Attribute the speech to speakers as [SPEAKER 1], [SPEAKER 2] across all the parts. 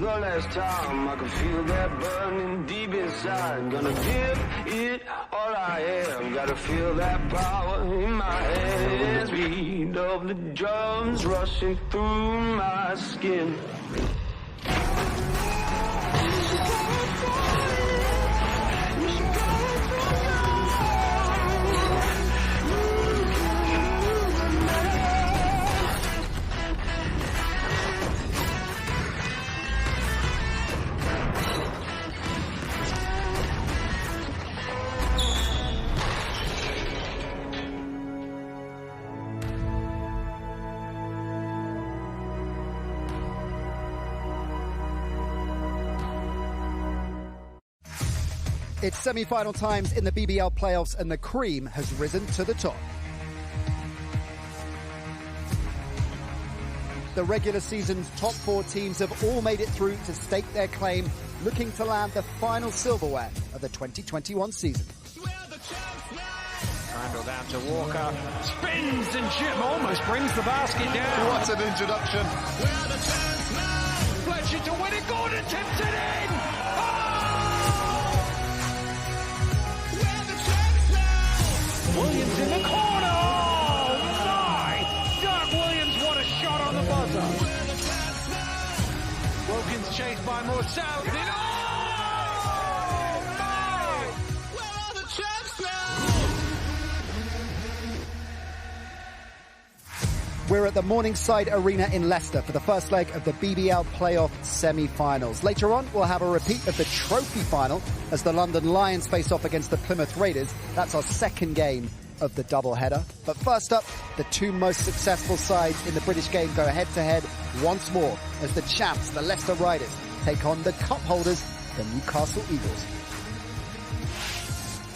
[SPEAKER 1] one last time. I can feel that burning deep inside. Gonna give it all I am. Gotta feel that power in my hands. Beat of the drums rushing through my skin.
[SPEAKER 2] It's semi-final times in the BBL playoffs and the cream has risen to the top. The regular season's top 4 teams have all made it through to stake their claim, looking to land the final silverware of the 2021 season.
[SPEAKER 3] Randall down to Walker, spins and Jim almost brings the basket down.
[SPEAKER 4] What an introduction.
[SPEAKER 3] Fletcher to win it, Gordon tips it in! Williams in the corner! Oh my! Doug Williams, what a shot on the buzzer! Wilkins chased by Morse out. Oh my! Where are the champs now?
[SPEAKER 2] We're at the Morningside Arena in Leicester for the first leg of the BBL Play-Off Semi-Finals. Later on, we'll have a repeat of the trophy final as the London Lions face off against the Plymouth Raiders. That's our second game of the doubleheader. But first up, the 2 most successful sides in the British game go head-to-head once more as the champs, the Leicester Riders, take on the cup holders, the Newcastle Eagles.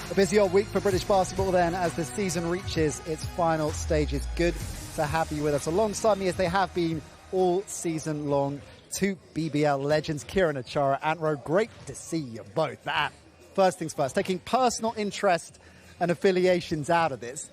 [SPEAKER 2] A busy old week for British basketball then as the season reaches its final stages. Good to have you with us alongside me as they have been all season long. 2 BBL legends, Kieran Achara, Ant Rowe. Great to see you both. Ant, first things first, taking personal interest and affiliations out of this.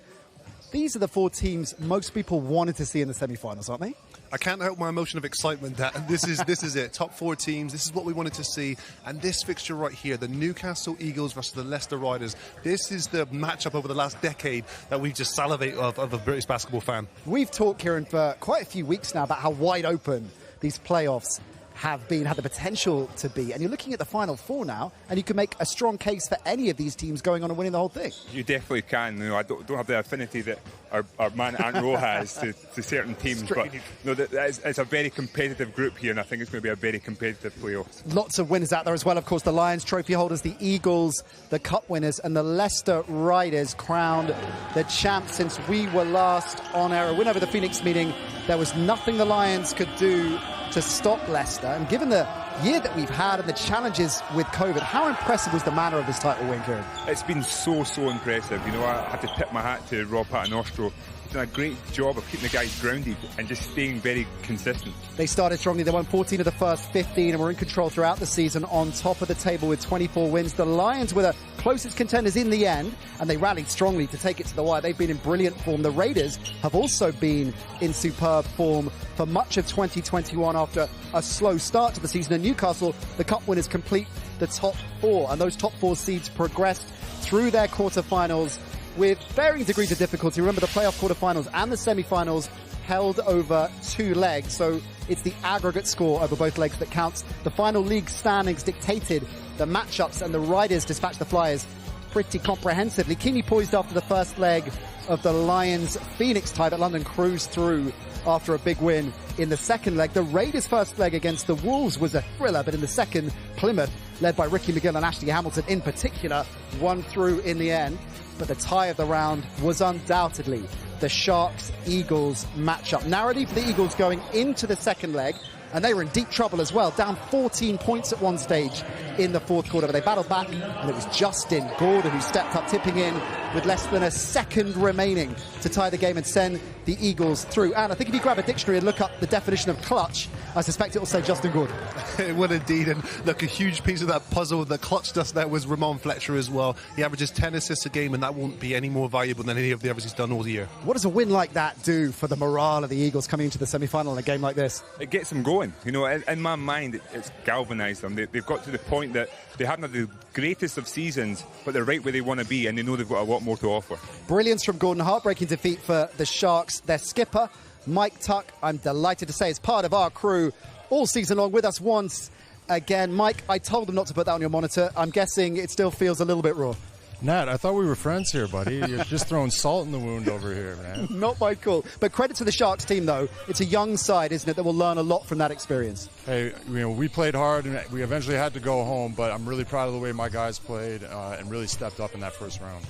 [SPEAKER 2] These are the 4 teams most people wanted to see in the semi-finals, aren't they?
[SPEAKER 4] I can't help my emotion of excitement that this is it. Top 4 teams. This is what we wanted to see. And this fixture right here, the Newcastle Eagles versus the Leicester Riders. This is the matchup over the last decade that we just salivate of a British basketball fan.
[SPEAKER 2] We've talked, Kieran, for quite a few weeks now about how wide open these playoffs had the potential to be. And you're looking at the Final 4 now, and you can make a strong case for any of these teams going on and winning the whole thing.
[SPEAKER 5] You definitely can. You know, I don't have the affinity that our man Ant Rowe has to certain teams, but it's a very competitive group here, and I think it's going to be a very competitive playoffs.
[SPEAKER 2] Lots of winners out there as well. Of course, the Lions trophy holders, the Eagles, the cup winners, and the Leicester Riders crowned the champs since we were last on air. A win over the Phoenix meeting. There was nothing the Lions could do to stop Leicester. And given the year that we've had and the challenges with COVID, how impressive was the manner of this title win, Kieran?
[SPEAKER 5] It's been so impressive. You know, I have to tip my hat to Rob Paternostro. He's done a great job of keeping the guys grounded and just staying very consistent.
[SPEAKER 2] They started strongly. They won 14 of the first 15 and were in control throughout the season, on top of the table with 24 wins. The Lions were the closest contenders in the end, and they rallied strongly to take it to the wire. They've been in brilliant form. The Raiders have also been in superb form for much of 2021 after a slow start to the season. And Newcastle, the cup winners, complete the top 4, and those top 4 seeds progressed through their quarterfinals with varying degrees of difficulty. Remember, the playoff quarterfinals and the semi-finals held over 2 legs, so it's the aggregate score over both legs that counts. The final league standings dictated the matchups, and the Riders dispatched the Flyers pretty comprehensively. Keenly poised after the first leg of the Lions-Phoenix tie that London cruised through after a big win in the second leg. The Raiders' first leg against the Wolves was a thriller, but in the second, Plymouth, led by Ricky McGill and Ashley Hamilton in particular, won through in the end. But the tie of the round was undoubtedly the Sharks-Eagles matchup. Narrowly for the Eagles going into the second leg, and they were in deep trouble as well, down 14 points at one stage in the fourth quarter. But they battled back, and it was Justin Gordon who stepped up, tipping in with less than a second remaining to tie the game and send the Eagles through. And I think if you grab a dictionary and look up the definition of clutch, I suspect it will say Justin Gordon.
[SPEAKER 4] It would indeed. And look, a huge piece of that puzzle, the clutch just there, was Ramon Fletcher as well. He averages 10 assists a game, and that won't be any more valuable than any of the others he's done all year.
[SPEAKER 2] What does a win like that do for the morale of the Eagles coming into the semi-final in a game like this?
[SPEAKER 5] It gets them going. You know, in my mind, it's galvanised them. They've got to the point that they haven't had the greatest of seasons, but they're right where they want to be, and they know they've got a lot more to offer.
[SPEAKER 2] Brilliance from Gordon. Heartbreaking defeat for the Sharks. Their skipper, Mike Tuck, I'm delighted to say, is part of our crew all season long, with us once again. Mike, I told them not to put that on your monitor. I'm guessing it still feels a little bit raw.
[SPEAKER 6] Nat, I thought we were friends here, buddy. You're just throwing salt in the wound over here, man.
[SPEAKER 2] Not my call. But credit to the Sharks team, though. It's a young side, isn't it, that will learn a lot from that experience.
[SPEAKER 6] Hey, we played hard, and we eventually had to go home, but I'm really proud of the way my guys played and really stepped up in that first round.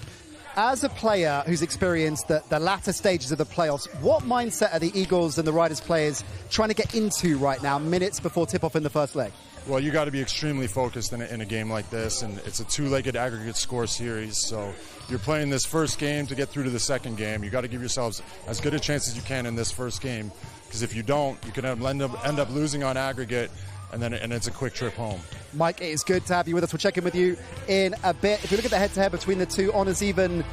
[SPEAKER 2] As a player who's experienced the latter stages of the playoffs, what mindset are the Eagles and the Riders players trying to get into right now, minutes before tip-off in the first leg?
[SPEAKER 6] Well, you got to be extremely focused in a game like this, and it's a two-legged aggregate score series. So you're playing this first game to get through to the second game. You got to give yourselves as good a chance as you can in this first game, because if you don't, you can end up losing on aggregate, and it's a quick trip home.
[SPEAKER 2] Mike, it is good to have you with us. We'll check in with you in a bit. If you look at the head-to-head between the two, honours even.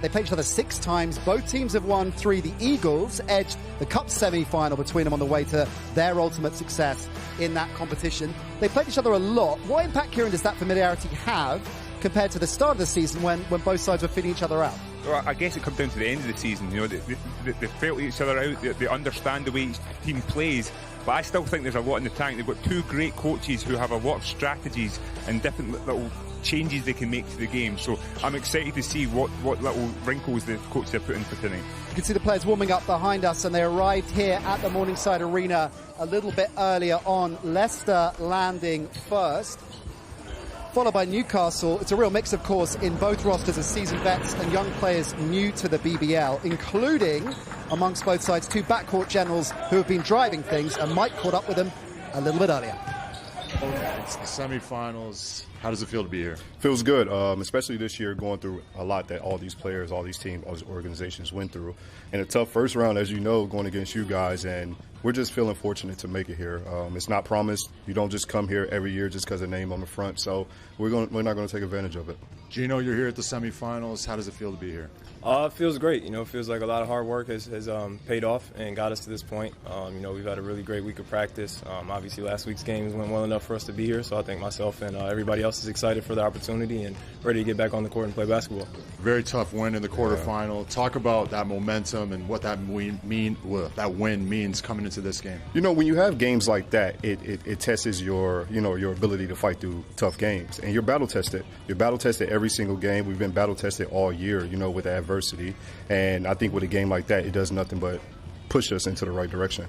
[SPEAKER 2] They played each other 6 times. Both teams have won 3. The Eagles edged the Cup semi-final between them on the way to their ultimate success in that competition. They played each other a lot. What impact, Kieran, does that familiarity have compared to the start of the season when both sides were feeling each other out?
[SPEAKER 5] Well, I guess it comes down to the end of the season. You know, they felt each other out. They understand the way each team plays. But I still think there's a lot in the tank. They've got 2 great coaches who have a lot of strategies and different little changes they can make to the game. So I'm excited to see what little wrinkles the coaches have put in for tonight.
[SPEAKER 2] You can see the players warming up behind us, and they arrived here at the Morningside Arena a little bit earlier on. Leicester landing first, followed by Newcastle. It's a real mix, of course, in both rosters of seasoned vets and young players new to the BBL, including, amongst both sides, 2 backcourt generals who have been driving things, and Mike caught up with them a little bit earlier.
[SPEAKER 6] It's the semifinals. How does it feel to be here?
[SPEAKER 7] Feels good, especially this year, going through a lot that all these players, all these teams, all these organizations went through. And a tough first round, as you know, going against you guys, and we're just feeling fortunate to make it here. It's not promised. You don't just come here every year just because of name on the front, so we're not going to take advantage of it.
[SPEAKER 6] Gino, you're here at the semifinals. How does it feel to be here?
[SPEAKER 8] It feels great. You know, it feels like a lot of hard work has paid off and got us to this point. You know, we've had a really great week of practice. Obviously, last week's games went well enough for us to be here, so I think myself and everybody else is excited for the opportunity and ready to get back on the court and play basketball.
[SPEAKER 6] Very tough win in the quarterfinal. Talk about that momentum and what that win means coming into this game.
[SPEAKER 7] You know, when you have games like that, it tests your ability to fight through tough games, and you're battle tested. You're battle tested every single game. We've been battle tested all year, you know, with adversity, and I think with a game like that, it does nothing but push us into the right direction.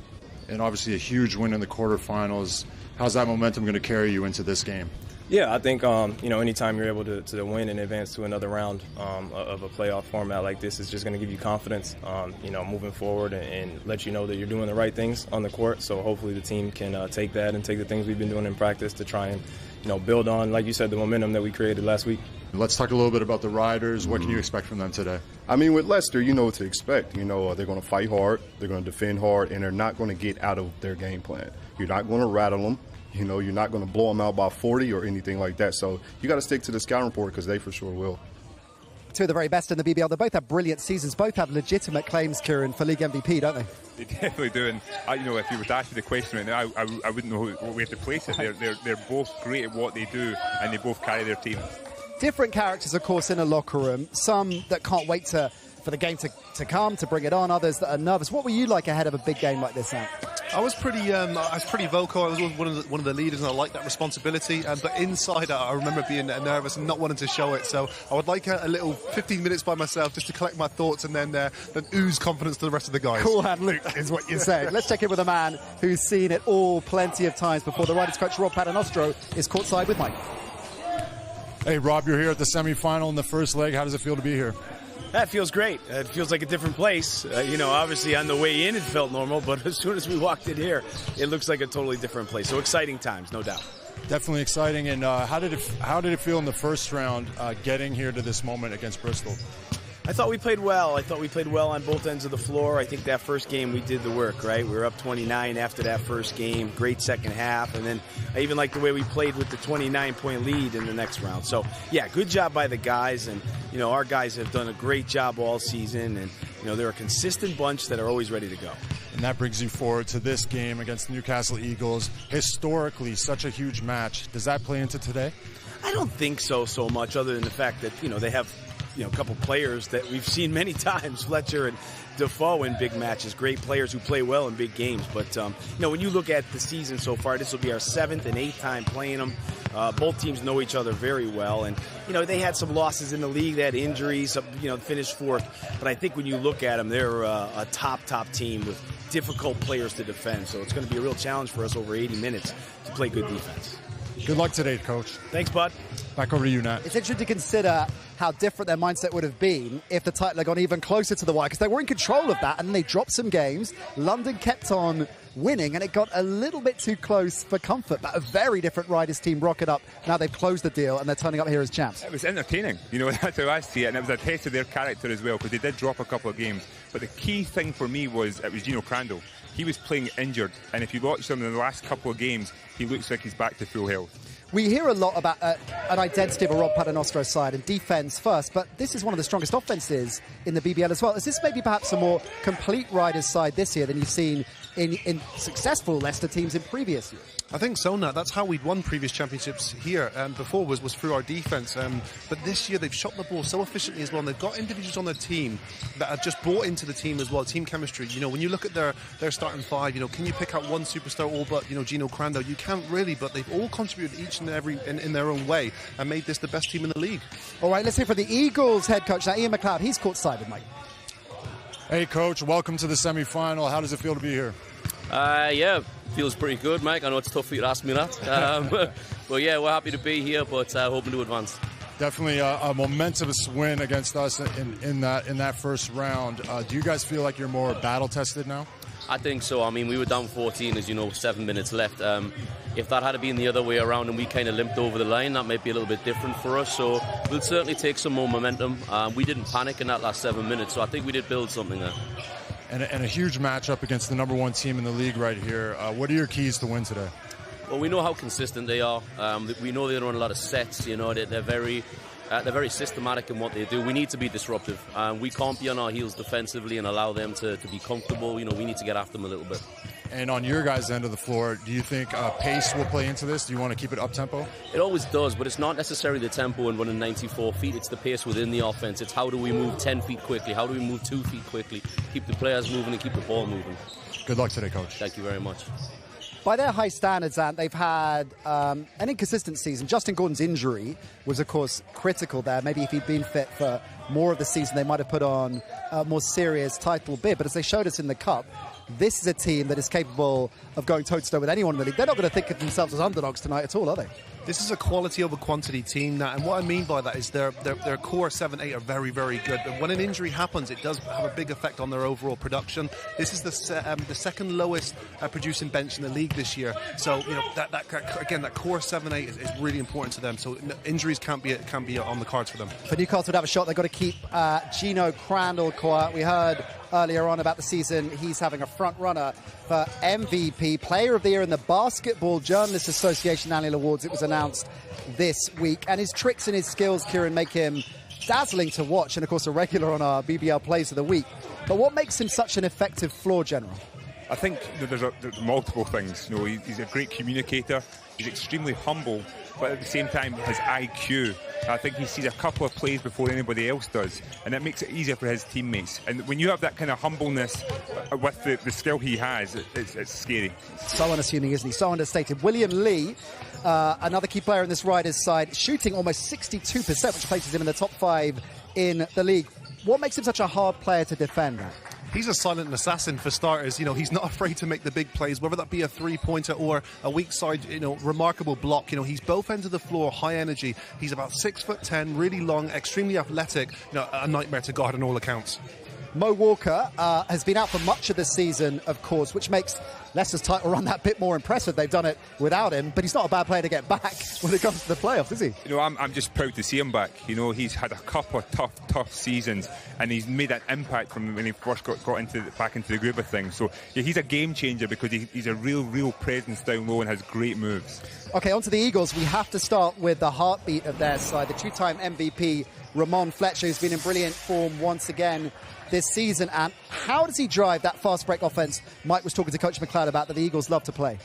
[SPEAKER 6] And obviously a huge win in the quarterfinals. How's that momentum going to carry you into this game?
[SPEAKER 8] Yeah, I think, you know, anytime you're able to win and advance to another round of a playoff format like this is just going to give you confidence, you know, moving forward and let you know that you're doing the right things on the court. So hopefully the team can take that and take the things we've been doing in practice to try and, you know, build on, like you said, the momentum that we created last week.
[SPEAKER 6] Let's talk a little bit about the Riders. What can you expect from them today?
[SPEAKER 7] I mean, with Leicester, you know what to expect. You know, they're going to fight hard, they're going to defend hard, and they're not going to get out of their game plan. You're not going to rattle them. You know, you're not going to blow them out by 40 or anything like that. So you got to stick to the scouting report because they for sure will.
[SPEAKER 2] 2 of the very best in the BBL. They both have brilliant seasons. Both have legitimate claims, Kieran, for league MVP, don't they?
[SPEAKER 5] They definitely do. And you know, if you were to ask me the question right now, I wouldn't know where to place it. They're both great at what they do, and they both carry their team.
[SPEAKER 2] Different characters, of course, in a locker room. Some that can't wait for the game to come, to bring it on. Others that are nervous. What were you like ahead of a big game like this, Sam?
[SPEAKER 4] I was pretty vocal. I was one of the leaders, and I liked that responsibility. But inside, I remember being nervous and not wanting to show it. So I would like a little 15 minutes by myself just to collect my thoughts and then ooze confidence to the rest of the guys.
[SPEAKER 2] Cool hand Luke is what you're saying. Let's check in with a man who's seen it all plenty of times before. The Riders coach Rob Paternostro is courtside with Mike.
[SPEAKER 6] Hey, Rob, you're here at the semifinal in the first leg. How does it feel to be here?
[SPEAKER 9] That feels great. It feels like a different place. You know, obviously on the way in it felt normal, but as soon as we walked in here, it looks like a totally different place. So exciting times, no doubt.
[SPEAKER 6] Definitely exciting. And how did it feel in the first round getting here to this moment against Bristol?
[SPEAKER 9] I thought we played well. I thought we played well on both ends of the floor. I think that first game we did the work, right? We were up 29 after that first game. Great second half. And then I even liked the way we played with the 29-point lead in the next round. So, yeah, good job by the guys. And, you know, our guys have done a great job all season. And, you know, they're a consistent bunch that are always ready to go.
[SPEAKER 6] And that brings you forward to this game against the Newcastle Eagles. Historically, such a huge match. Does that play into today?
[SPEAKER 9] I don't think so much, other than the fact that, you know, they have, you know, a couple players that we've seen many times, Fletcher and Defoe, in big matches. Great players who play well in big games. But, you know, when you look at the season so far, this will be our 7th and 8th time playing them. Both teams know each other very well. And, you know, they had some losses in the league. They had injuries, you know, finished 4th. But I think when you look at them, they're a top team with difficult players to defend. So it's going to be a real challenge for us over 80 minutes to play good defense.
[SPEAKER 6] Good luck today, Coach.
[SPEAKER 9] Thanks, bud.
[SPEAKER 6] Back over to you, Nat.
[SPEAKER 2] It's interesting to consider how different their mindset would have been if the title had gone even closer to the wire, because they were in control of that, and then they dropped some games. London kept on winning, and it got a little bit too close for comfort. But a very different Riders team rocket up. Now they've closed the deal, and they're turning up here as champs.
[SPEAKER 5] It was entertaining, you know, that's how I see it, and it was a test of their character as well, because they did drop a couple of games. But the key thing for me was it was Gino Crandall. He was playing injured, and if you watch him in the last couple of games, he looks like he's back to full health.
[SPEAKER 2] We hear a lot about an identity of a Rob Paternostro's side and defence first, but this is one of the strongest offences in the BBL as well. Is this maybe perhaps a more complete Riders side this year than you've seen in successful Leicester teams in previous years?
[SPEAKER 4] I think so, Nat. That's how we'd won previous championships here. Before was through our defence. But this year they've shot the ball so efficiently as well. And they've got individuals on their team that have just bought into the team as well. Team chemistry. You know, when you look at their starting 5, you know, can you pick out one superstar all but, you know, Gino Crandall? You can't really, but they've all contributed each and every in their own way and made this the best team in the league. All
[SPEAKER 2] right, let's hear from the Eagles head coach now, Ian McLeod. He's courtside, Mike.
[SPEAKER 6] Hey, Coach. Welcome to the semi-final. How does it feel to be here?
[SPEAKER 10] Yeah, feels pretty good, Mike. I know it's tough for you to ask me that. But yeah, we're happy to be here, but hoping to advance.
[SPEAKER 6] Definitely a momentous win against us in that first round. Do you guys feel like you're more battle-tested now?
[SPEAKER 10] I think so. I mean, we were down 14, as you know, 7 minutes left. If that had been the other way around and we kind of limped over the line, that might be a little bit different for us. So we'll certainly take some more momentum. We didn't panic in that last 7 minutes, so I think we did build something there.
[SPEAKER 6] And a huge matchup against the #1 team in the league right here. What are your keys to win today?
[SPEAKER 10] Well, we know how consistent they are. We know they run a lot of sets. You know, they're very systematic in what they do. We need to be disruptive. We can't be on our heels defensively and allow them to be comfortable. You know, we need to get after them a little bit.
[SPEAKER 6] And on your guys' end of the floor, do you think pace will play into this? Do you want to keep it up-tempo?
[SPEAKER 10] It always does, but it's not necessarily the tempo and running 94 feet. It's the pace within the offense. It's how do we move 10 feet quickly? How do we move 2 feet quickly? Keep the players moving and keep the ball moving.
[SPEAKER 6] Good luck today, Coach.
[SPEAKER 10] Thank you very much.
[SPEAKER 2] By their high standards, Ant, they've had an inconsistent season. Justin Gordon's injury was, of course, critical there. Maybe if he'd been fit for more of the season, they might have put on a more serious title bid. But as they showed us in the Cup, this is a team that is capable of going toe-to-toe with anyone in the league. They're not going to think of themselves as underdogs tonight at all, are they?
[SPEAKER 4] This is a quality over quantity team now, and what I mean by that is their core 7-8 are very, very good. But when an injury happens, it does have a big effect on their overall production. This is the second lowest producing bench in the league this year. So you know that core 7-8 is really important to them. So injuries can't be on the cards for them.
[SPEAKER 2] For Newcastle to have a shot, they've got to keep Gino Crandall quiet. We heard earlier on about the season he's having a front runner for MVP, Player of the Year in the Basketball Journalists Association Annual Awards. It was announced this week, and his tricks and his skills, Kieran, make him dazzling to watch, and of course a regular on our BBL Plays of the Week. But what makes him such an effective floor general?
[SPEAKER 5] I think there's multiple things. You know, he's a great communicator. He's extremely humble, but at the same time his IQ. I think he sees a couple of plays before anybody else does, and that makes it easier for his teammates. And when you have that kind of humbleness with the skill he has, it's scary.
[SPEAKER 2] So unassuming, isn't he? So understated. William Lee, another key player in this Riders side, shooting almost 62%, which places him in the top 5 in the league. What makes him such a hard player to defend?
[SPEAKER 4] He's a silent assassin for starters. You know, he's not afraid to make the big plays, whether that be a three-pointer or a weak side, you know, remarkable block. You know, he's both ends of the floor, high energy. He's about 6'10", really long, extremely athletic. You know, a nightmare to guard on all accounts.
[SPEAKER 2] Mo Walker has been out for much of the season, of course, which makes Leicester's title run that bit more impressive. They've done it without him, but he's not a bad player to get back when it comes to the playoffs, is he?
[SPEAKER 5] You know, I'm just proud to see him back. You know, he's had a couple of tough seasons, and he's made an impact from when he first got back into the groove of things. So yeah, he's a game changer because he's a real presence down low and has great moves.
[SPEAKER 2] Okay, on to the Eagles. We have to start with the heartbeat of their side, the two-time MVP, Ramon Fletcher, who's been in brilliant form once again this season. And how does he drive that fast break offense Mike was talking to Coach McLeod about that the Eagles love to play?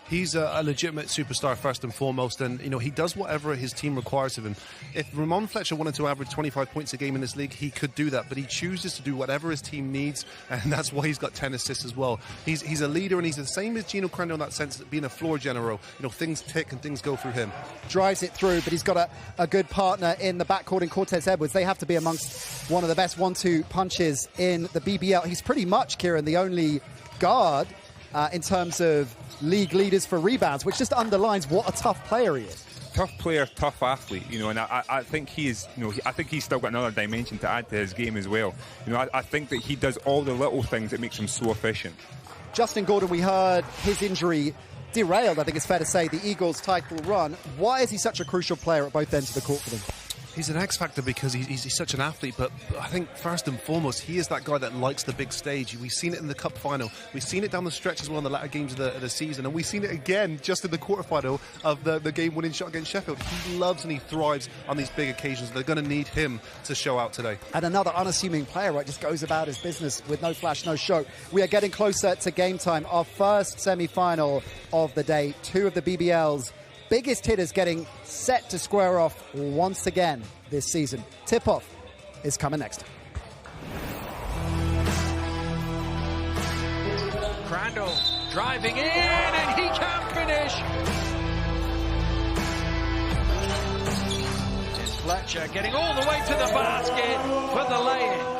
[SPEAKER 4] He's a legitimate superstar first and foremost, and you know he does whatever his team requires of him. If Ramon Fletcher wanted to average 25 points a game in this league, he could do that, but he chooses to do whatever his team needs, and that's why he's got 10 assists as well. He's a leader, and he's the same as Gino Crandall in that sense, that being a floor general. You know, things tick and things go through him.
[SPEAKER 2] Drives it through, but he's got a good partner in the backcourt in Cortez Edwards. They have to be amongst one of the best 1-2 punches in the BBL. He's pretty much, Kieran, the only guard in terms of league leaders for rebounds, which just underlines what a tough player he is.
[SPEAKER 5] Tough player, tough athlete, you know, and I think he is, you know, I think he's still got another dimension to add to his game as well. You know, I think that he does all the little things that makes him so efficient.
[SPEAKER 2] Justin Gordon, we heard his injury derailed, I think it's fair to say, the Eagles' title run. Why is he such a crucial player at both ends of the court for them?
[SPEAKER 4] He's an X factor because he's such an athlete, but I think first and foremost he is that guy that likes the big stage. We've seen it in the cup final, we've seen it down the stretch as well in the latter games of the season, and we've seen it again just in the quarterfinal of the game-winning shot against Sheffield. He loves and he thrives on these big occasions. They're going to need him to show out today. And
[SPEAKER 2] another unassuming player, right, just goes about his business with no flash, no show. We are getting closer to game time, our first semi-final of the day. Two of the BBL's biggest hitters getting set to square off once again this season. Tip-off is coming next.
[SPEAKER 3] Crandall driving in, and he can finish. It's Fletcher getting all the way to the basket for the lay-in.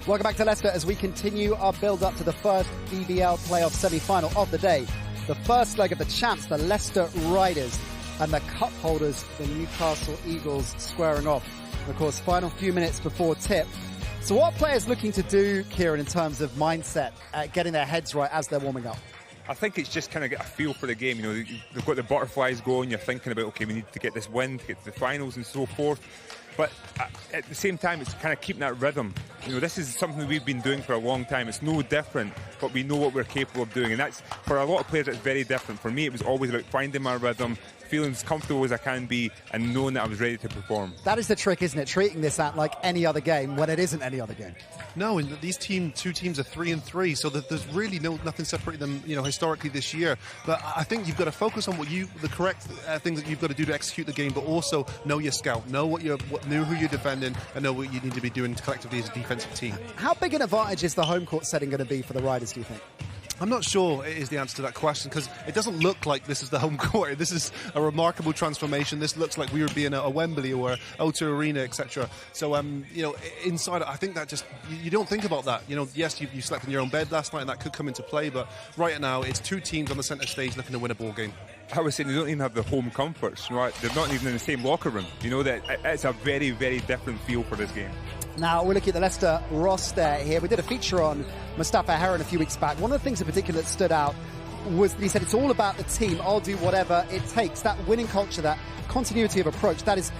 [SPEAKER 3] Welcome back to Leicester as we continue our build-up to the first BBL Play-Off Semi-Final of the day.
[SPEAKER 2] the first leg of the champs, the Leicester Riders, and the cup holders, the Newcastle Eagles, squaring off. Of course, final few minutes before tip. So what are players looking to do, Kieran, in terms of mindset, getting their heads right as they're warming up?
[SPEAKER 5] I think it's just kind of get a feel for the game. You know, they've got the butterflies going. You're thinking about, okay, we need to get this win to get to the finals and so forth. But at the same time, it's kind of keeping that rhythm. You know, this is something we've been doing for a long time. It's no different, but we know what we're capable of doing. And that's, for a lot of players, it's very different. For me, it was always about finding my rhythm, feeling as comfortable as I can be, and knowing that I was ready to perform. That
[SPEAKER 2] is the trick, isn't it? Treating this out like any other game when it isn't any other game.
[SPEAKER 4] No, and these two teams are 3-3, so that there's really nothing separating them, you know, historically this year. But I think you've got to focus on the correct things that you've got to do to execute the game, but also know your scout, know know who you're defending, and know what you need to be doing collectively as a defensive team.
[SPEAKER 2] How big an advantage is the home court setting going to be for the Riders, do you think?
[SPEAKER 4] I'm not sure it is the answer to that question, because it doesn't look like this is the home court. This is a remarkable transformation. This looks like we would be in a Wembley or O2 Arena, etc. So, you know, inside, I think that just, you don't think about that. You know, yes, you slept in your own bed last night, and that could come into play, but right now, it's two teams on the centre stage looking to win a ball game.
[SPEAKER 5] I was saying they don't even have the home comforts, right? They're not even in the same locker room. You know, that it's a very, very different feel for this game.
[SPEAKER 2] Now, we're looking at the Leicester roster here. We did a feature on Mustafa Heron a few weeks back. One of the things in particular that stood out was that he said it's all about the team. I'll do whatever it takes. That winning culture, that continuity of approach, that is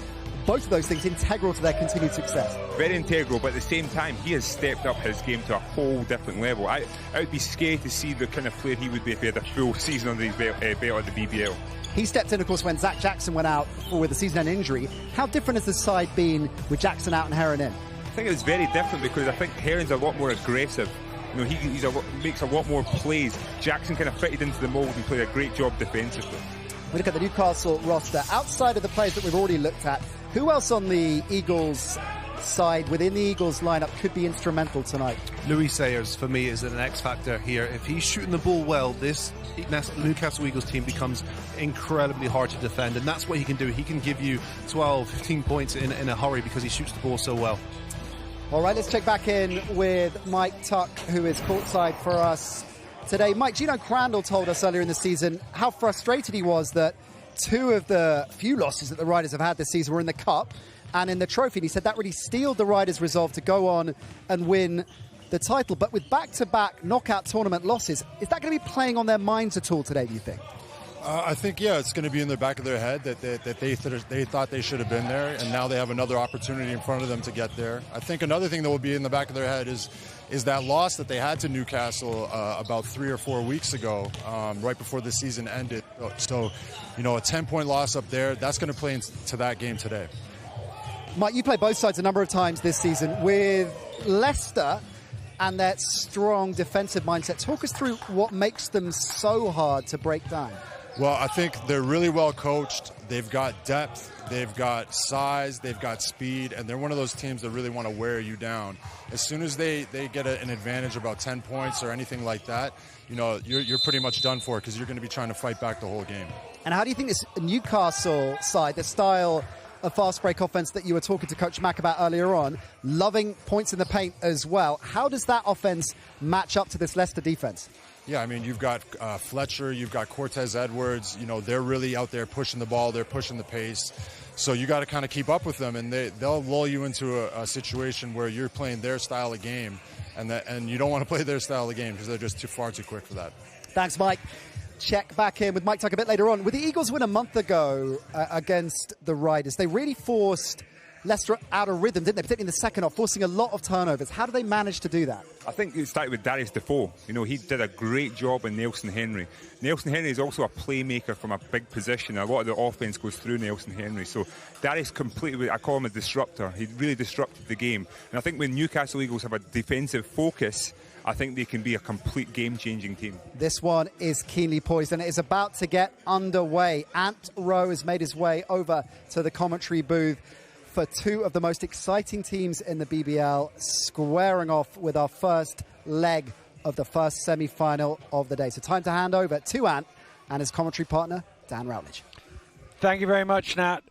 [SPEAKER 2] both of those things integral to their continued success.
[SPEAKER 5] Very integral, but at the same time, he has stepped up his game to a whole different level. I would be scared to see the kind of player he would be if he had a full season under his belt at the BBL.
[SPEAKER 2] He stepped in, of course, when Zach Jackson went out with a season-end injury. How different has the side been with Jackson out and Heron in?
[SPEAKER 5] I think it's very different because I think Heron's a lot more aggressive. You know, he makes a lot more plays. Jackson kind of fitted into the mould and played a great job defensively.
[SPEAKER 2] We look at the Newcastle roster. Outside of the players that we've already looked at, who else on the Eagles side, within the Eagles lineup, could be instrumental tonight?
[SPEAKER 4] Louis Sayers, for me, is an X-factor here. If he's shooting the ball well, this Newcastle Eagles team becomes incredibly hard to defend, and that's what he can do. He can give you 12, 15 points in a hurry because he shoots the ball so well.
[SPEAKER 2] All right, let's check back in with Mike Tuck, who is courtside for us today. Mike, Gino Crandall told us earlier in the season how frustrated he was that two of the few losses that the Riders have had this season were in the Cup and in the Trophy. And he said that really steeled the Riders' resolve to go on and win the title. But with back-to-back knockout tournament losses, is that going to be playing on their minds at all today, do you think?
[SPEAKER 6] I think, yeah, it's going to be in the back of their head that they thought they should have been there, and now they have another opportunity in front of them to get there. I think another thing that will be in the back of their head is that loss that they had to Newcastle about 3 or 4 weeks ago, right before the season ended. So, you know, a 10-point loss up there, that's going to play into that game today.
[SPEAKER 2] Mike, you played both sides a number of times this season. With Leicester and their strong defensive mindset, talk us through what makes them so hard to break down.
[SPEAKER 6] Well, I think they're really well coached. They've got depth, they've got size, they've got speed, and they're one of those teams that really want to wear you down. As soon as they get an advantage about 10 points or anything like that, you know, you're pretty much done for because you're going to be trying to fight back the whole game.
[SPEAKER 2] And how do you think this Newcastle side, the style of fast break offense that you were talking to Coach Mack about earlier on, loving points in the paint as well, how does that offense match up to this Leicester defense?
[SPEAKER 6] Yeah, I mean, you've got Fletcher, you've got Cortez Edwards. You know, they're really out there pushing the ball. They're pushing the pace. So you got to kind of keep up with them, and they'll lull you into a situation where you're playing their style of game, and you don't want to play their style of game because they're just far too quick for that.
[SPEAKER 2] Thanks, Mike. Check back in with Mike Tuck a bit later on. With the Eagles win a month ago against the Riders, they really forced Leicester out of rhythm, didn't they? Particularly in the second half, forcing a lot of turnovers. How do they manage to do that?
[SPEAKER 5] I think it started with Darius Defoe. You know, he did a great job in Nelson Henry. Nelson Henry is also a playmaker from a big position. A lot of the offense goes through Nelson Henry. So Darius completely, I call him a disruptor. He really disrupted the game. And I think when Newcastle Eagles have a defensive focus, I think they can be a complete game-changing team.
[SPEAKER 2] This one is keenly poised, and it is about to get underway. Ant Rowe has made his way over to the commentary booth for two of the most exciting teams in the BBL, squaring off with our first leg of the first semi-final of the day. So time to hand over to Ant and his commentary partner, Dan Routledge.
[SPEAKER 11] Thank you very much, Nat.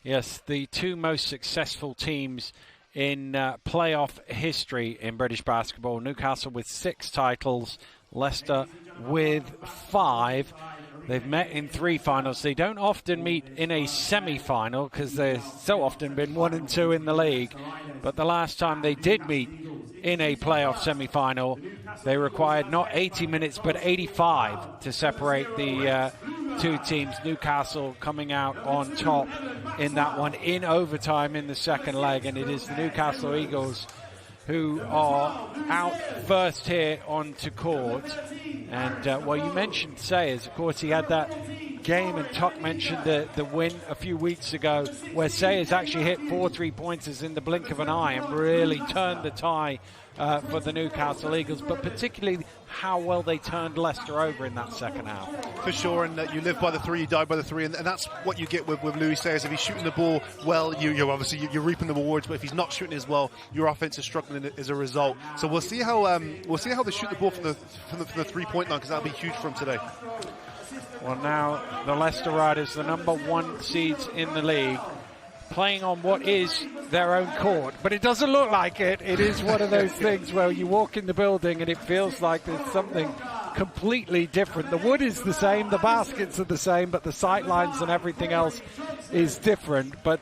[SPEAKER 11] Yes, the two most successful teams in playoff history in British basketball. Newcastle with 6 titles, Leicester with 5. They've met in 3 finals. They don't often meet in a semi-final because they've so often been 1 and 2 in the league. But the last time they did meet in a playoff semi-final, they required not 80 minutes but 85 to separate the two teams. Newcastle coming out on top in that one in overtime in the second leg, and it is the Newcastle Eagles who are out first here onto court. And well, you mentioned Sayers. Of course, he had that game, and Tuck mentioned the win a few weeks ago where Sayers actually hit 4 3-pointers in the blink of an eye and really turned the tie for the Newcastle Eagles, but particularly how well they turned Leicester over in that second half.
[SPEAKER 4] For sure, and you live by the 3, you die by the 3, and that's what you get with Louis Sayers. If he's shooting the ball well, you're obviously you're reaping the rewards, but if he's not shooting as well, your offense is struggling as a result. So we'll see how they shoot the ball from the 3-point line, because that'll be huge for him today.
[SPEAKER 11] Well, now the Leicester Riders, the number 1 seeds in the league, playing on what is their own court, but it doesn't look like it. It is one of those things where you walk in the building and it feels like there's something completely different. The wood is the same, the baskets are the same, but the sight lines and everything else is different. But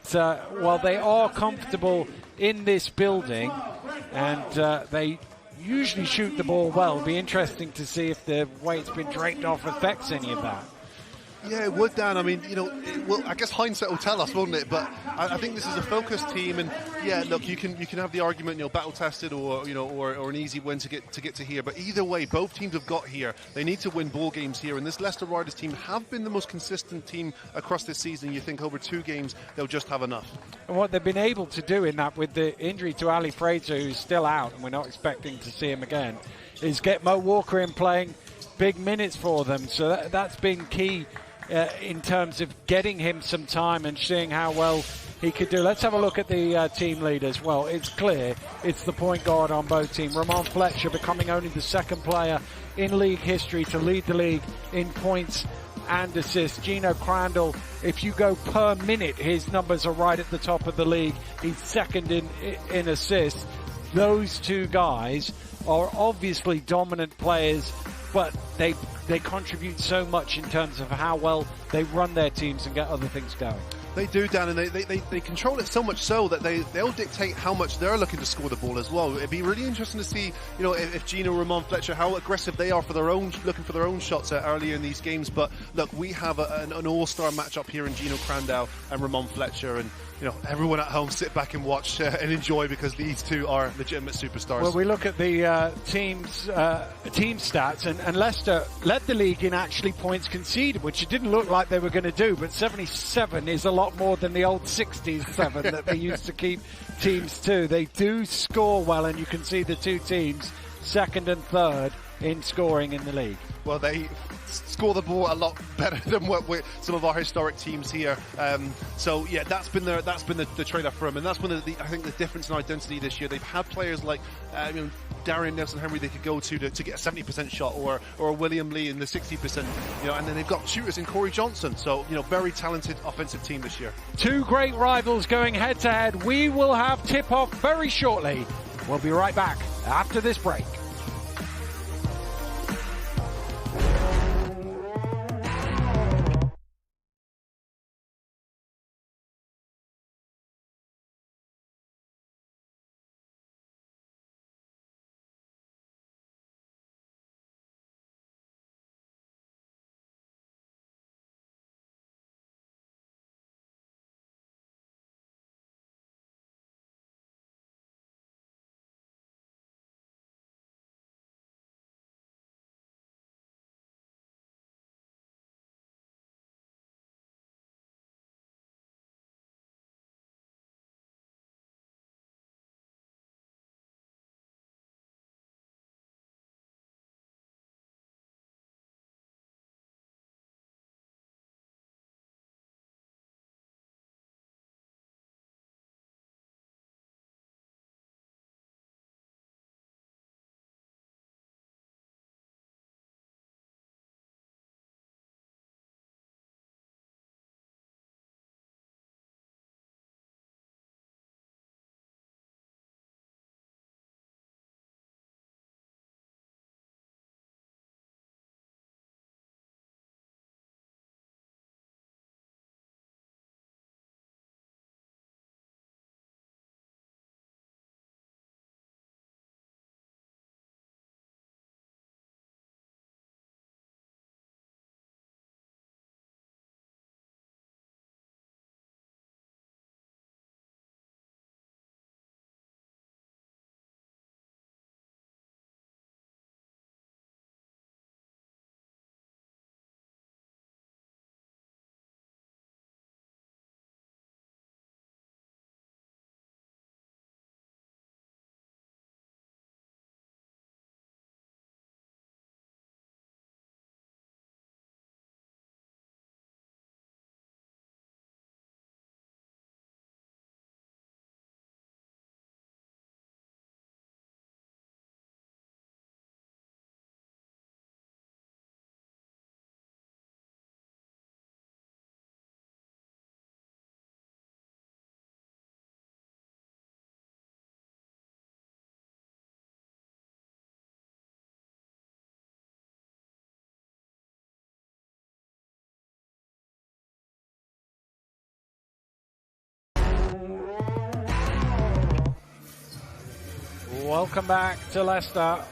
[SPEAKER 11] while they are comfortable in this building, and they usually shoot the ball well, it'll be interesting to see if the way it's been draped off affects any of that.
[SPEAKER 4] Yeah, it would, Dan. I mean, I guess hindsight will tell us, won't it? But I think this is a focused team, and yeah, look, you can have the argument, battle tested or an easy win to get to here. But either way, both teams have got here. They need to win ball games here, and this Leicester Riders team have been the most consistent team across this season. You think over 2 games they'll just have enough.
[SPEAKER 11] And what they've been able to do in that, with the injury to Ali Fraser, who's still out, and we're not expecting to see him again, is get Mo Walker in playing big minutes for them. So that's been key. In terms of getting him some time and seeing how well he could do. Let's have a look at the team leaders. Well, it's clear it's the point guard on both teams. Ramon Fletcher becoming only the 2nd player in league history to lead the league in points and assists. Gino Crandall, if you go per minute, his numbers are right at the top of the league. He's 2nd in assists. Those 2 guys are obviously dominant players, but they contribute so much in terms of how well they run their teams and get other things going.
[SPEAKER 4] They do, Dan, and they control it so much so that they'll dictate how much they're looking to score the ball as well. It'd be really interesting to see, if Gino, Ramon Fletcher, how aggressive they are looking for their own shots earlier in these games. But look, we have an all-star matchup here in Gino Crandall and Ramon Fletcher, and everyone at home sit back and watch and enjoy, because these 2 are legitimate superstars.
[SPEAKER 11] Well, we look at the team stats, and Leicester led the league in actually points conceded, which it didn't look like they were going to do, but 77 is a lot more than the old 67 that they used to keep teams to. They do score well, and you can see the 2 teams 2nd and 3rd in scoring in the league.
[SPEAKER 4] Well, they score the ball a lot better than some of our historic teams here. So yeah, that's been the trade-off for them, and that's been I think the difference in identity this year. They've had players like Darian Nelson-Henry they could go to get a 70% shot, or William Lee in the 60%, and then they've got shooters in Corey Johnson. So very talented offensive team this year.
[SPEAKER 11] 2 great rivals going head-to-head. We will have tip-off very shortly. We'll be right back after this break. Welcome back to Leicester.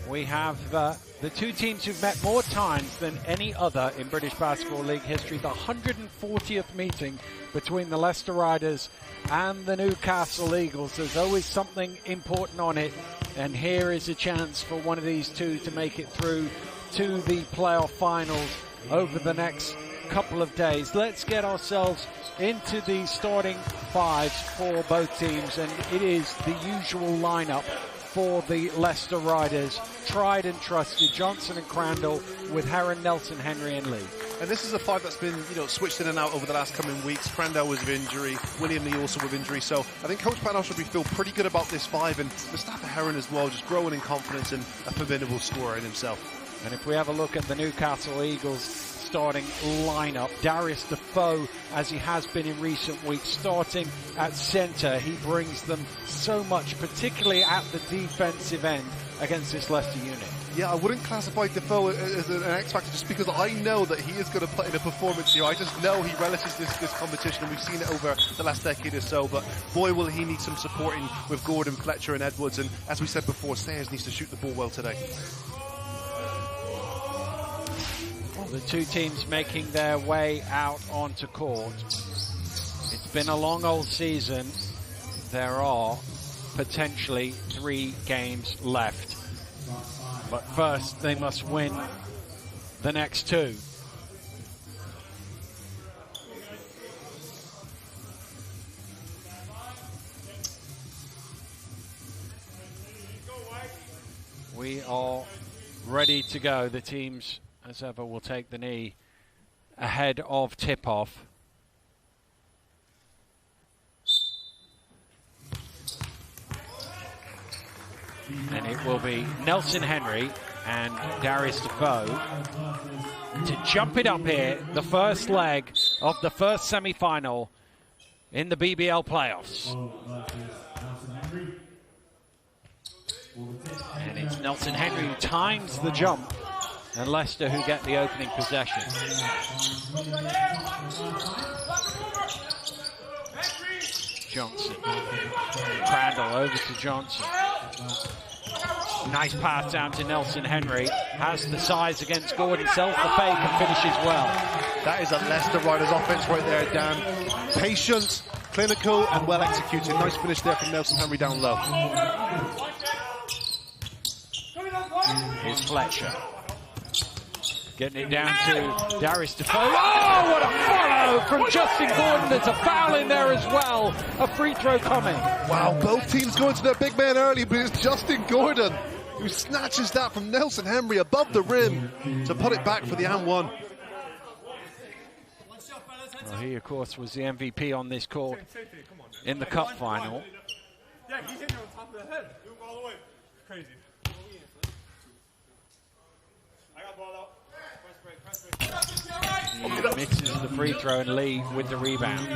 [SPEAKER 11] We have the two teams who've met more times than any other in British Basketball League history. The 140th meeting between the Leicester Riders and the Newcastle Eagles. There's always something important on it, and here is a chance for one of these two to make it through to the playoff finals over the next couple of days. Let's get ourselves into the starting fives for both teams, and it is the usual lineup for the Leicester Riders. Tried and trusted Johnson and Crandall with Heron, Nelson, Henry and Lee.
[SPEAKER 4] And this is a five that's been, switched in and out over the last coming weeks. Crandall was with injury, William Lee also with injury. So I think Coach Panos should feel pretty good about this five, and Mustafa Heron as well, just growing in confidence and a formidable scorer in himself.
[SPEAKER 11] And if we have a look at the Newcastle Eagles starting lineup, Darius Defoe, as he has been in recent weeks, starting at centre. He brings them so much, particularly at the defensive end against this Leicester unit.
[SPEAKER 4] Yeah, I wouldn't classify Defoe as an X-factor just because I know that he is going to put in a performance here. I just know he relishes this competition, and we've seen it over the last decade or so. But boy, will he need some supporting with Gordon, Fletcher and Edwards. And as we said before, Sayers needs to shoot the ball well today.
[SPEAKER 11] The two teams making their way out onto court. It's been a long old season. There are potentially 3 games left. But first, they must win the next 2. We are ready to go. The teams, as ever, will take the knee ahead of tip-off. And it will be Nelson Henry and Darius Defoe to jump it up here, the first leg of the first semi-final in the BBL playoffs. And it's Nelson Henry who times the jump, and Leicester who get the opening possession. Johnson. Crandall over to Johnson. Nice pass down to Nelson Henry. Has the size against Gordon. Sells the fake and finishes well.
[SPEAKER 4] That is a Leicester Riders offense right there, Dan. Patient, clinical and well executed. Nice finish there from Nelson Henry down low.
[SPEAKER 11] Here's Fletcher. Getting it down to Darius Defoe. Oh, what a follow from Justin Gordon. There's a foul in there as well. A free throw coming.
[SPEAKER 4] Wow, both teams going to their big man early, but it's Justin Gordon who snatches that from Nelson Henry above the rim to put it back for the and one.
[SPEAKER 11] Well, he, of course, was the MVP on this court in the cup final.
[SPEAKER 12] Yeah, he's hitting on top of the head. All the way. Crazy. I got ball out.
[SPEAKER 11] He mixes the free throw, and Lee with the rebound.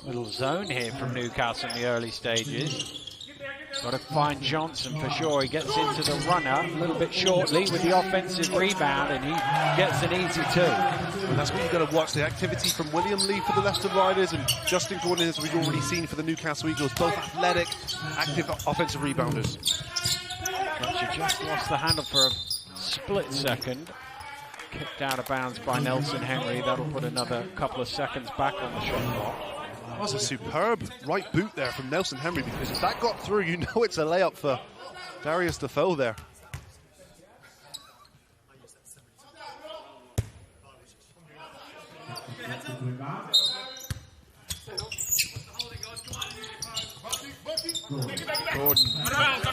[SPEAKER 11] Little zone here from Newcastle in the early stages. Got to find Johnson for sure. He gets into the runner a little bit shortly with the offensive rebound, and he gets an easy 2.
[SPEAKER 4] And that's what you've got to watch, the activity from William Lee for the Leicester Riders and Justin Gordon, as we've already seen for the Newcastle Eagles. Both athletic, active offensive rebounders.
[SPEAKER 11] Fletcher just lost the handle for a split second. Kicked out of bounds by Nelson Henry. That'll put another couple of seconds back on the shot clock.
[SPEAKER 4] That was a superb right boot there from Nelson Henry, because if that got through, you know it's a layup for Darius Defoe there.
[SPEAKER 11] Gordon,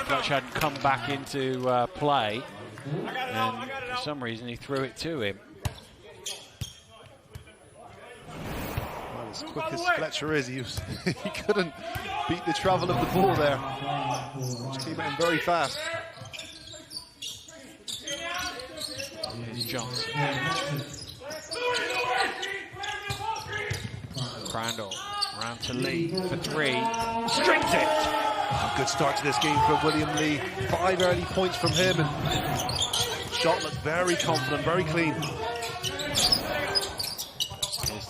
[SPEAKER 11] Fletcher hadn't come back into play, and for some reason he threw it to him.
[SPEAKER 4] As quick as Fletcher is, he couldn't beat the travel of the ball there. Just came in very fast.
[SPEAKER 11] Here's Johnson. Crandall around to Lee for 3. Strings it!
[SPEAKER 4] Oh, good start to this game for William Lee. 5 early points from him, and shot looked very confident, very clean.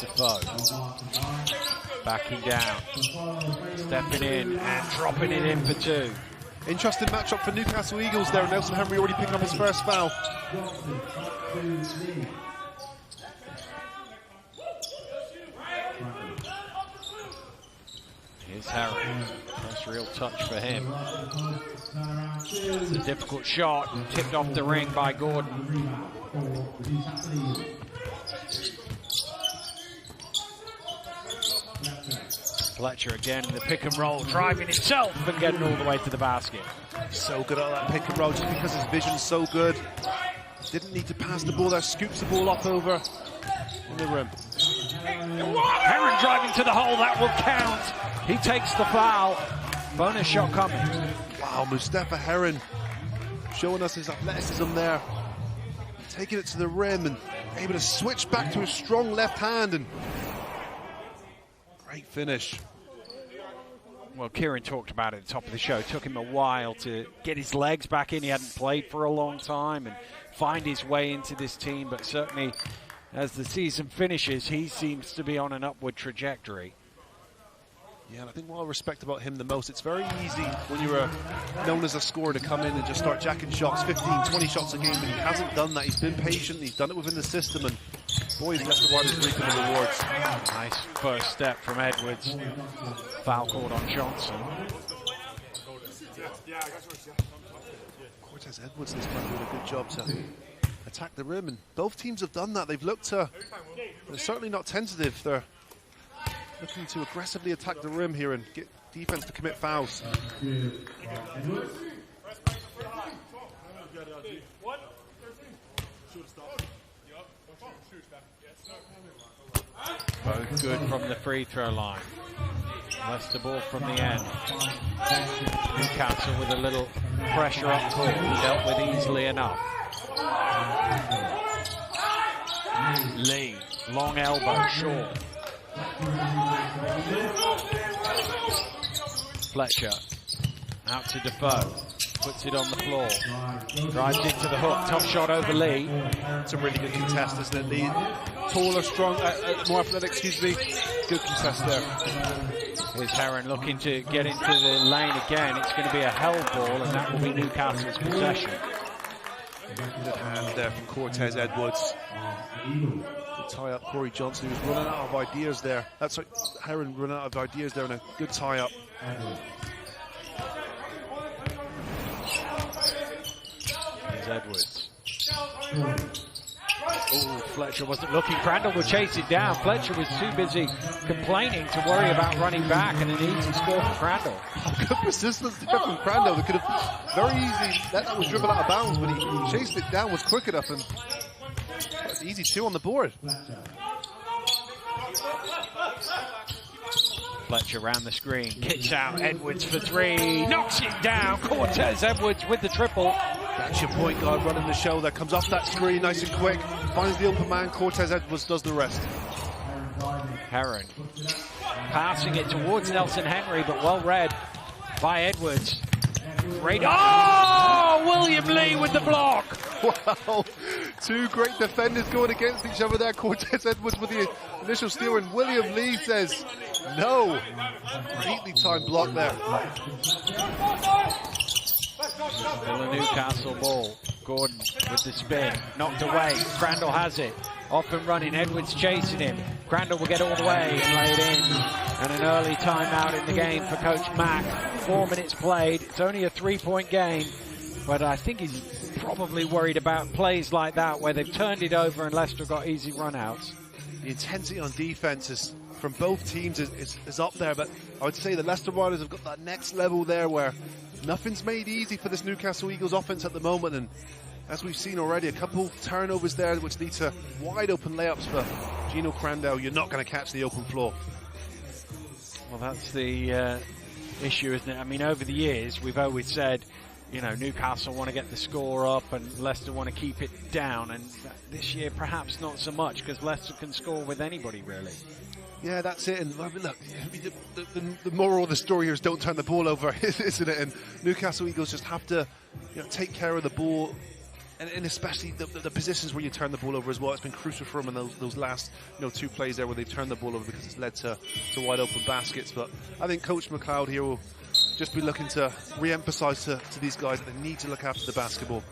[SPEAKER 11] Defoe. Backing down. Stepping in and dropping it in for 2.
[SPEAKER 4] Interesting matchup for Newcastle Eagles there. Nelson Henry already picking up his first foul.
[SPEAKER 11] Here's Harry. That's real touch for him. It's a difficult shot, tipped off the ring by Gordon. Fletcher again in the pick and roll, driving himself and getting all the way to the basket.
[SPEAKER 4] So good at that pick and roll just because his vision's so good. Didn't need to pass the ball there, scoops the ball up over in the rim.
[SPEAKER 11] Heron driving to the hole, that will count. He takes the foul. Bonus shot coming.
[SPEAKER 4] Wow, Mustafa Heron showing us his athleticism there. Taking it to the rim and able to switch back to his strong left hand. And great finish.
[SPEAKER 11] Well, Kieran talked about it at the top of the show. It took him a while to get his legs back in. He hadn't played for a long time and find his way into this team. But certainly, as the season finishes, he seems to be on an upward trajectory.
[SPEAKER 4] Yeah, and I think what I respect about him the most, it's very easy when you're known as a scorer to come in and just start jacking shots, 15, 20 shots a game, but he hasn't done that. He's been patient, he's done it within the system, and boy, he's Leicester Riders reaping the rewards.
[SPEAKER 11] Nice first step from Edwards. Foul called on Johnson.
[SPEAKER 4] Cortez Edwards this time doing a good job to attack the rim, and both teams have done that. They've looked to, they're certainly not tentative, they're looking to aggressively attack the rim here and get defense to commit fouls.
[SPEAKER 11] Both good from the free throw line. Leicester ball from the end. Newcastle with a little pressure up court, dealt with easily enough. Lee, long elbow, short. Fletcher out to Defoe, puts it on the floor, drives into the hook, tough shot over Lee.
[SPEAKER 4] It's a really good contest, isn't it? Lee, taller, strong, more athletic, excuse me. Good contest there.
[SPEAKER 11] Here's Heron looking to get into the lane again. It's going to be a held ball, and that will be Newcastle's possession.
[SPEAKER 4] Good hand there from Cortez Edwards. Tie up Corey Johnson, who's running out of ideas there. That's right, Heron running out of ideas there, and a good tie up.
[SPEAKER 11] Here's Edwards. Oh, Fletcher wasn't looking. Crandall will chase it down. Fletcher was too busy complaining to worry about running back, and an easy score for Crandall.
[SPEAKER 4] Good persistence there from Crandall. They could have very easily let that was dribble out of bounds, but he chased it down, was quick enough, and that's easy 2 on the board.
[SPEAKER 11] Fletcher around the screen, kicks out Edwards for 3, knocks it down. Cortez Edwards with the triple.
[SPEAKER 4] That's your point guard running the show there. Comes off that screen nice and quick. Finds the open man. Cortez Edwards does the rest.
[SPEAKER 11] Heron passing it towards Nelson Henry, but well read by Edwards. Great. Oh! William Lee with the block.
[SPEAKER 4] Wow. 2 great defenders going against each other there. Cortez Edwards with the initial steal, and William Lee says no. Neatly timed block there.
[SPEAKER 11] Still a Newcastle ball. Gordon with the spin. Knocked away. Crandall has it. Off and running. Edwards chasing him. Crandall will get all the way and lay it in. And an early timeout in the game for Coach Mack. 4 minutes played. It's only a 3-point game. But I think he's probably worried about plays like that where they've turned it over and Leicester got easy run-outs.
[SPEAKER 4] The intensity on defense is, from both teams is up there, but I would say the Leicester Riders have got that next level there where nothing's made easy for this Newcastle Eagles offense at the moment, and as we've seen already, a couple turnovers there which lead to wide open layups for Gino Crandall. You're not going to catch the open floor.
[SPEAKER 11] Well, that's the issue, isn't it? I mean, over the years, we've always said, you know, Newcastle want to get the score up and Leicester want to keep it down, and this year perhaps not so much because Leicester can score with anybody, really.
[SPEAKER 4] Yeah, that's it. And look, the moral of the story here is don't turn the ball over, isn't it? And Newcastle Eagles just have to, take care of the ball And especially the positions where you turn the ball over as well. It's been crucial for them in those last 2 plays there where they've turned the ball over because it's led to wide open baskets. But I think Coach McLeod here will just be looking to re-emphasize to these guys that they need to look after the basketball.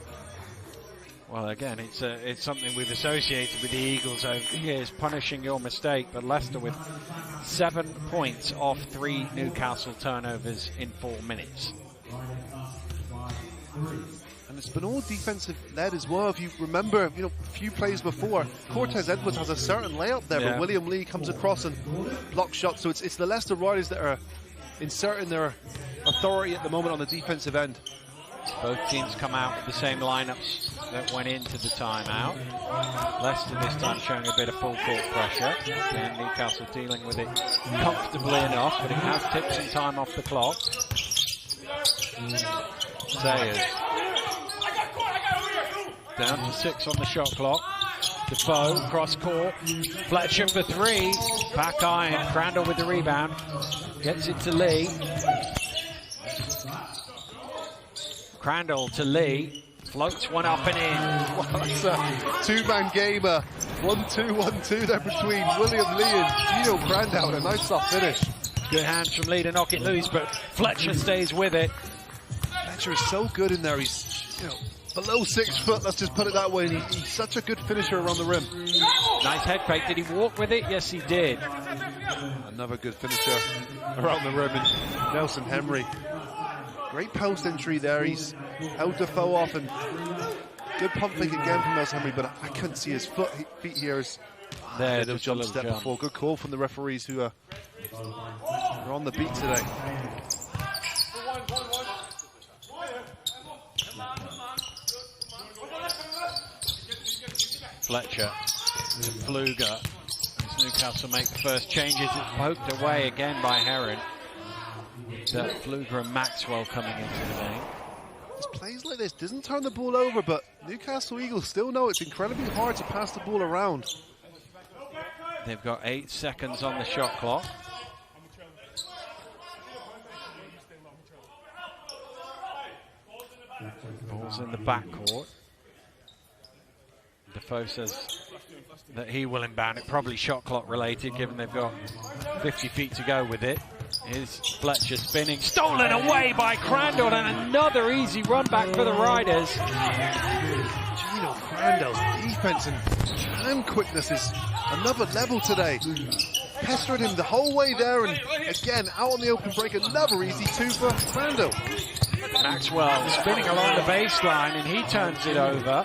[SPEAKER 11] Well, again, it's something we've associated with the Eagles over the years, punishing your mistake. But Leicester with 7 points off 3 Newcastle turnovers in 4 minutes.
[SPEAKER 4] And it's been all defensive led as well. If you remember, a few plays before, Cortez Edwards has a certain layup there, but William Lee comes across and blocks shots. So it's the Leicester Riders that are inserting their authority at the moment on the defensive end.
[SPEAKER 11] Both teams come out with the same lineups that went into the timeout. Leicester this time showing a bit of full court pressure. Again, Newcastle dealing with it comfortably enough, but it has tipped some time off the clock. Sayers down to 6 on the shot clock. Defoe, cross court. Fletcher for 3. Back iron. Crandall with the rebound. Gets it to Lee. Crandall to Lee. Floats one up and in.
[SPEAKER 4] Well, that's a two-man game. 1-2, 1-2 there between William Lee and Gino Crandall. A nice soft finish.
[SPEAKER 11] Good hands from Lee to knock it loose, but Fletcher stays with it.
[SPEAKER 4] Fletcher is so good in there. He's, below 6 foot, let's just put it that way. And he's such a good finisher around the rim.
[SPEAKER 11] Nice head fake. Did he walk with it? Yes, he did.
[SPEAKER 4] Another good finisher around the rim. And Nelson Henry. Great post entry there. He's held Defoe off, and good pump fake again from Nelson Henry, but I couldn't see his feet here.
[SPEAKER 11] There,
[SPEAKER 4] the jump step before. Good call from the referees who are on the beat today.
[SPEAKER 11] Fletcher to Pfluger. As Newcastle make the first changes, it's poked away again by Heron. Pfluger and Maxwell coming into the game.
[SPEAKER 4] It's plays like this doesn't turn the ball over, but Newcastle Eagles still know it's incredibly hard to pass the ball around.
[SPEAKER 11] They've got 8 seconds on the shot clock. Ball's in the backcourt. Defoe says that he will inbound it, probably shot clock related, given they've got 50 feet to go with it. Here's Fletcher spinning, stolen away by Crandall, and another easy run back for the Riders.
[SPEAKER 4] Gino Crandall's defense and hand quickness is another level today. Pestered him the whole way there, and again out on the open break, another easy 2 for Crandall.
[SPEAKER 11] Maxwell spinning along the baseline, and he turns it over.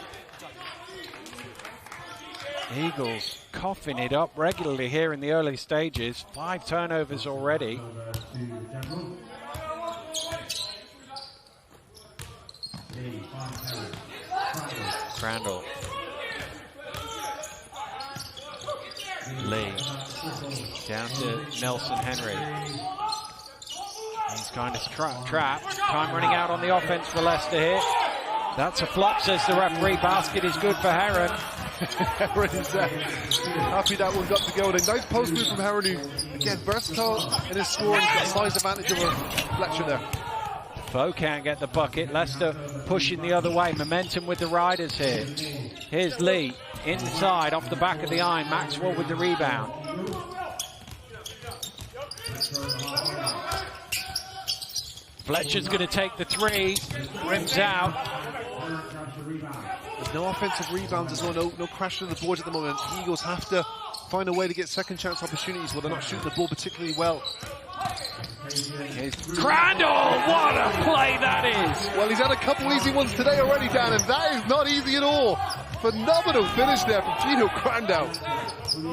[SPEAKER 11] Eagles coughing it up regularly here in the early stages. 5 turnovers already. Crandall. Lee. Down to Nelson Henry. He's kind of trapped. Time running out on the offense for Leicester here. That's a flop, says the referee. Basket is good for Heron.
[SPEAKER 4] Heron is happy that one got to go. And a nice post move from Heron, who, again, versatile in his scoring. He's got size advantage over Fletcher there.
[SPEAKER 11] Defoe can't get the bucket. Leicester pushing the other way. Momentum with the Riders here. Here's Lee inside off the back of the iron. Maxwell with the rebound. Fletcher's going to take the 3. Rims out.
[SPEAKER 4] There's no offensive rebounds as well, no crashing on the boards at the moment. The Eagles have to find a way to get second chance opportunities where they're not shooting the ball particularly well.
[SPEAKER 11] Crandall, what a play that is!
[SPEAKER 4] Well, he's had a couple easy ones today already, Dan, and that is not easy at all. Phenomenal finish there from Gino Crandall.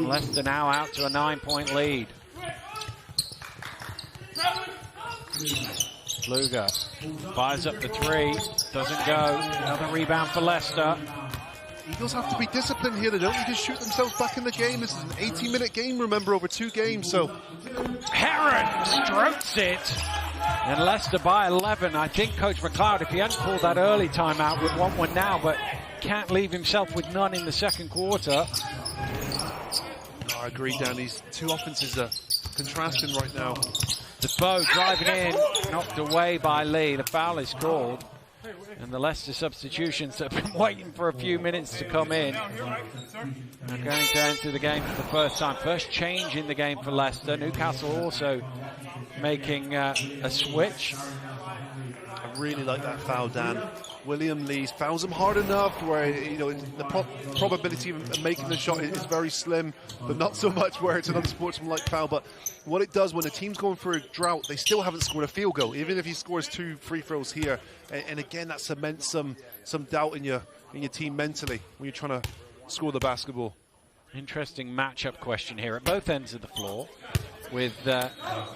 [SPEAKER 11] Leicester now out to a 9-point lead. Pfluger fires up the 3, doesn't go. Another rebound for Leicester.
[SPEAKER 4] Eagles have to be disciplined here. They don't need to shoot themselves back in the game. This is an 18-minute game, remember, over 2 games. So
[SPEAKER 11] Heron strokes it, and Leicester by 11. I think Coach McLeod, if he hadn't called that early timeout, would want one now, but can't leave himself with none in the second quarter.
[SPEAKER 4] I agree, Dan. These 2 offenses are contrasting right now.
[SPEAKER 11] Defoe driving in, knocked away by Lee. The foul is called. And the Leicester substitutions that have been waiting for a few minutes to come in are going to enter the game for the first time. First change in the game for Leicester. Newcastle also making a switch.
[SPEAKER 4] I really like that foul, Dan. William Lees fouls him hard enough where, you know, the probability of making the shot is very slim, but not so much where it's an unsportsmanlike foul. But what it does when a team's going for a drought, they still haven't scored a field goal, even if he scores 2 free throws here. And again, that cements some doubt in your team mentally when you're trying to score the basketball.
[SPEAKER 11] Interesting matchup question here at both ends of the floor, with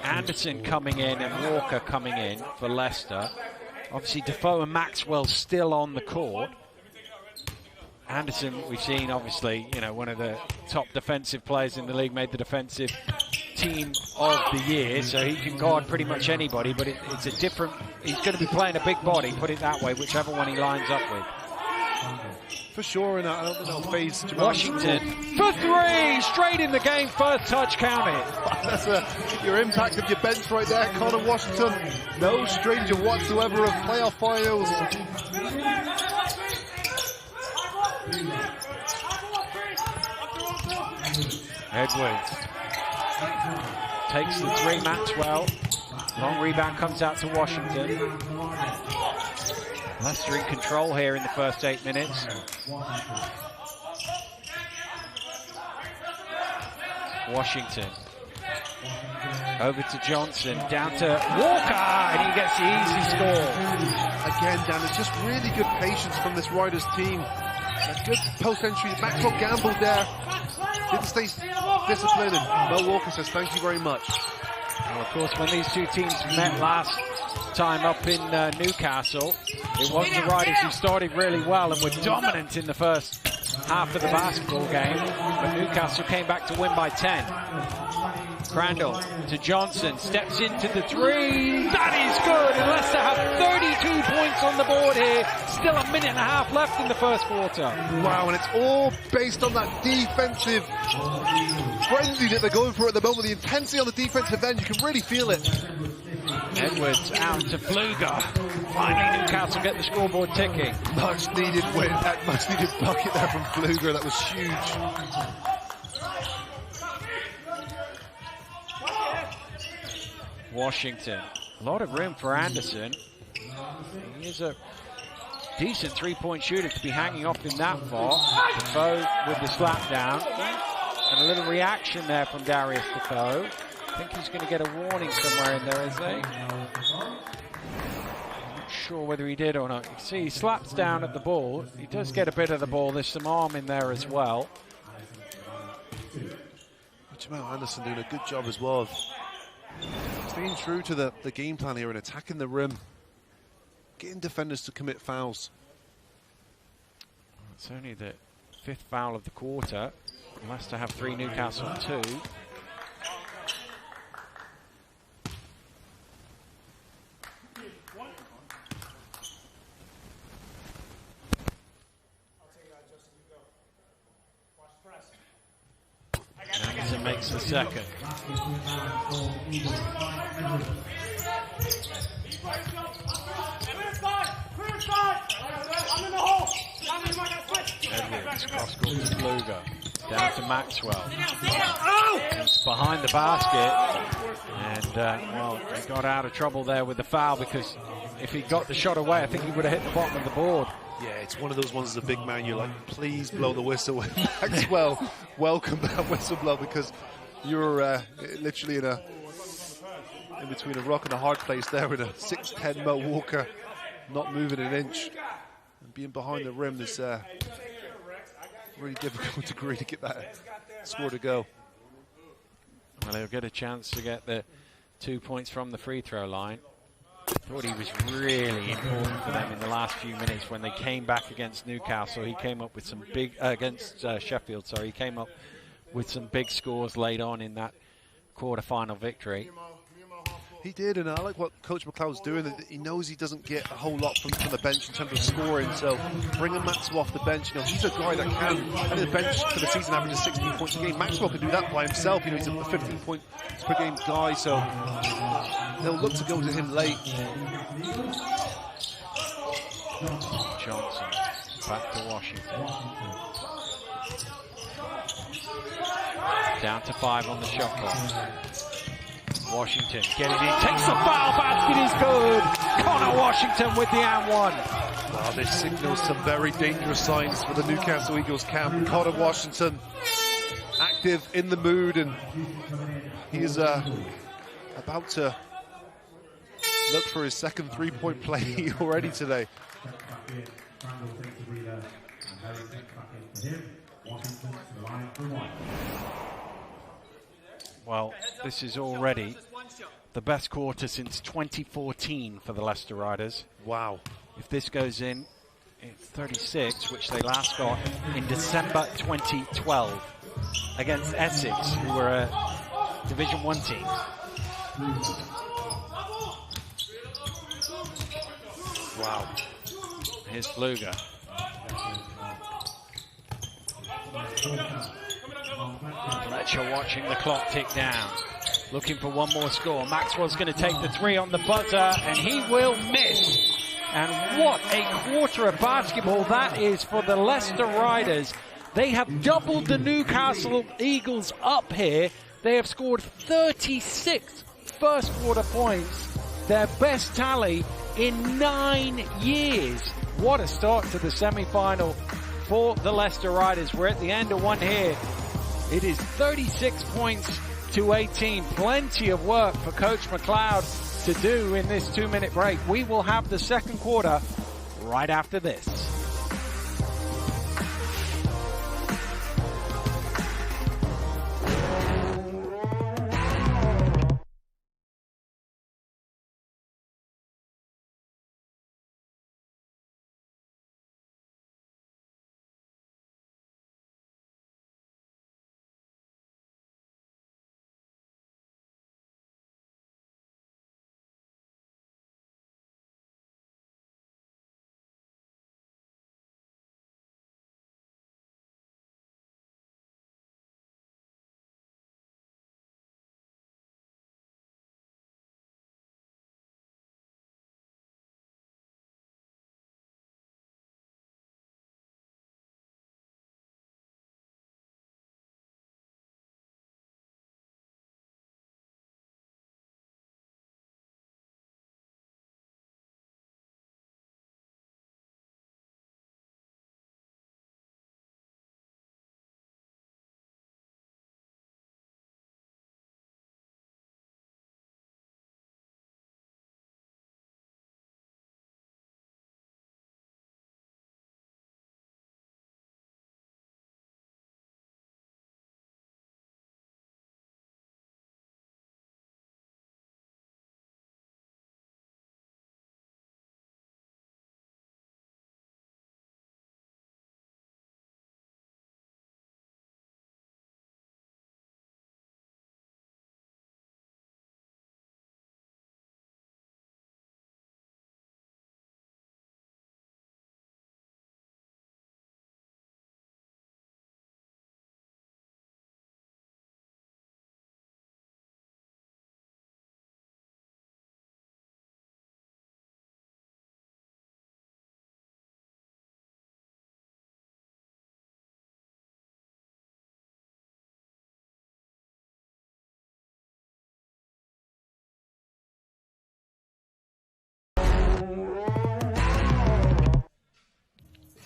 [SPEAKER 11] Anderson coming in and Walker coming in for Leicester. Obviously, Defoe and Maxwell still on the court. Anderson, we've seen, obviously, you know, one of the top defensive players in the league, made the defensive team of the year, so he can guard pretty much anybody, but it's a different, he's going to be playing a big body, put it that way, whichever one he lines up with.
[SPEAKER 4] For sure, and I don't think that'll phase
[SPEAKER 11] Washington for 3, straight in the game, first touch, count it.
[SPEAKER 4] That's your impact of your bench right there, Connor Washington. No stranger whatsoever of playoff finals.
[SPEAKER 11] Edwards takes the 3, Maxwell. Long rebound comes out to Washington. Leicester in control here in the first 8 minutes. Washington. Over to Johnson, down to Walker, and he gets the easy score.
[SPEAKER 4] Again, Dan, it's just really good patience from this Riders team. A good post-entry. Maxwell gambled there. Didn't stay disciplined, and Mo Walker says thank you very much.
[SPEAKER 11] Well, of course, when these two teams met last time up in Newcastle, it was the Riders who started really well and were dominant in the first half of the basketball game, but Newcastle came back to win by 10. Crandall to Johnson, steps into the 3, that is good, and Leicester have 32 points on the board here, still a minute and a half left in the first quarter.
[SPEAKER 4] Wow, and it's all based on that defensive frenzy that they're going for at the moment, the intensity on the defensive end, you can really feel it.
[SPEAKER 11] Edwards out to Pfluger. Finally Newcastle get the scoreboard ticking.
[SPEAKER 4] Much needed win, that much needed bucket there from Pfluger, that was huge.
[SPEAKER 11] Washington, a lot of room for Anderson. He is a decent 3-point shooter to be hanging off him that far. Defoe with the slap down. And a little reaction there from Darius Defoe. I think he's going to get a warning somewhere in there, is he? Not sure whether he did or not. You see, he slaps down at the ball. He does get a bit of the ball. There's some arm in there as well.
[SPEAKER 4] Jamal Anderson doing a good job as well of staying true to the game plan here and attacking the rim, getting defenders to commit fouls.
[SPEAKER 11] It's only the 5th foul of the quarter. Leicester have 3, Newcastle 2. Anderson makes the second. Edwards, cross-court to Pfluger. Down to Maxwell. It's behind the basket. And, well, he got out of trouble there with the foul, because if he got the shot away, I think he would have hit the bottom of the board.
[SPEAKER 4] Yeah, it's one of those ones as a big man, you're like, please blow the whistle. Maxwell, welcome that whistle blow, because you're literally in between a rock and a hard place there with a 6'10" Mo Walker not moving an inch. And being behind the rim is really difficult to really get that score to go.
[SPEAKER 11] Well, he'll get a chance to get the 2 points from the free throw line. Thought he was really important for them in the last few minutes when they came back against Newcastle. He came up with some big, against Sheffield, sorry. He came up with some big scores late on in that quarter-final victory.
[SPEAKER 4] He did, and I like what Coach McLeod's doing. He knows he doesn't get a whole lot from the bench in terms of scoring, so bringing Maxwell off the bench, you know, he's a guy that can, and the bench for the season averages 16 points a game. Maxwell can do that by himself, you know, he's a 15 points per game guy, so they'll look to go to him late.
[SPEAKER 11] Johnson back to Washington. Down to 5 on the shot clock. Washington getting in, takes the foul, basket is good. Connor Washington with the and one.
[SPEAKER 4] Well, this signals some very dangerous signs for the Newcastle Eagles camp. Connor Washington active, in the mood, and he's about to look for his second three-point play already today.
[SPEAKER 11] Well, this is already the best quarter since 2014 for the Leicester Riders.
[SPEAKER 4] Wow.
[SPEAKER 11] If this goes in, it's 36, which they last got in December 2012 against Essex, who were a Division 1 team.
[SPEAKER 4] Wow.
[SPEAKER 11] Here's Fluger. Fletcher watching the clock tick down, looking for one more score. Maxwell's going to take the 3 on the buzzer, and he will miss. And what a quarter of basketball that is for the Leicester Riders. They have doubled the Newcastle Eagles up here. They have scored 36 first quarter points, their best tally in 9 years. What a start to the semi-final for the Leicester Riders. We're at the end of one here. It is 36 points to 18. Plenty of work for Coach McLeod to do in this 2-minute break. We will have the second quarter right after this.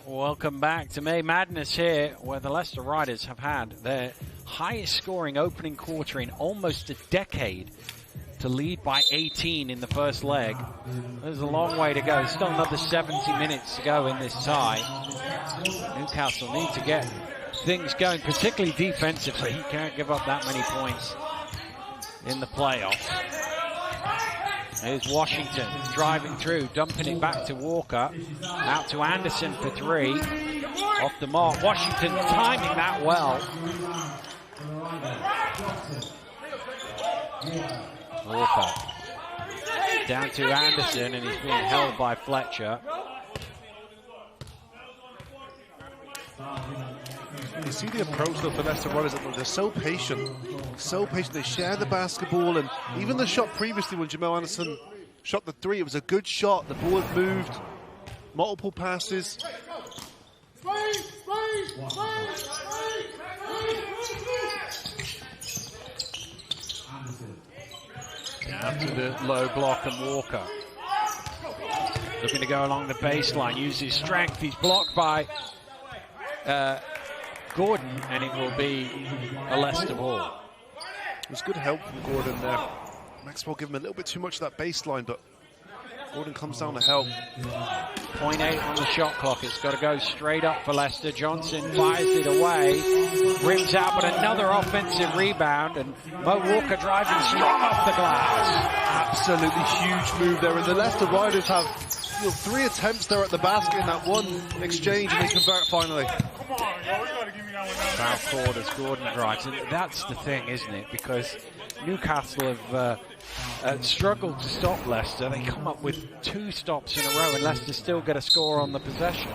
[SPEAKER 11] Welcome back to May Madness here, where the Leicester Riders have had their highest scoring opening quarter in almost a decade to lead by 18 in the first leg. There's a long way to go. Still another 70 minutes to go in this tie. Newcastle need to get things going, particularly defensively. You can't give up that many points in the playoffs. Here's Washington driving through, dumping it back to Walker. Out to Anderson for 3. Off the mark. Washington timing that well. Walker. Down to Anderson, and he's being held by Fletcher.
[SPEAKER 4] You see the approach of the Leicester Riders, they're so patient. So patient. They share the basketball, and even the shot previously when Jamal Anderson shot the 3, it was a good shot. The ball had moved. multiple passes.
[SPEAKER 11] After the low block and Walker. Looking to go along the baseline, use his strength. He's blocked by Gordon, and it will be a Leicester ball.
[SPEAKER 4] It was good help from Gordon there. Maxwell gave him a little bit too much of that baseline, but Gordon comes down to help.
[SPEAKER 11] 0.8 on the shot clock. It's got to go straight up for Leicester. Johnson fires it away. Rims out, but another offensive rebound. And Mo Walker driving strong off the glass.
[SPEAKER 4] Absolutely huge move there. And the Leicester Riders have 3 attempts there at the basket in that one exchange, and they convert finally.
[SPEAKER 12] Come on, yo, you gotta give me that one.
[SPEAKER 11] Foul called as Gordon drives. And that's the thing, isn't it? Because Newcastle have struggled to stop Leicester. They come up with 2 stops in a row, and Leicester still get a score on the possession.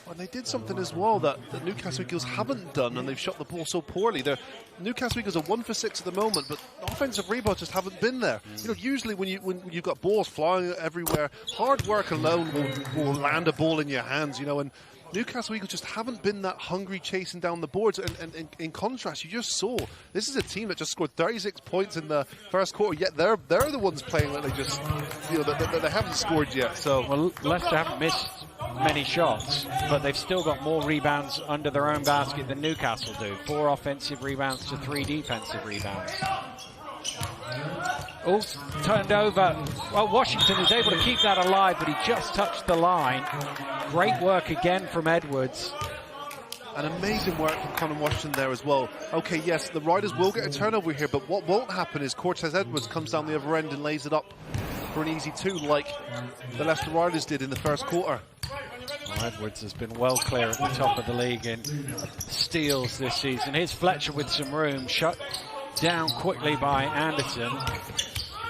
[SPEAKER 4] And they did something as well that the Newcastle Eagles haven't done, and they've shot the ball so poorly. The Newcastle Eagles are 1 for 6 at the moment, but offensive rebounds just haven't been there. You know, usually when you've got balls flying everywhere, hard work alone will land a ball in your hands. You know, and Newcastle Eagles just haven't been that hungry chasing down the boards. And in contrast, you just saw this is a team that just scored 36 points in the first quarter. Yet they're the ones playing that they just that they haven't scored yet. So
[SPEAKER 11] well, Leicester haven't missed many shots, but they've still got more rebounds under their own basket than Newcastle do. 4 offensive rebounds to 3 defensive rebounds. Oh, turned over. Well, Washington is able to keep that alive, but he just touched the line. Great work again from Edwards.
[SPEAKER 4] And amazing work from Conor Washington there as well. Okay, yes, the Riders will get a turnover here, but what won't happen is Cortez Edwards comes down the other end and lays it up for an easy 2, like the Leicester Riders did in the first quarter.
[SPEAKER 11] Well, Edwards has been well clear at the top of the league in steals this season. Here's Fletcher with some room, shut down quickly by Anderson.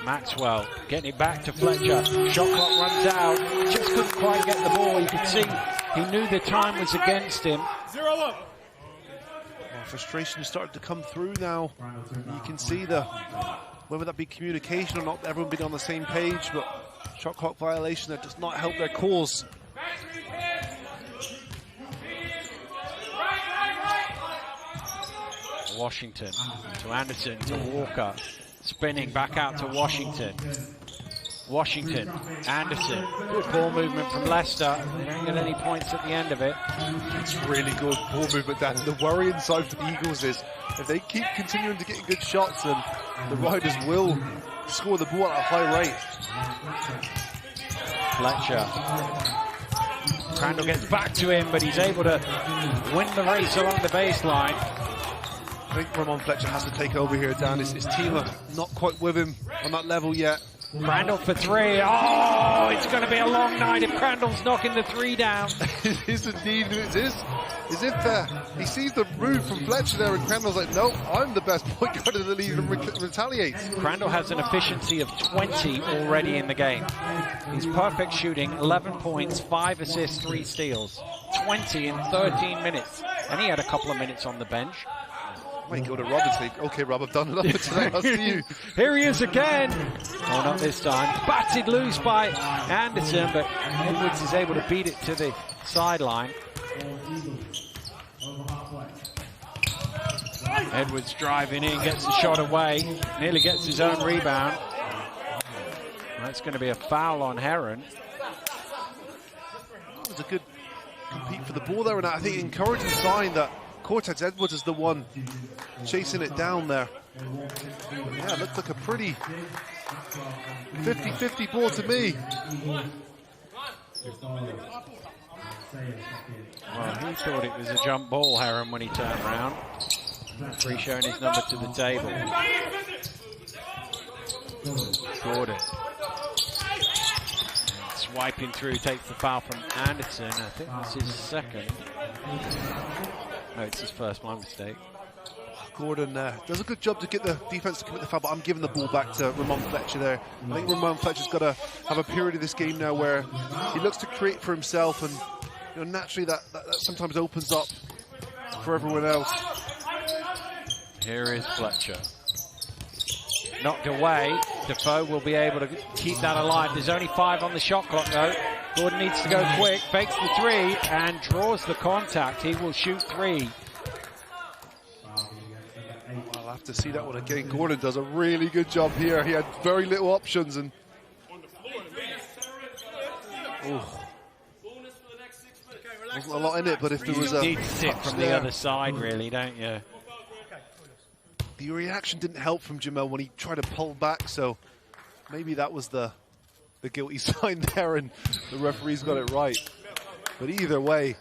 [SPEAKER 11] Maxwell getting it back to Fletcher. Shot clock runs out. Just couldn't quite get the ball. You could see he knew the time was against him.
[SPEAKER 12] 0 up.
[SPEAKER 4] Well, frustration started to come through now. You can see whether that be communication or not, everyone being on the same page, but shot clock violation that does not help their cause.
[SPEAKER 11] Washington to Anderson to Walker. Spinning back out to Washington. Washington, Anderson. Good ball movement from Leicester. They don't get any points at the end of it.
[SPEAKER 4] It's really good ball movement, Dan. The worrying side for the Eagles is if they keep continuing to get good shots, then the Riders will score the ball at a high rate.
[SPEAKER 11] Fletcher. Crandall gets back to him, but he's able to win the race along the baseline.
[SPEAKER 4] I think Ramon Fletcher has to take over here, Dan. His team are not quite with him on that level yet.
[SPEAKER 11] Crandall for 3. Oh, it's going to be a long night if Crandall's knocking the 3 down.
[SPEAKER 4] It is indeed. It is. As if he sees the move from Fletcher there, and Crandall's like, no, I'm the best point guard in the league, and retaliates.
[SPEAKER 11] Crandall has an efficiency of 20 already in the game. He's perfect shooting, 11 points, 5 assists, 3 steals. 20 in 13 minutes. And he had a couple of minutes on the bench.
[SPEAKER 4] Might go to Rob and say, okay, Rob, I've done enough for today. I'll see you.
[SPEAKER 11] Here he is again. Oh, not this time. Batted loose by Anderson, but Edwards is able to beat it to the sideline. Edwards driving in, gets the shot away, nearly gets his own rebound. That's going to be a foul on Heron.
[SPEAKER 4] That was a good compete for the ball there, and I think encouraging sign that Cortez Edwards is the one chasing it down there. Yeah, it looked like a pretty 50-50 ball to me.
[SPEAKER 11] Well, he thought it was a jump ball, Heron, when he turned around. Referee showing his number to the table. Gordon. Swiping through, takes the foul from Anderson. I think that's his second. No, it's his first, my mistake.
[SPEAKER 4] Gordon does a good job to get the defense to commit the foul, but I'm giving the ball back to Ramon Fletcher there. I think Ramon Fletcher's got to have a period of this game now where he looks to create for himself, and naturally that sometimes opens up for everyone else.
[SPEAKER 11] Here is Fletcher. Knocked away. Defoe will be able to keep that alive. There's only 5 on the shot clock though. Gordon needs to go quick, fakes the three, and draws the contact. He will shoot three.
[SPEAKER 4] I'll have to see that one again. Gordon does a really good job here. He had very little options and. Wasn't a lot in it, but if there was a.
[SPEAKER 11] You need to sit from the other side, really, don't you?
[SPEAKER 4] The reaction didn't help from Jamel when he tried to pull back, so maybe that was the guilty sign there, and the referee's got it right. But either way,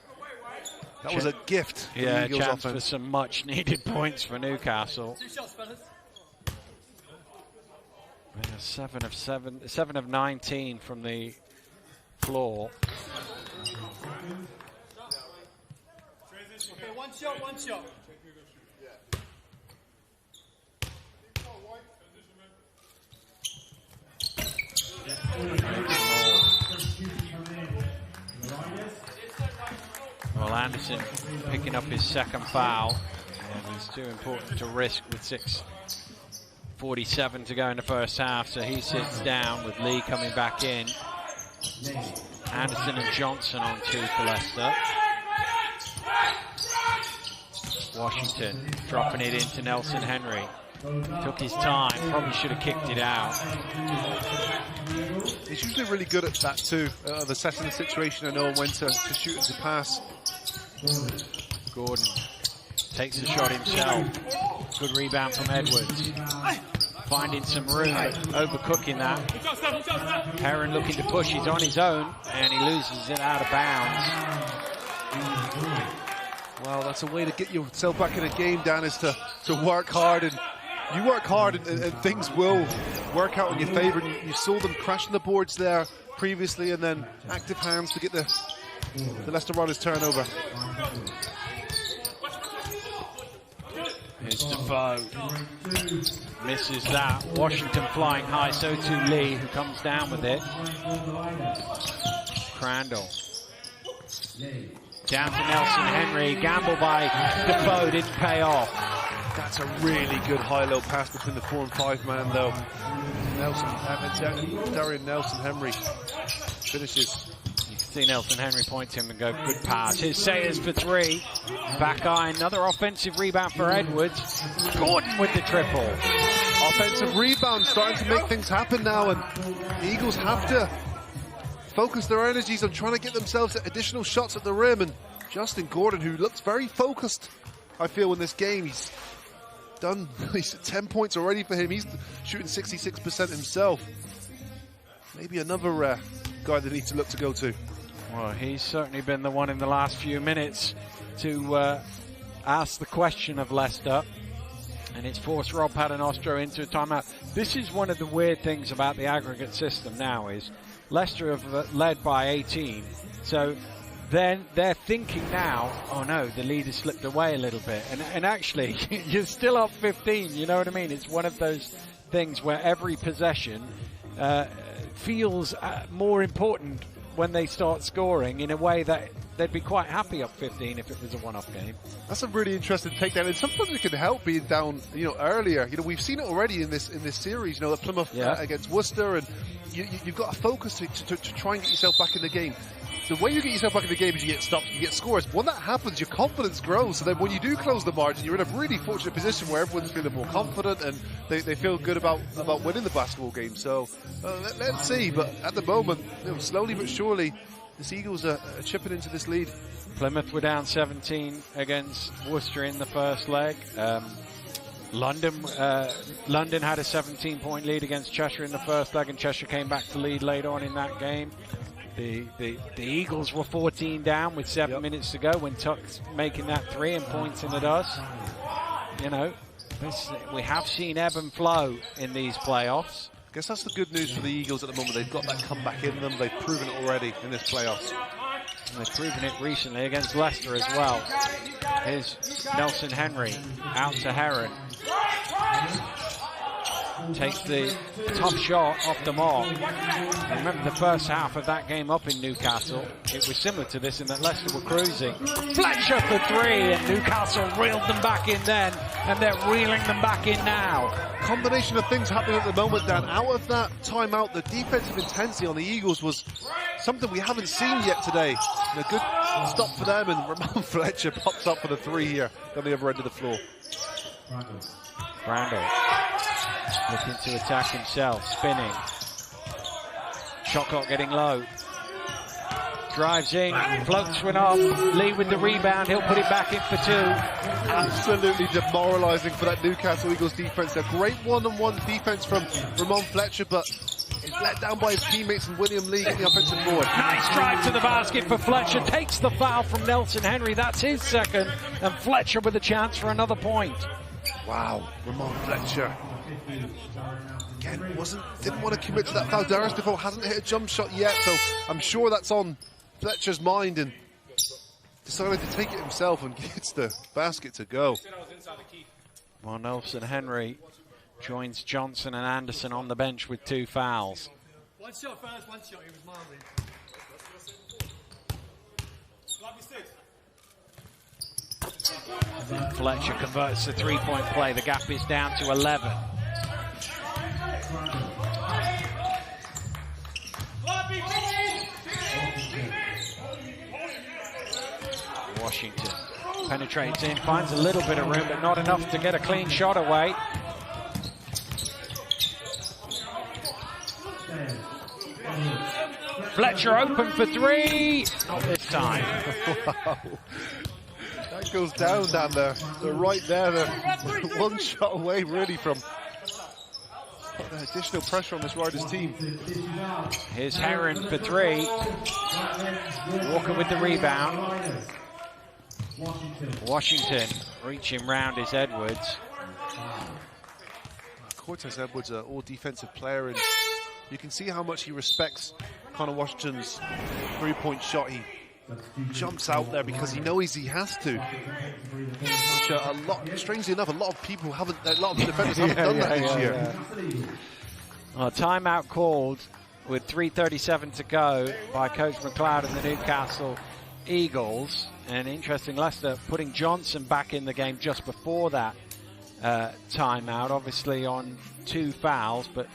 [SPEAKER 4] that was a gift.
[SPEAKER 11] Yeah,
[SPEAKER 4] the Eagles
[SPEAKER 11] chance
[SPEAKER 4] offense.
[SPEAKER 11] for some much-needed points for Newcastle. 7 of 19 from the floor.
[SPEAKER 12] Okay, one shot.
[SPEAKER 11] Well, Anderson picking up his second foul, and he's too important to risk with 6:47 to go in the first half, so he sits down with Lee coming back in. Anderson and Johnson on two for Leicester. Washington dropping it into Nelson Henry. Took his time, probably should have kicked it out.
[SPEAKER 4] He's usually really good at that too, of assessing the situation and knowing when to shoot and to pass.
[SPEAKER 11] Gordon takes the shot himself. Good rebound from Edwards. Finding some room, but overcooking that. Heron looking to push, he's on his own, and he loses it out of bounds.
[SPEAKER 4] Well, that's a way to get yourself back in a game, Dan, is to work hard. And you work hard and things will work out in your favour. You saw them crashing the boards there previously, and then active hands to get the Leicester Riders turnover.
[SPEAKER 11] Here's Defoe. Misses that. Washington flying high, so too Lee, who comes down with it. Crandall. Down to Nelson Henry. Gamble by Defoe, didn't pay off.
[SPEAKER 4] That's a really good high-low pass between the 4 and 5 man, though. Darian Nelson Henry finishes.
[SPEAKER 11] You can see Nelson Henry point to him and go, good pass. Here's Sayers for three. Back eye, another offensive rebound for Edwards. Gordon with the triple.
[SPEAKER 4] Offensive rebound starting to make things happen now, and the Eagles have to focus their energies on trying to get themselves additional shots at the rim. And Justin Gordon, who looks very focused, I feel, in this game. He's at 10 points already for him. He's shooting 66% himself. Maybe another guy they need to look to go to.
[SPEAKER 11] Well, he's certainly been the one in the last few minutes to ask the question of Leicester. And it's forced Rob Paternostro into a timeout. This is one of the weird things about the aggregate system now is Leicester have led by 18. So then they're thinking now, oh no, the lead has slipped away a little bit. And actually, you're still up 15, you know what I mean? It's one of those things where every possession feels more important when they start scoring in a way that they'd be quite happy up 15 if it was a one-off game.
[SPEAKER 4] That's a really interesting takedown, and sometimes it can help being down, earlier. We've seen it already in this series. The Plymouth against Worcester, and you've got to focus to try and get yourself back in the game. The way you get yourself back in the game is you get stops, you get scores. When that happens, your confidence grows. So then when you do close the margin, you're in a really fortunate position where everyone's feeling more confident and they feel good about winning the basketball game. So let's see. But at the moment, slowly but surely, the Eagles are chipping into this lead.
[SPEAKER 11] Plymouth were down 17 against Worcester in the first leg. London had a 17-point lead against Cheshire in the first leg, and Cheshire came back to lead late on in that game. The Eagles were 14 down with 7 minutes to go when Tuck's making that three and pointing at us. We have seen ebb and flow in these playoffs.
[SPEAKER 4] I guess that's the good news for the Eagles at the moment. They've got that comeback in them. They've proven it already in this playoffs.
[SPEAKER 11] And they've proven it recently against Leicester as well. Here's Nelson Henry out to Heron. takes the top shot off the mark. Remember the first half of that game up in Newcastle, it was similar to this in that Leicester were cruising. Fletcher for three, and Newcastle reeled them back in then, and they're reeling them back in now.
[SPEAKER 4] Combination of things happening at the moment, Dan. Out of that timeout, the defensive intensity on the Eagles was something we haven't seen yet today. And a good stop for them, and Ramon Fletcher pops up for the three here on the other end of the floor.
[SPEAKER 11] Brando looking to attack himself, spinning. Shot clock getting low. Drives in, floats one up. Lee with the rebound, he'll put it back in for two.
[SPEAKER 4] Absolutely demoralising for that Newcastle Eagles defence. A great one-on-one defence from Ramon Fletcher, but he's let down by his teammates and William Lee in the offensive board.
[SPEAKER 11] Nice drive to the basket for Fletcher. Takes the foul from Nelson Henry. That's his second. And Fletcher with a chance for another point.
[SPEAKER 4] Wow, Ramon Fletcher. Again, didn't want to commit to that foul. Darius Defoe hasn't hit a jump shot yet, so I'm sure that's on Fletcher's mind, and decided to take it himself and gets the basket to go.
[SPEAKER 11] Well, Nelson Henry joins Johnson and Anderson on the bench with two fouls.
[SPEAKER 12] One shot, fellas, one shot. It was Marley.
[SPEAKER 11] Fletcher converts the three-point play. The gap is down to 11. Washington penetrates in, finds a little bit of room, but not enough to get a clean shot away. Fletcher open for three. Not this time.
[SPEAKER 4] Wow. That goes down there. They're right there. They're one shot away, really, from additional pressure on this Riders team.
[SPEAKER 11] Here's Heron for three. Walker with the rebound. Washington reaching round is Edwards.
[SPEAKER 4] Cortez Edwards, an all-defensive player, and you can see how much he respects Connor Washington's three-point shot. He jumps out there because he knows he has to. Which, strangely enough, a lot of defenders haven't done that this year.
[SPEAKER 11] Well, timeout called with 3:37 to go by Coach McLeod and the Newcastle Eagles. And interesting, Leicester putting Johnson back in the game just before that timeout, obviously on two fouls, but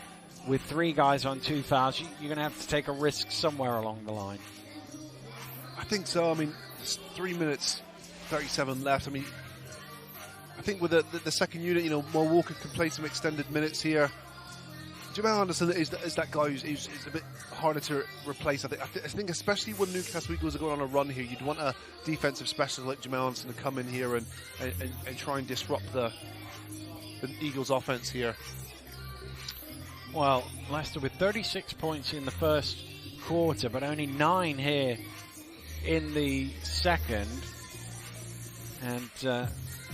[SPEAKER 11] with three guys on two fouls, you're going to have to take a risk somewhere along the line.
[SPEAKER 4] I think so. I mean, it's 3 minutes, 37 left. I mean, I think with the second unit, Mo Walker can play some extended minutes here. Jamal Anderson is that guy who's a bit harder to replace. I think especially when Newcastle Eagles are going on a run here, you'd want a defensive specialist like Jamal Anderson to come in here and try and disrupt the Eagles offense here.
[SPEAKER 11] Well, Leicester with 36 points in the first quarter, but only 9 here in the second. And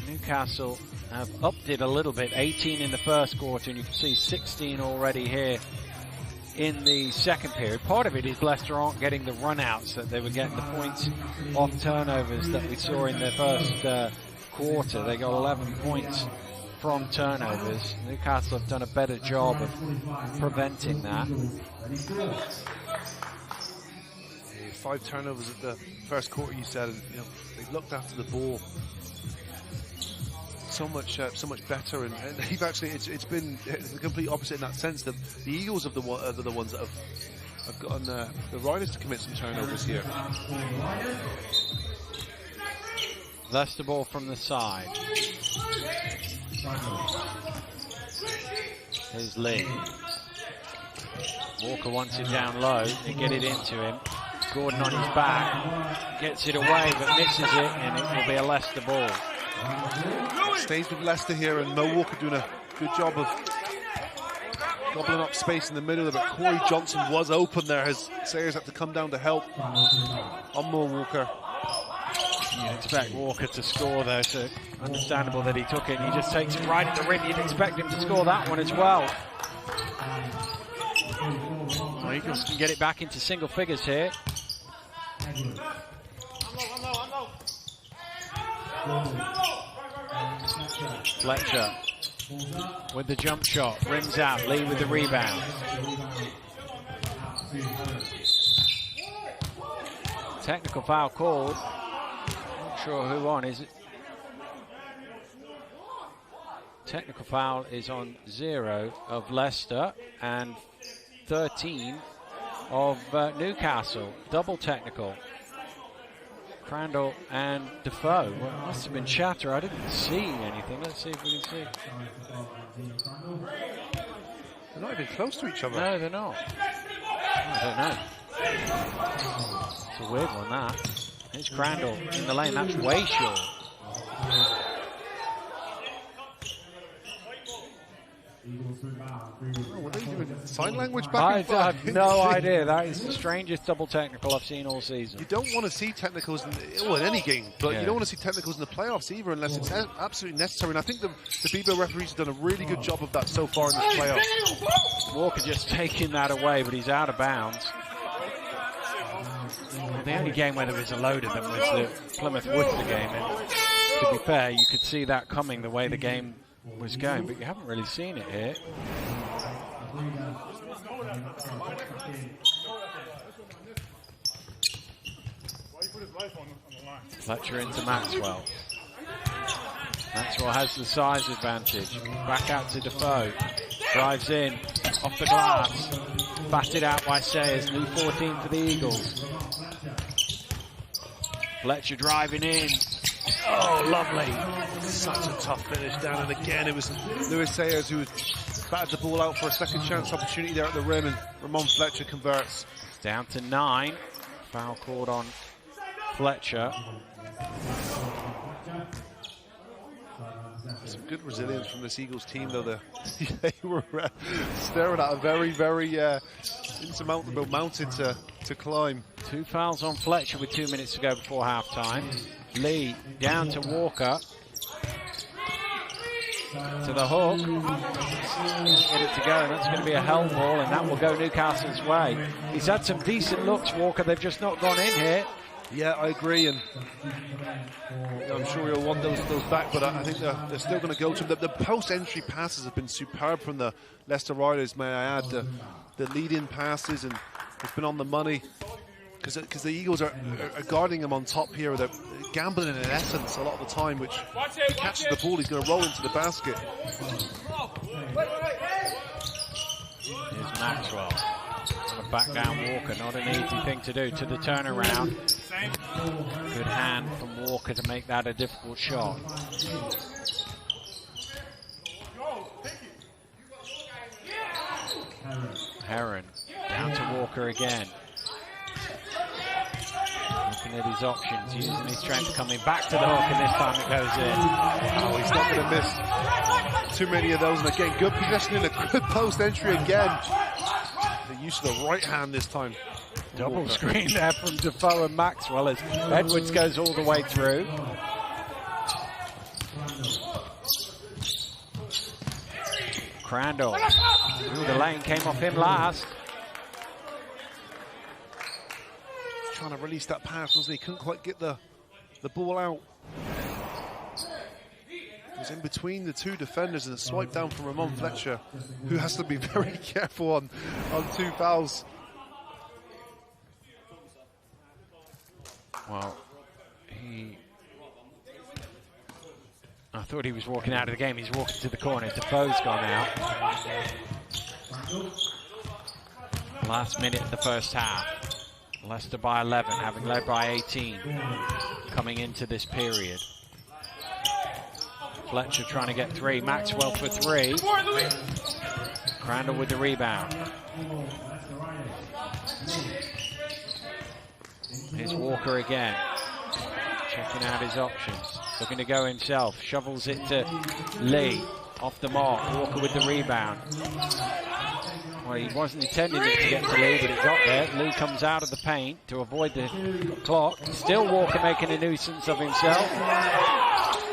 [SPEAKER 11] Newcastle have upped it a little bit, 18 in the first quarter, and you can see 16 already here in the second period. Part of it is Leicester aren't getting the run-outs that they were getting, the points off turnovers that we saw in their first quarter. They got 11 points from turnovers. Newcastle have done a better job of preventing that.
[SPEAKER 4] 5 turnovers at the first quarter, you said, and they've looked after the ball so much better, and they've actually it's been the complete opposite in that sense. The Eagles are the ones that have gotten the Riders to commit some turnovers here.
[SPEAKER 11] Leicester ball from the side. Here's Lee. Walker wants it down low. They get it into him. Gordon on his back, gets it away but misses it, and it will be a Leicester ball.
[SPEAKER 4] Stays with Leicester here, and Mo Walker doing a good job of gobbling up space in the middle of it. Corey Johnson was open there. His Sayers had to come down to help on Mo Walker.
[SPEAKER 11] You'd expect Walker to score though, so understandable that he took it. He just takes it right at the rim. You'd expect him to score that one as well. Eagles can get it back into single figures here. Fletcher with the jump shot. Rims out. Lee with the rebound. Technical foul called. Not sure who on. Is it? Technical foul is on 0 of Leicester and 13 of Newcastle. Double technical. Crandall and Defoe. Well, it must have been Chapter. I didn't see anything. Let's see if we can see.
[SPEAKER 4] They're not even close to each other.
[SPEAKER 11] No, they're not. I don't know. It's a weird one, that. Here's Crandall in the lane. That's way short.
[SPEAKER 4] Oh, what are they doing? Sign language back
[SPEAKER 11] I
[SPEAKER 4] and forth?
[SPEAKER 11] have no idea. That is the strangest double technical I've seen all season.
[SPEAKER 4] You don't want to see technicals in any game, but you don't want to see technicals in the playoffs either unless it's absolutely necessary. And I think the BBL referees have done a really good job of that so far in this playoffs.
[SPEAKER 11] Walker just taking that away, but he's out of bounds. Well, the only game where there was a load of them was the Plymouth Worcester game. And to be fair, you could see that coming the way the game was going, but you haven't really seen it here. Fletcher into Maxwell. Maxwell has the size advantage. Back out to Defoe. Drives in, off the glass. Batted out by Sayers. New 14 for the Eagles. Fletcher driving in. Oh, lovely.
[SPEAKER 4] Such a tough finish down, and again it was Lewis Sayers who batted the ball out for a second chance opportunity there at the rim, and Ramon Fletcher converts.
[SPEAKER 11] It's down to 9. Foul called on Fletcher.
[SPEAKER 4] Some good resilience from this Eagles team, though. They were staring at a very, very insurmountable mountain to climb.
[SPEAKER 11] 2 fouls on Fletcher with 2 minutes to go before half-time. Lee down to Walker. To the hook. Get it to go, and that's going to be a hell ball, and that will go Newcastle's way. He's had some decent looks, Walker. They've just not gone in here.
[SPEAKER 4] Yeah, I agree, and I'm sure he'll want those back, but I think they're still going to go to them. The post-entry passes have been superb from the Leicester Riders, may I add. The lead-in passes, and it's been on the money. Because the Eagles are guarding him on top here. They're gambling in essence a lot of the time, which he catches the ball, he's going to roll into the basket.
[SPEAKER 11] Here's Maxwell. Back down Walker, not an easy thing to do. To the turnaround. Good hand from Walker to make that a difficult shot. Heron down to Walker again. Looking at his options, using his strength, coming back to the hook, and this time it goes in.
[SPEAKER 4] Oh, he's not going to miss too many of those, and again, good possession in a good post entry again. The use of the right hand this time.
[SPEAKER 11] Double screen there from Defoe and Maxwell as Edwards goes all the way through. Crandall. Ooh, the lane came off him last.
[SPEAKER 4] Trying to release that pass, wasn't he? Couldn't quite get the ball out. It was in between the two defenders, and a swipe down from Ramon Fletcher, who has to be very careful on 2 fouls.
[SPEAKER 11] Well, I thought he was walking out of the game. He's walking to the corner. Defoe's gone out. Last minute of the first half. Leicester by 11, having led by 18 coming into this period. Fletcher trying to get 3. Maxwell for 3. Crandall with the rebound. Here's Walker again. Checking out his options. Looking to go himself. Shovels it to Lee. Off the mark. Walker with the rebound. Well, he wasn't intending it to get to Lee, but it got there. Lee comes out of the paint to avoid the clock. Still Walker making a nuisance of himself.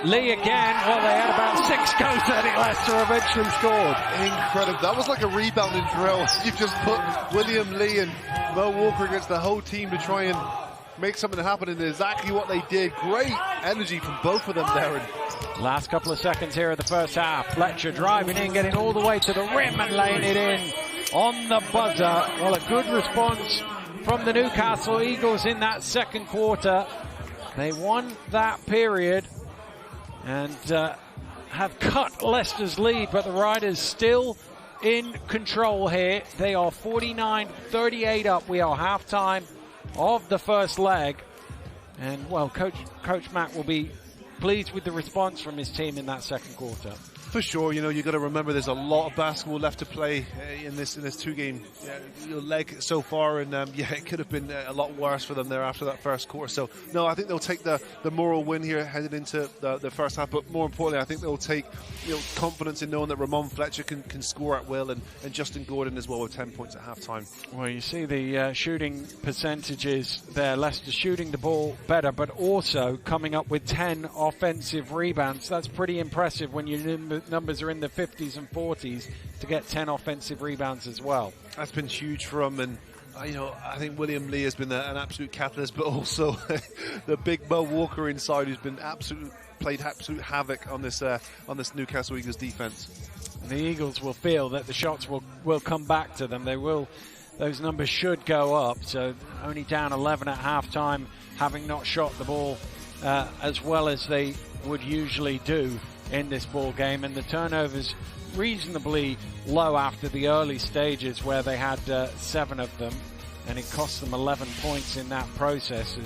[SPEAKER 11] Lee again. Well, they had about 6 goes at it. Leicester eventually scored.
[SPEAKER 4] Incredible. That was like a rebounding drill. You've just put William Lee and Mo Walker against the whole team to try and make something happen, and exactly what they did. Great energy from both of them there.
[SPEAKER 11] Last couple of seconds here of the first half. Fletcher driving in, getting all the way to the rim and laying it in on the buzzer. Well, a good response from the Newcastle Eagles in that second quarter. They won that period and have cut Leicester's lead, but the Riders still in control here. They are 49-38 up. We are halftime of the first leg. And, well, Coach Mack will be pleased with the response from his team in that second quarter.
[SPEAKER 4] For sure, you've got to remember there's a lot of basketball left to play in this two-game leg so far, and it could have been a lot worse for them there after that first quarter. So, no, I think they'll take the moral win here headed into the first half, but more importantly, I think they'll take confidence in knowing that Ramon Fletcher can score at will, and Justin Gordon as well with 10 points at halftime.
[SPEAKER 11] Well, you see the shooting percentages there. Leicester shooting the ball better, but also coming up with 10 offensive rebounds. That's pretty impressive when you numbers are in the 50s and 40s to get 10 offensive rebounds as well.
[SPEAKER 4] That's been huge for them, and I think William Lee has been an absolute catalyst, but also the big Mo Walker inside, who's been played absolute havoc on this Newcastle Eagles defense.
[SPEAKER 11] And the Eagles will feel that the shots will come back to them. Those numbers should go up. So only down 11 at halftime, having not shot the ball as well as they would usually do in this ball game, and the turnovers reasonably low after the early stages where they had 7 of them, and it cost them 11 points in that process.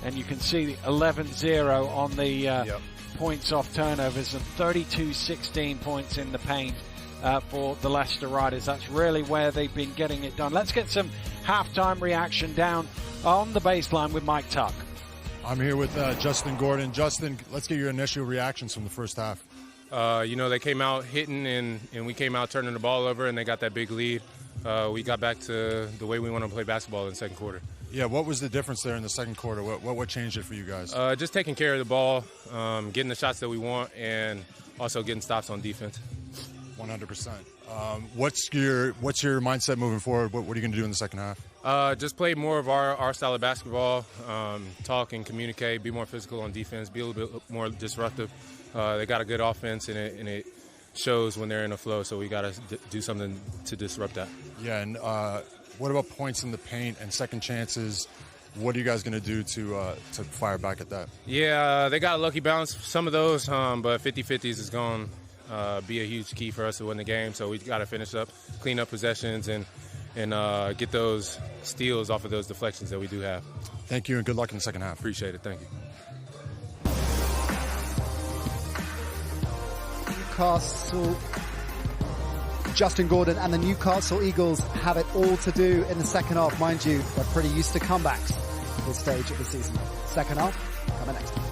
[SPEAKER 11] And you can see 11-0 on the points off turnovers, and 32-16 points in the paint for the Leicester Riders. That's really where they've been getting it done. Let's get some halftime reaction down on the baseline with Mike Tuck.
[SPEAKER 6] I'm here with Justin Gordon. Justin, let's get your initial reactions from the first half.
[SPEAKER 13] They came out hitting, and we came out turning the ball over, and they got that big lead. We got back to the way we want to play basketball in the second quarter.
[SPEAKER 6] Yeah, what was the difference there in the second quarter? What changed it for you guys?
[SPEAKER 13] Just taking care of the ball, getting the shots that we want, and also getting stops on defense.
[SPEAKER 6] 100%. What's your mindset moving forward? What are you going to do in the second half?
[SPEAKER 13] Just play more of our style of basketball, talk and communicate, be more physical on defense, be a little bit more disruptive. They got a good offense, and it shows when they're in a flow, so we got to do something to disrupt that.
[SPEAKER 6] Yeah, and what about points in the paint and second chances? What are you guys going to do to fire back at that?
[SPEAKER 13] Yeah, they got a lucky bounce, some of those, but 50-50s is going to be a huge key for us to win the game, so we got to finish up, clean up possessions, and get those steals off of those deflections that we do have.
[SPEAKER 6] Thank you, and good luck in the second half.
[SPEAKER 13] Appreciate it. Thank you.
[SPEAKER 2] Newcastle, Justin Gordon and the Newcastle Eagles have it all to do in the second half. Mind you, they're pretty used to comebacks at this stage of the season. Second half, coming next time.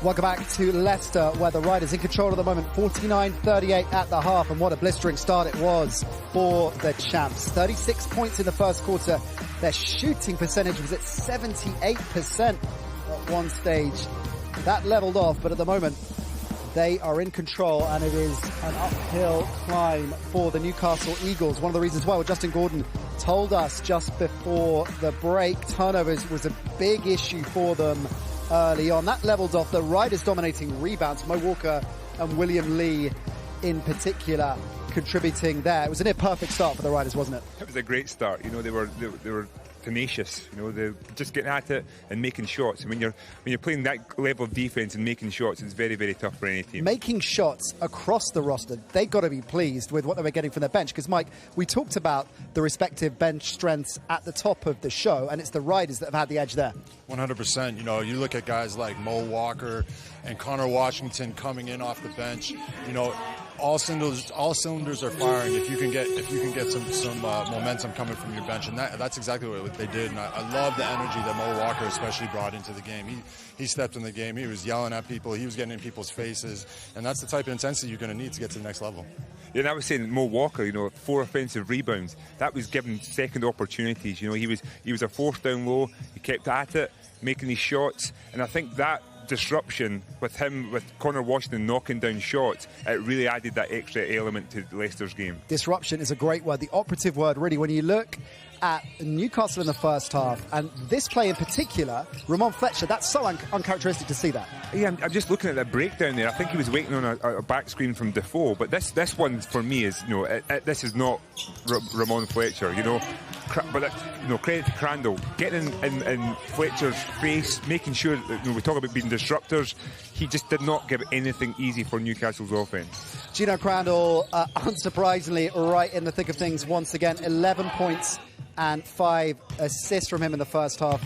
[SPEAKER 2] Welcome back to Leicester, where the Riders in control at the moment, 49-38 at the half, and what a blistering start it was for the champs. 36 points in the first quarter. Their shooting percentage was at 78% at one stage. That leveled off, but at the moment, they are in control, and it is an uphill climb for the Newcastle Eagles. One of the reasons why, well, Justin Gordon told us just before the break, turnovers was a big issue for them early on. That leveled off. The Riders dominating rebounds. Mo Walker and William Lee in particular contributing there. It was a near perfect start for the Riders, wasn't it?
[SPEAKER 5] It was a great start. You know, they were tenacious. You know, they're just getting at it and making shots. And when you're playing that level of defence and making shots, it's very, very tough for any team. Making
[SPEAKER 2] shots across the roster, they've got to be pleased with what they were getting from their bench. Because, Mike, we talked about the respective bench strengths at the top of the show, and it's the Riders that have had the edge there.
[SPEAKER 6] 100%. You know, you look at guys like Mo Walker and Connor Washington coming in off the bench. You know, all cylinders are firing if you can get some momentum coming from your bench, and that's exactly what they did. And I love the energy that Mo Walker especially brought into the game. He stepped in the game. He was yelling at people. He was getting in people's faces, and that's the type of intensity you're going to need to get to the next level.
[SPEAKER 5] Yeah, and I was saying Mo Walker, you know, 4 offensive rebounds. That was given second opportunities. You know, he was a fourth down low. He kept at it, making these shots, and I think that disruption with Connor Washington knocking down shots, it really added that extra element to Leicester's game.
[SPEAKER 2] Disruption is a great word, the operative word really. When you look at Newcastle in the first half, and this play in particular, Ramon Fletcher, that's so uncharacteristic to see that.
[SPEAKER 5] Yeah, I'm just looking at that breakdown there. I think he was waiting on a back screen from Defoe, but this one for me is, you know, this is not Ramon Fletcher, you know. But credit to Crandall, getting in Fletcher's face, making sure that, you know, we talk about being disruptors. He just did not give anything easy for Newcastle's offense.
[SPEAKER 2] Gino Crandall, unsurprisingly, right in the thick of things once again. 11 points and 5 assists from him in the first half.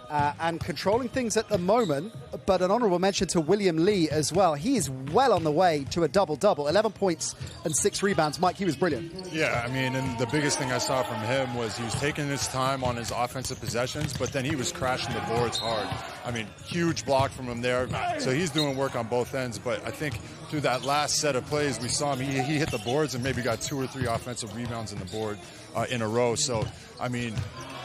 [SPEAKER 2] And controlling things at the moment, but an honourable mention to William Lee as well. He is well on the way to a double-double, 11 points and 6 rebounds. Mike, he was brilliant.
[SPEAKER 6] Yeah, I mean, and the biggest thing I saw from him was he was taking his time on his offensive possessions, but then he was crashing the boards hard. I mean, huge block from him there. So he's doing work on both ends, but I think through that last set of plays, we saw him, he hit the boards and maybe got 2 or 3 offensive rebounds in the board in a row. So, I mean,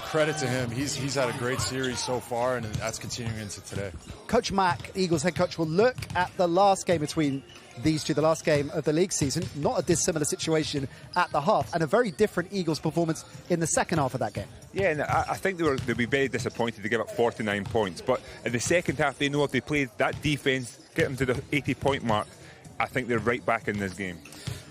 [SPEAKER 6] credit to him. He's had a great series so far, and that's continuing into today.
[SPEAKER 2] Coach Mack, Eagles head coach, will look at the last game between these two, the last game of the league season. Not a dissimilar situation at the half, and a very different Eagles performance in the second half of that game.
[SPEAKER 5] Yeah, and I think they'll be very disappointed to give up 49 points. But in the second half, they know if they play that defence, get them to the 80-point mark, I think they're right back in this game.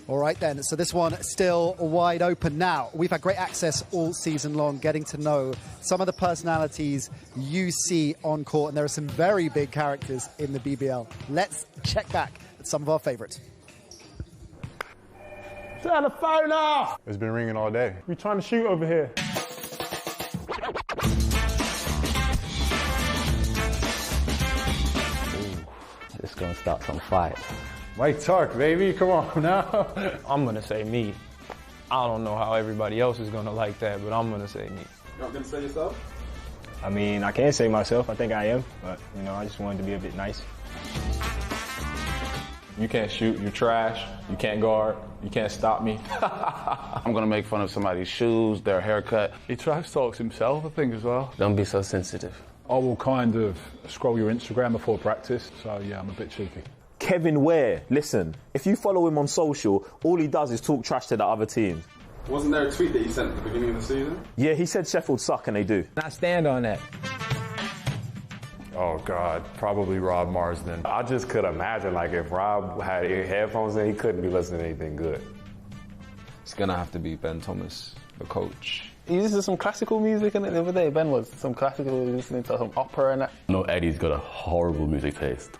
[SPEAKER 2] All right then, so this one still wide open now. We've had great access all season long, getting to know some of the personalities you see on court, and there are some very big characters in the BBL. Let's check back at some of our favourites.
[SPEAKER 14] Turn the phone off!
[SPEAKER 7] It's been ringing all day.
[SPEAKER 14] We're trying to shoot over here.
[SPEAKER 15] It's gonna start some fights.
[SPEAKER 14] Wait, talk, baby. Come on now.
[SPEAKER 16] I'm gonna say me. I don't know how everybody else is gonna like that, but I'm gonna say me.
[SPEAKER 12] You're not gonna say yourself?
[SPEAKER 16] I mean, I can't say myself. I think I am, but you know, I just wanted to be a bit nice.
[SPEAKER 17] You can't shoot. You're trash. You can't guard. You can't stop me. I'm gonna make fun of somebody's shoes, their haircut.
[SPEAKER 18] He trash talks himself, I think, as well.
[SPEAKER 15] Don't be so sensitive.
[SPEAKER 18] I will kind of scroll your Instagram before practice, so yeah, I'm a bit cheeky.
[SPEAKER 19] Kevin Ware, listen, if you follow him on social, all he does is talk trash to the other teams.
[SPEAKER 12] Wasn't there a tweet that he sent at the beginning of the season?
[SPEAKER 19] Yeah, he said Sheffield suck, and they do.
[SPEAKER 15] I stand on that.
[SPEAKER 7] Oh, God, probably Rob Marsden.
[SPEAKER 20] I just could imagine, like, if Rob had headphones in, he couldn't be listening to anything good.
[SPEAKER 21] It's going to have to be Ben Thomas, the coach.
[SPEAKER 16] He listened to some classical music in it the other day. Ben was some classical, listening to some opera and that.
[SPEAKER 22] No, Eddie's got a horrible music taste.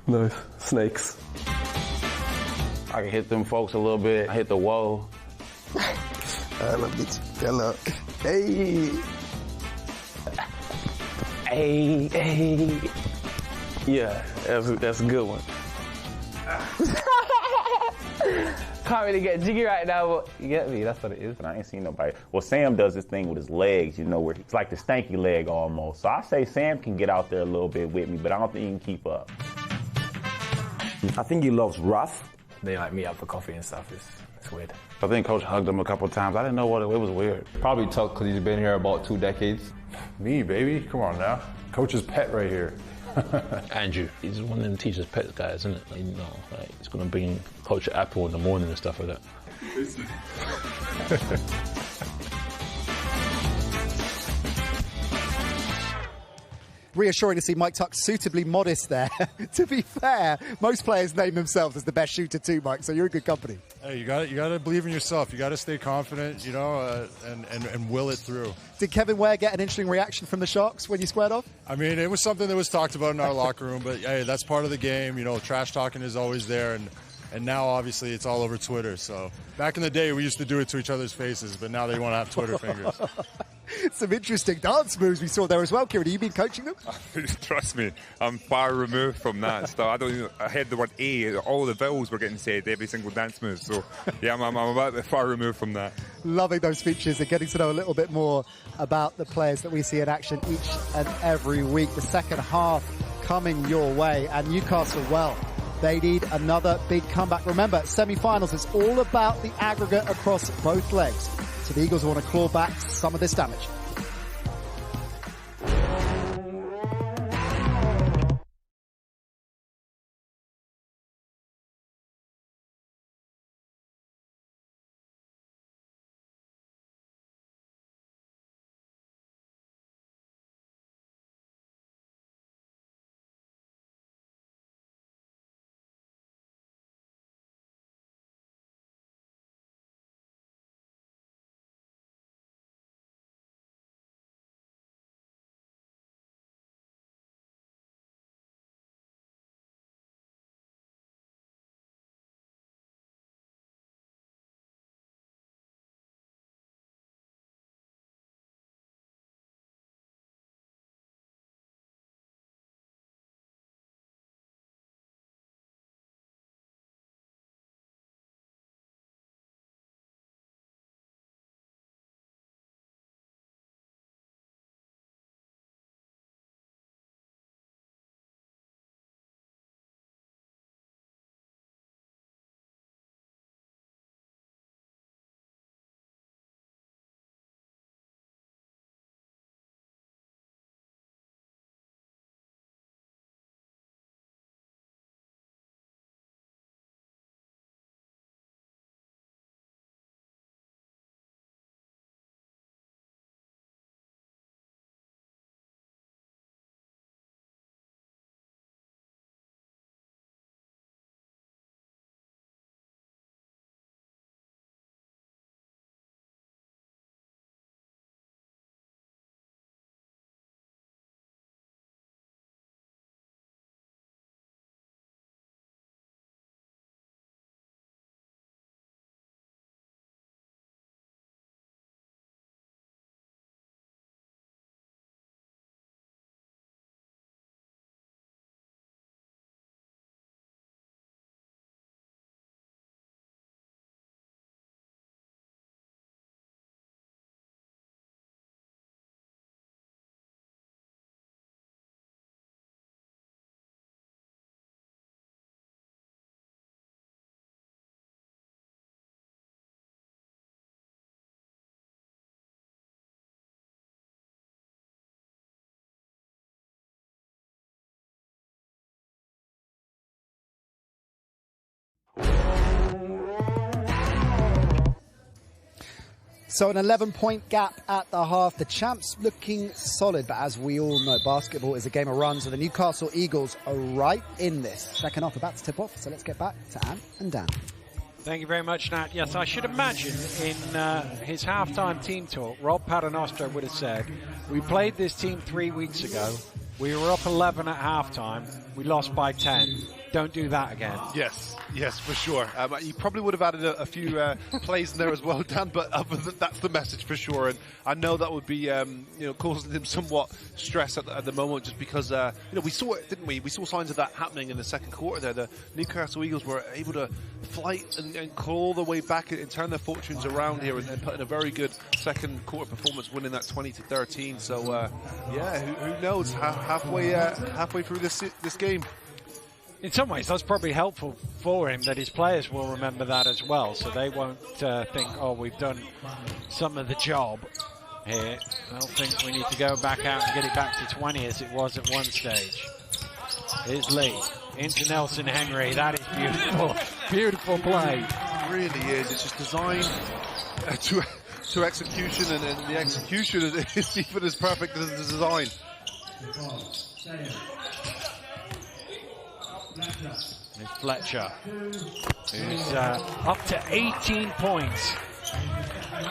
[SPEAKER 16] No, snakes.
[SPEAKER 17] I can hit them folks a little bit. I hit the wall.
[SPEAKER 23] Let me tell up. Hey.
[SPEAKER 16] Hey. Yeah, that's a good one. can't really get jiggy right now, but you get me. That's what it is.
[SPEAKER 1] And I ain't seen nobody. Well, Sam does this thing with his legs, you know, where it's like the stanky leg almost. So I say Sam can get out there a little bit with me, but I don't think he can keep up.
[SPEAKER 15] I think he loves rough. They like meet up for coffee and stuff. It's weird.
[SPEAKER 17] I think Coach hugged him a couple of times. I didn't know what it was weird.
[SPEAKER 20] Probably tough because he's been here about 2 decades.
[SPEAKER 18] Me, baby. Come on now. Coach's pet right here.
[SPEAKER 8] Andrew, he's one of them teachers' pet guys, isn't it? Like, you know, like, he's going to bring Coach an apple in the morning and stuff like that.
[SPEAKER 2] Reassuring to see Mike Tuck suitably modest there. To be fair, most players name themselves as the best shooter too, Mike, so you're in good company.
[SPEAKER 6] Hey, you got to believe in yourself. You got to stay confident, you know, and will it through.
[SPEAKER 2] Did Kevin Ware get an interesting reaction from the Sharks when you squared off?
[SPEAKER 6] I mean, it was something that was talked about in our locker room, but hey, that's part of the game. You know, trash talking is always there, and now obviously it's all over Twitter. So back in the day, we used to do it to each other's faces, but now they want to have Twitter fingers.
[SPEAKER 2] Some interesting dance moves we saw there as well, Kieran. Have you been coaching them?
[SPEAKER 5] Trust me, I'm far removed from that stuff. I don't even, I heard the word A, all the vowels were getting said, every single dance move. So, yeah, I'm about far removed from that.
[SPEAKER 2] Loving those features and getting to know a little bit more about the players that we see in action each and every week. The second half coming your way, and Newcastle, well, they need another big comeback. Remember, semi-finals is all about the aggregate across both legs. So the Eagles want to claw back some of this damage. So an 11-point gap at the half. The champs looking solid, but as we all know, basketball is a game of runs, and the Newcastle Eagles are right in this. Second half about to tip off, so let's get back to Anne and Dan.
[SPEAKER 11] Thank you very much, Nat. Yes, I should imagine in his halftime team talk, Rob Paternoster would have said, we played this team 3 weeks ago. We were up 11 at halftime. We lost by 10. don't do that again.
[SPEAKER 4] Yes, for sure. You probably would have added a few plays in there as well, Dan, but that's the message for sure. And I know that would be causing him somewhat stress at the moment, just because we saw it, didn't we? We saw signs of that happening in the second quarter there. The Newcastle Eagles were able to fight and claw their way back and turn their fortunes around here and put in a very good second quarter performance, winning that 20-13. So who knows? Halfway through this game.
[SPEAKER 11] In some ways, that's probably helpful for him that his players will remember that as well, so they won't think, oh, we've done some of the job here. They'll think we need to go back out and get it back to 20 as it was at one stage. Here's Lee into Nelson Henry. That is beautiful. Beautiful play.
[SPEAKER 4] It really is. It's just designed to execution, and the execution is even as perfect as the design.
[SPEAKER 11] There's Fletcher, who's up to 18 points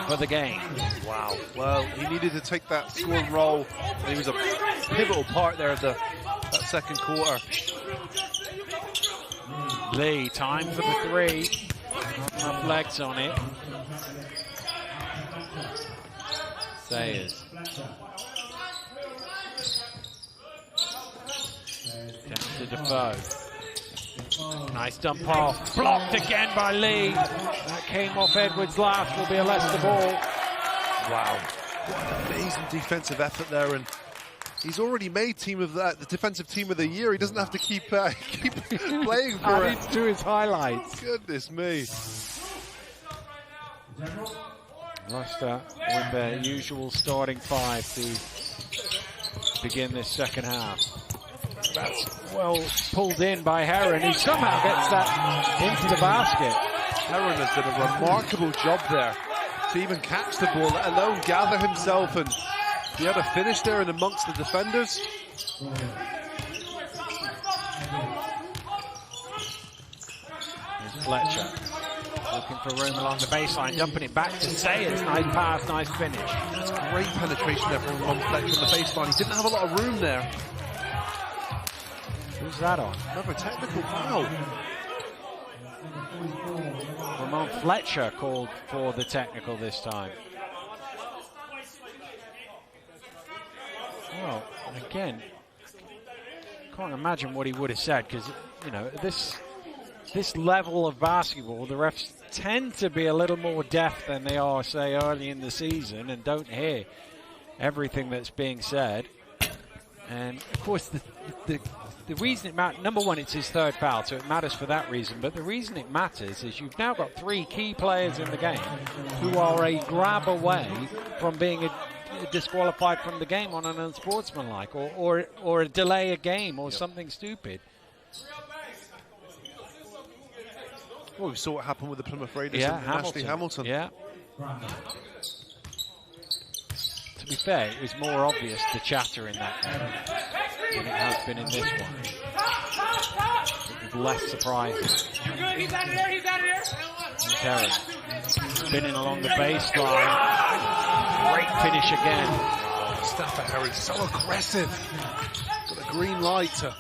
[SPEAKER 11] for the game.
[SPEAKER 4] Wow. Well, he needed to take that scoring role. He was a pivotal part there of that second quarter.
[SPEAKER 11] Lee, time for the three. Not enough legs on it. Sayers. Down to Defoe. Nice dump off. Blocked again by Lee. That came off Edwards last. Will be a Leicester ball.
[SPEAKER 4] Wow. What an amazing defensive effort there. And he's already made the defensive team of the year. He doesn't have to keep playing for it.
[SPEAKER 11] To his highlights.
[SPEAKER 4] Goodness me.
[SPEAKER 11] Leicester with their usual starting five to begin this second half. That's well pulled in by Heron. He somehow gets that into the basket.
[SPEAKER 4] Heron has done a remarkable job there to even catch the ball, let alone gather himself and be able to finish there and amongst the defenders.
[SPEAKER 11] Here's Fletcher looking for room along the baseline, dumping it back to Sayers. Nice pass, nice finish.
[SPEAKER 4] That's great penetration there from Ramon Fletcher on the baseline. He didn't have a lot of room there.
[SPEAKER 11] Who's that on?
[SPEAKER 4] Another technical foul.
[SPEAKER 11] Ramon Fletcher called for the technical this time. Well, again, can't imagine what he would have said, because this level of basketball, the refs tend to be a little more deaf than they are, say, early in the season, and don't hear everything that's being said. And of course, the reason it matters, number one, it's his third foul, so it matters for that reason. But the reason it matters is you've now got three key players in the game who are a grab away from being disqualified from the game on an unsportsmanlike or a delay a game or something stupid.
[SPEAKER 4] Well, we saw what happened with the Plymouth Raiders and Ashley Hamilton.
[SPEAKER 11] Yeah. To be fair, it was more obvious the chatter in that game than it has been in this one. It was less surprising.
[SPEAKER 12] He's out of there, he's out of there.
[SPEAKER 11] Terry spinning along the baseline. Great finish again.
[SPEAKER 4] Stafford Harris so aggressive. Got a green light to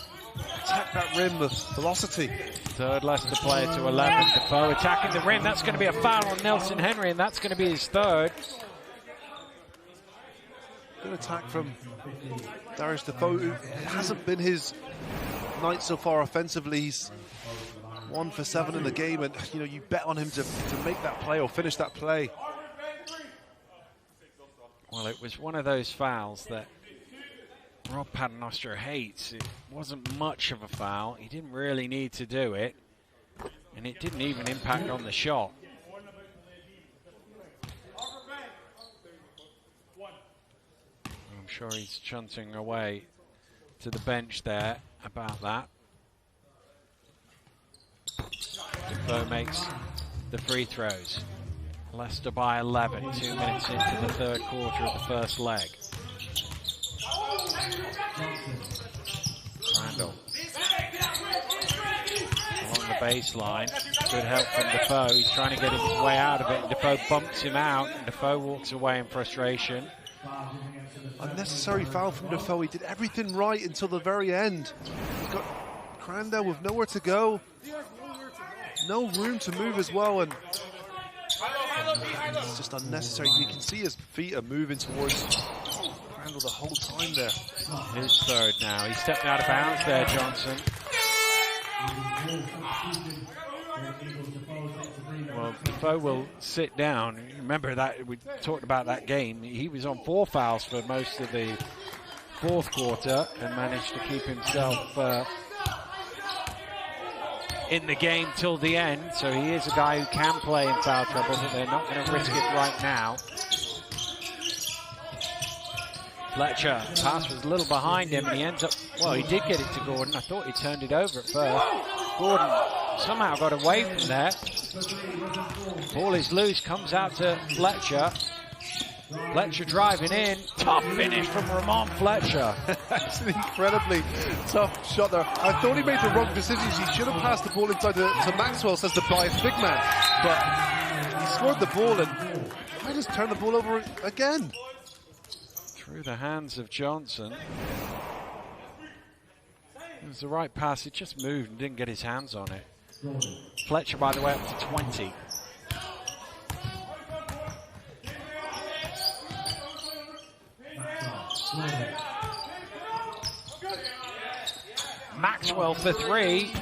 [SPEAKER 4] attack that rim with velocity.
[SPEAKER 11] Third Leicester player to 11. Defoe attacking the rim. That's going to be a foul on Nelson Henry, and that's going to be his third.
[SPEAKER 4] Good attack from Darius Defoe. It hasn't been his night so far offensively. He's 1 for 7 in the game, and you bet on him to make that play or finish that play.
[SPEAKER 11] Well, it was one of those fouls that Rob Paternoster hates. It wasn't much of a foul. He didn't really need to do it, and it didn't even impact on the shot. I'm sure he's chanting away to the bench there about that. Defoe makes the free throws. Leicester by 11, 2 minutes into the third quarter of the first leg. Randall along the baseline. Good help from Defoe. He's trying to get his way out of it, and Defoe bumps him out, and Defoe walks away in frustration.
[SPEAKER 4] Unnecessary foul from Defoe. He did everything right until the very end. He's got Crandall with nowhere to go. No room to move as well, and it's just unnecessary. You can see his feet are moving towards Crandall the whole time there.
[SPEAKER 11] His third now. He stepped out of bounds there, Johnson. Well, Defoe will sit down. Remember that we talked about that game. He was on 4 fouls for most of the fourth quarter and managed to keep himself in the game till the end. So he is a guy who can play in foul trouble, but they're not going to risk it right now. Fletcher, pass was a little behind him, and he ends up, well, he did get it to Gordon. I thought he turned it over at first. Gordon somehow got away from there. Ball is loose, comes out to Fletcher. Fletcher driving in. Tough finish from Ramon Fletcher.
[SPEAKER 4] That's an incredibly tough shot there. I thought he made the wrong decisions. He should have passed the ball inside to Maxwell, says the biased big man. But he scored the ball, and I just turned the ball over again.
[SPEAKER 11] Through the hands of Johnson. It was the right pass. It just moved and didn't get his hands on it. Fletcher, by the way, up to 20. Maxwell for 3.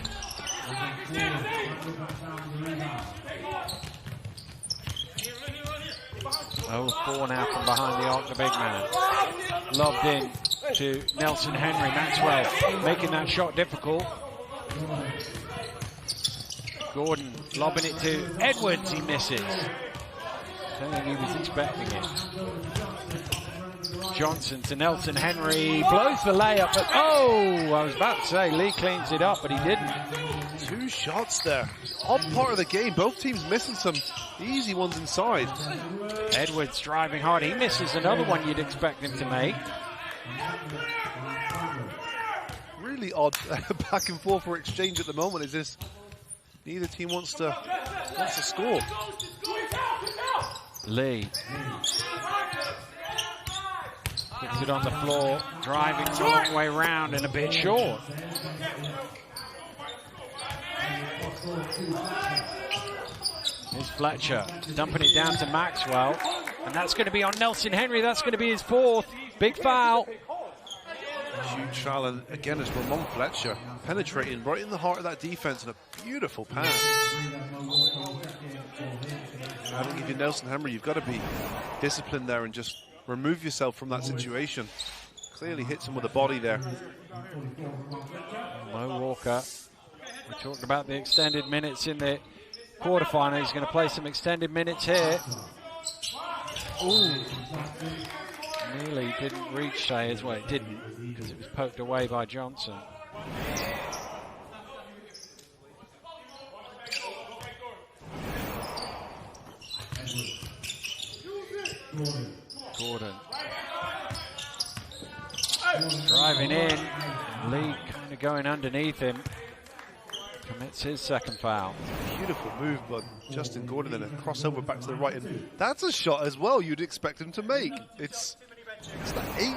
[SPEAKER 11] Oh, 4 now from behind the arc, the big man. Lobbed in to Nelson Henry. Maxwell making that shot difficult. Gordon lobbing it to Edwards. He misses. Don't think he was expecting it. Johnson to Nelson Henry. Blows the layup, but oh, I was about to say Lee cleans it up, but he didn't.
[SPEAKER 4] 2 shots there. Odd part of the game. Both teams missing some easy ones inside.
[SPEAKER 11] Edwards driving hard. He misses another one you'd expect him to make.
[SPEAKER 4] Really odd back and forth for exchange at the moment. Is this neither team wants to score?
[SPEAKER 11] Lee puts it on the floor, driving the long way round and a bit short. Here's Fletcher dumping it down to Maxwell, and that's going to be on Nelson Henry. That's going to be his 4th. Big foul.
[SPEAKER 4] Huge foul, and again it's Ramon Fletcher penetrating right in the heart of that defense, and a beautiful pass. I think if you're Nelson Henry, you've got to be disciplined there and just remove yourself from that situation. Clearly hits him with the body there.
[SPEAKER 11] Mo Walker. We talked about the extended minutes in the quarterfinal. He's going to play some extended minutes here. Ooh. Nearly didn't reach Sayers. Well, it didn't, because it was poked away by Johnson. Gordon. Driving in. Lee kind of going underneath him. Commits his 2nd foul.
[SPEAKER 4] Beautiful move by Justin Gordon, and a crossover back to the right. And that's a shot as well you'd expect him to make. It's the 8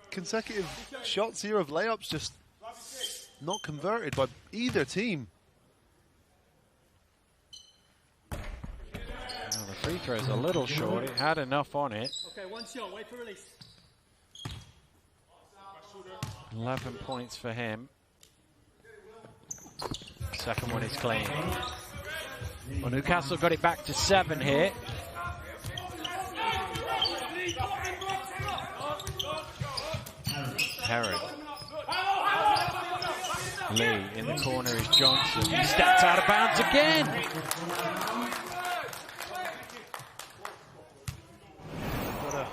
[SPEAKER 4] consecutive shots here of layups just not converted by either team.
[SPEAKER 11] Well, the free throw's a little short. It had enough on it.
[SPEAKER 12] Okay, 1 shot. Wait for release.
[SPEAKER 11] 11 points for him. 2nd one is clean. Well, Newcastle got it back to 7 here. Herod. Lee in the corner is Johnson. He steps out of bounds again.
[SPEAKER 4] Gotta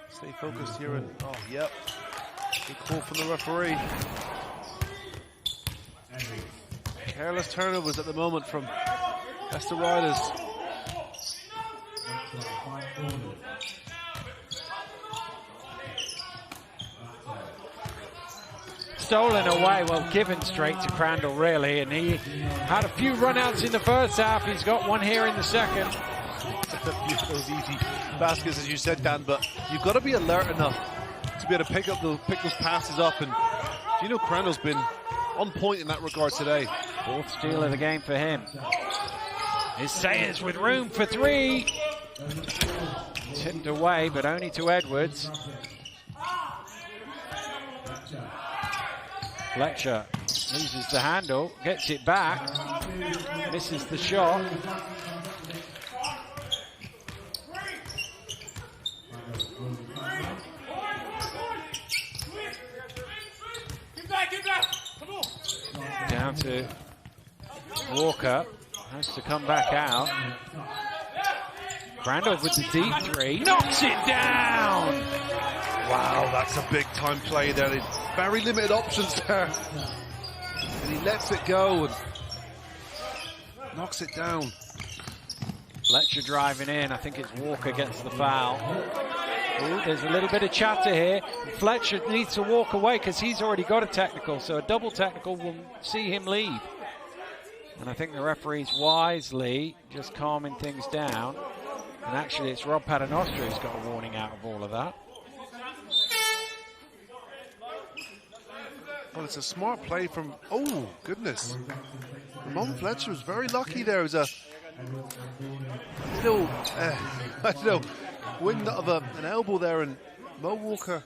[SPEAKER 4] stay focused here, and oh, yep. Good call from the referee. Careless turnovers at the moment from Leicester Riders.
[SPEAKER 11] Stolen away, well, given straight to Crandall, really, and he had a few run-outs in the first half. He's got one here in the second.
[SPEAKER 4] Those easy baskets, as you said, Dan, but you've got to be alert enough to be able to pick those passes up. And you know, Crandall's been on point in that regard today.
[SPEAKER 11] 4th steal of the game for him. Is Sayers with room for 3. Tipped away, but only to Edwards. Fletcher loses the handle, gets it back, misses the shot. Down to Walker, has to come back out. Crandall with the deep 3, knocks it down!
[SPEAKER 4] Wow, that's a big time play there. Very limited options there. And he lets it go and knocks it down.
[SPEAKER 11] Fletcher driving in, I think it's Walker gets the foul. Ooh, there's a little bit of chatter here. Fletcher needs to walk away because he's already got a technical, so a double technical will see him leave. And I think the referee's wisely just calming things down. And actually it's Rob Paternoster who's got a warning out of all of that.
[SPEAKER 4] Well, it's a smart play from, oh, goodness. Ramon Fletcher was very lucky there. It was a little, I don't know, wing of an elbow there, and Mo Walker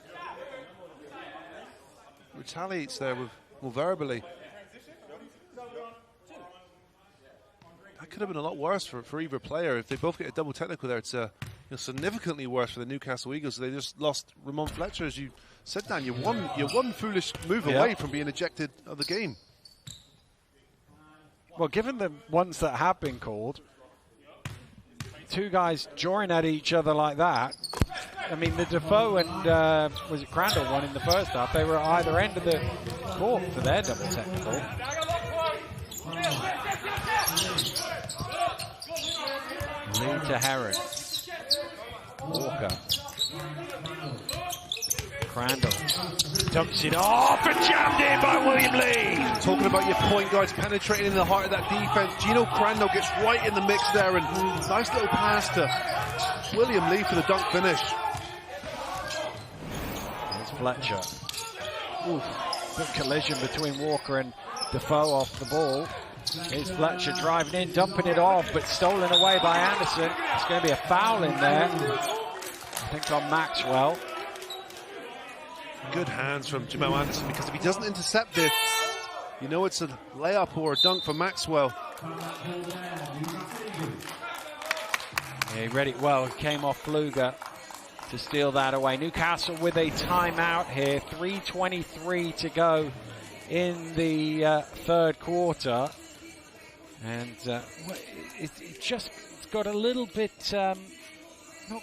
[SPEAKER 4] retaliates there with more verbally. That could have been a lot worse for either player. If they both get a double technical there, it's significantly worse for the Newcastle Eagles. They just lost Ramon Fletcher, as you said, Dan. You're one foolish move away from being ejected of the game.
[SPEAKER 11] Well, given the ones that have been called, 2 guys jawing at each other like that. I mean, the Defoe and was it Crandall one in the first half? They were at either end of the court for their double technical. Lead to Heron. Walker. Crandall dumps it off and jammed in by William Lee.
[SPEAKER 4] Talking about your point guards penetrating in the heart of that defense. Gino Crandall gets right in the mix there, and nice little pass to William Lee for the dunk finish.
[SPEAKER 11] There's Fletcher. Oof. Good collision between Walker and Defoe off the ball. Here's Fletcher driving in, dumping it off, but stolen away by Anderson. It's going to be a foul in there, I think, on Maxwell.
[SPEAKER 4] Good hands from Jamal Anderson, because if he doesn't intercept it, you know it's a layup or a dunk for Maxwell.
[SPEAKER 11] Yeah, he read it well. He came off Pfluger to steal that away. Newcastle with a timeout here. 3:23 to go in the 3rd quarter. And it just got a little bit, not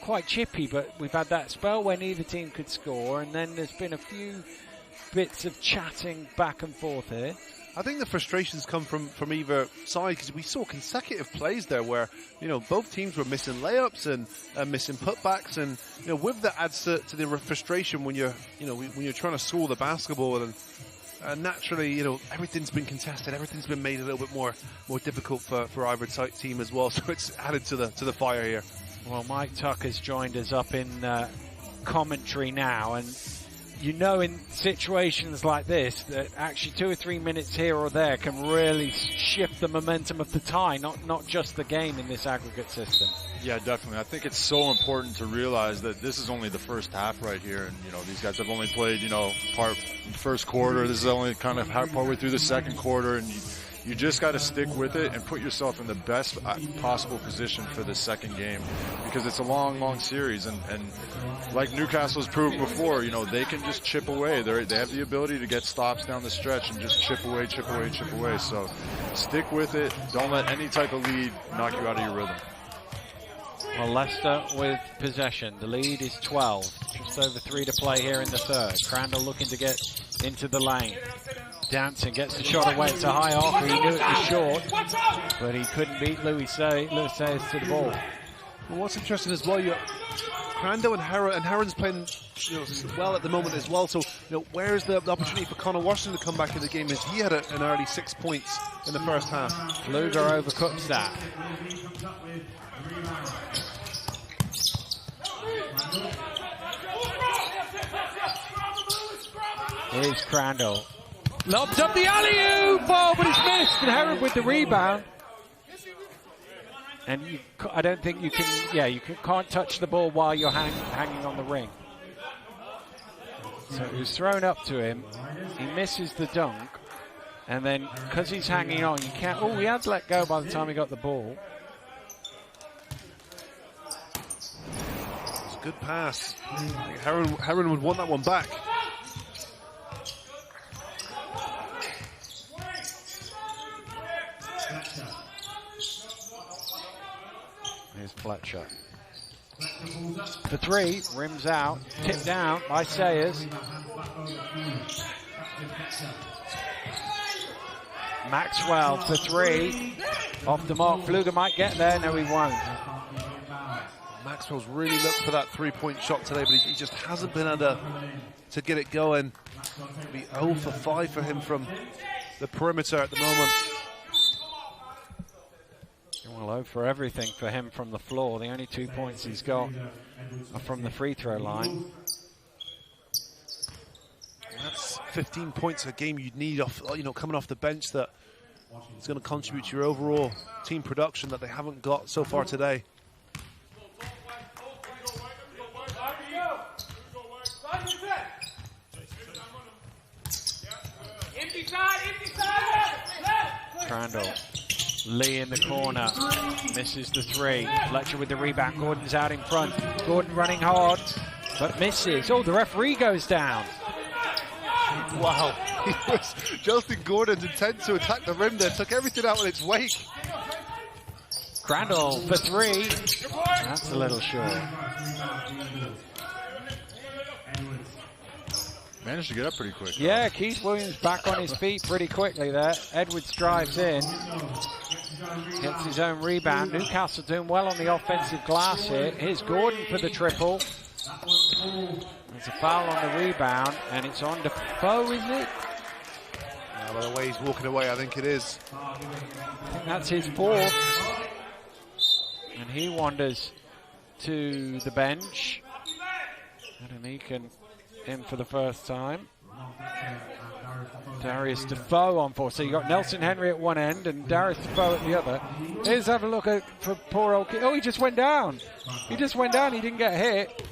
[SPEAKER 11] quite chippy, but we've had that spell where neither team could score, and then there's been a few bits of chatting back and forth here.
[SPEAKER 4] I think the frustrations come from either side, because we saw consecutive plays there where, both teams were missing layups and missing putbacks, and with that adds to the frustration when you're trying to score the basketball, and naturally, everything's been contested, everything's been made a little bit more difficult for either team as well. So it's added to the fire here.
[SPEAKER 11] Well, Mike Tucker's joined us up in commentary now, and in situations like this that actually 2 or 3 minutes here or there can really shift the momentum of the tie, not just the game in this aggregate system.
[SPEAKER 6] Yeah, definitely. I think it's so important to realize that this is only the first half right here, and these guys have only played first quarter. This is only kind of partway through the 2nd quarter, and you just got to stick with it and put yourself in the best possible position for the 2nd game, because it's a long series, and like Newcastle's proven before, they can just chip away. They have the ability to get stops down the stretch and just chip away. So stick with it. Don't let any type of lead knock you out of your rhythm.
[SPEAKER 11] Well, Leicester with possession. The lead is 12. Just over 3 to play here in the 3rd. Crandall looking to get into the lane. Danson gets the shot away. It's a high offer. He knew it was short, but he couldn't beat Lewis Sayers to the ball.
[SPEAKER 4] Well, what's interesting as well, Crandall and Heron's playing well at the moment as well. So where's the opportunity for Connor Washington to come back in the game? Is he had an early 6 points in the first half?
[SPEAKER 11] Pfluger over Kupstad. Here's Crandall. Lobs up the alley-oop ball, but it's missed. And Herod with the rebound. And I don't think you can. Yeah, you can't touch the ball while you're hanging on the ring. So it was thrown up to him. He misses the dunk, and then because he's hanging on, you can't. Oh, he had to let go by the time he got the ball.
[SPEAKER 4] It's a good pass. Heron would want that one back.
[SPEAKER 11] Here's Fletcher. For three, rims out, tipped down by Sayers. Maxwell for three, off the mark. Pfluger might get there, no he won't.
[SPEAKER 4] Maxwell's really looked for that three-point shot today, but he just hasn't been able to get it going. It'll be 0 for 5 for him from the perimeter at the moment.
[SPEAKER 11] Well, 0 for everything for him from the floor. The only 2 points he's got are from the free throw line.
[SPEAKER 4] That's 15 points a game you'd need off, coming off the bench that is going to contribute to your overall team production that they haven't got so far today.
[SPEAKER 11] Crandall. Lee in the corner, misses the three. Fletcher with the rebound. Gordon's out in front. Gordon running hard, but misses. Oh, the referee goes down.
[SPEAKER 4] Wow. Justin Gordon's intent to attack the rim there took everything out in its wake.
[SPEAKER 11] Crandall for three. That's a little short.
[SPEAKER 6] Managed to get up pretty quick.
[SPEAKER 11] Yeah, Keith Williams back on his feet pretty quickly there. Edwards drives in. Gets his own rebound. Newcastle doing well on the offensive glass here. Here's Gordon for the triple. There's a foul on the rebound, and it's on Defoe, isn't it?
[SPEAKER 4] Yeah, by the way he's walking away, I think it is.
[SPEAKER 11] I think that's his fourth. And he wanders to the bench. Adam Eakin in for the first time. Darius Defoe on 4. So you got Nelson Henry at one end and Darius Defoe at the other. Here's have a look at for poor old kid. Oh, he just went down. He just went down. He didn't get hit.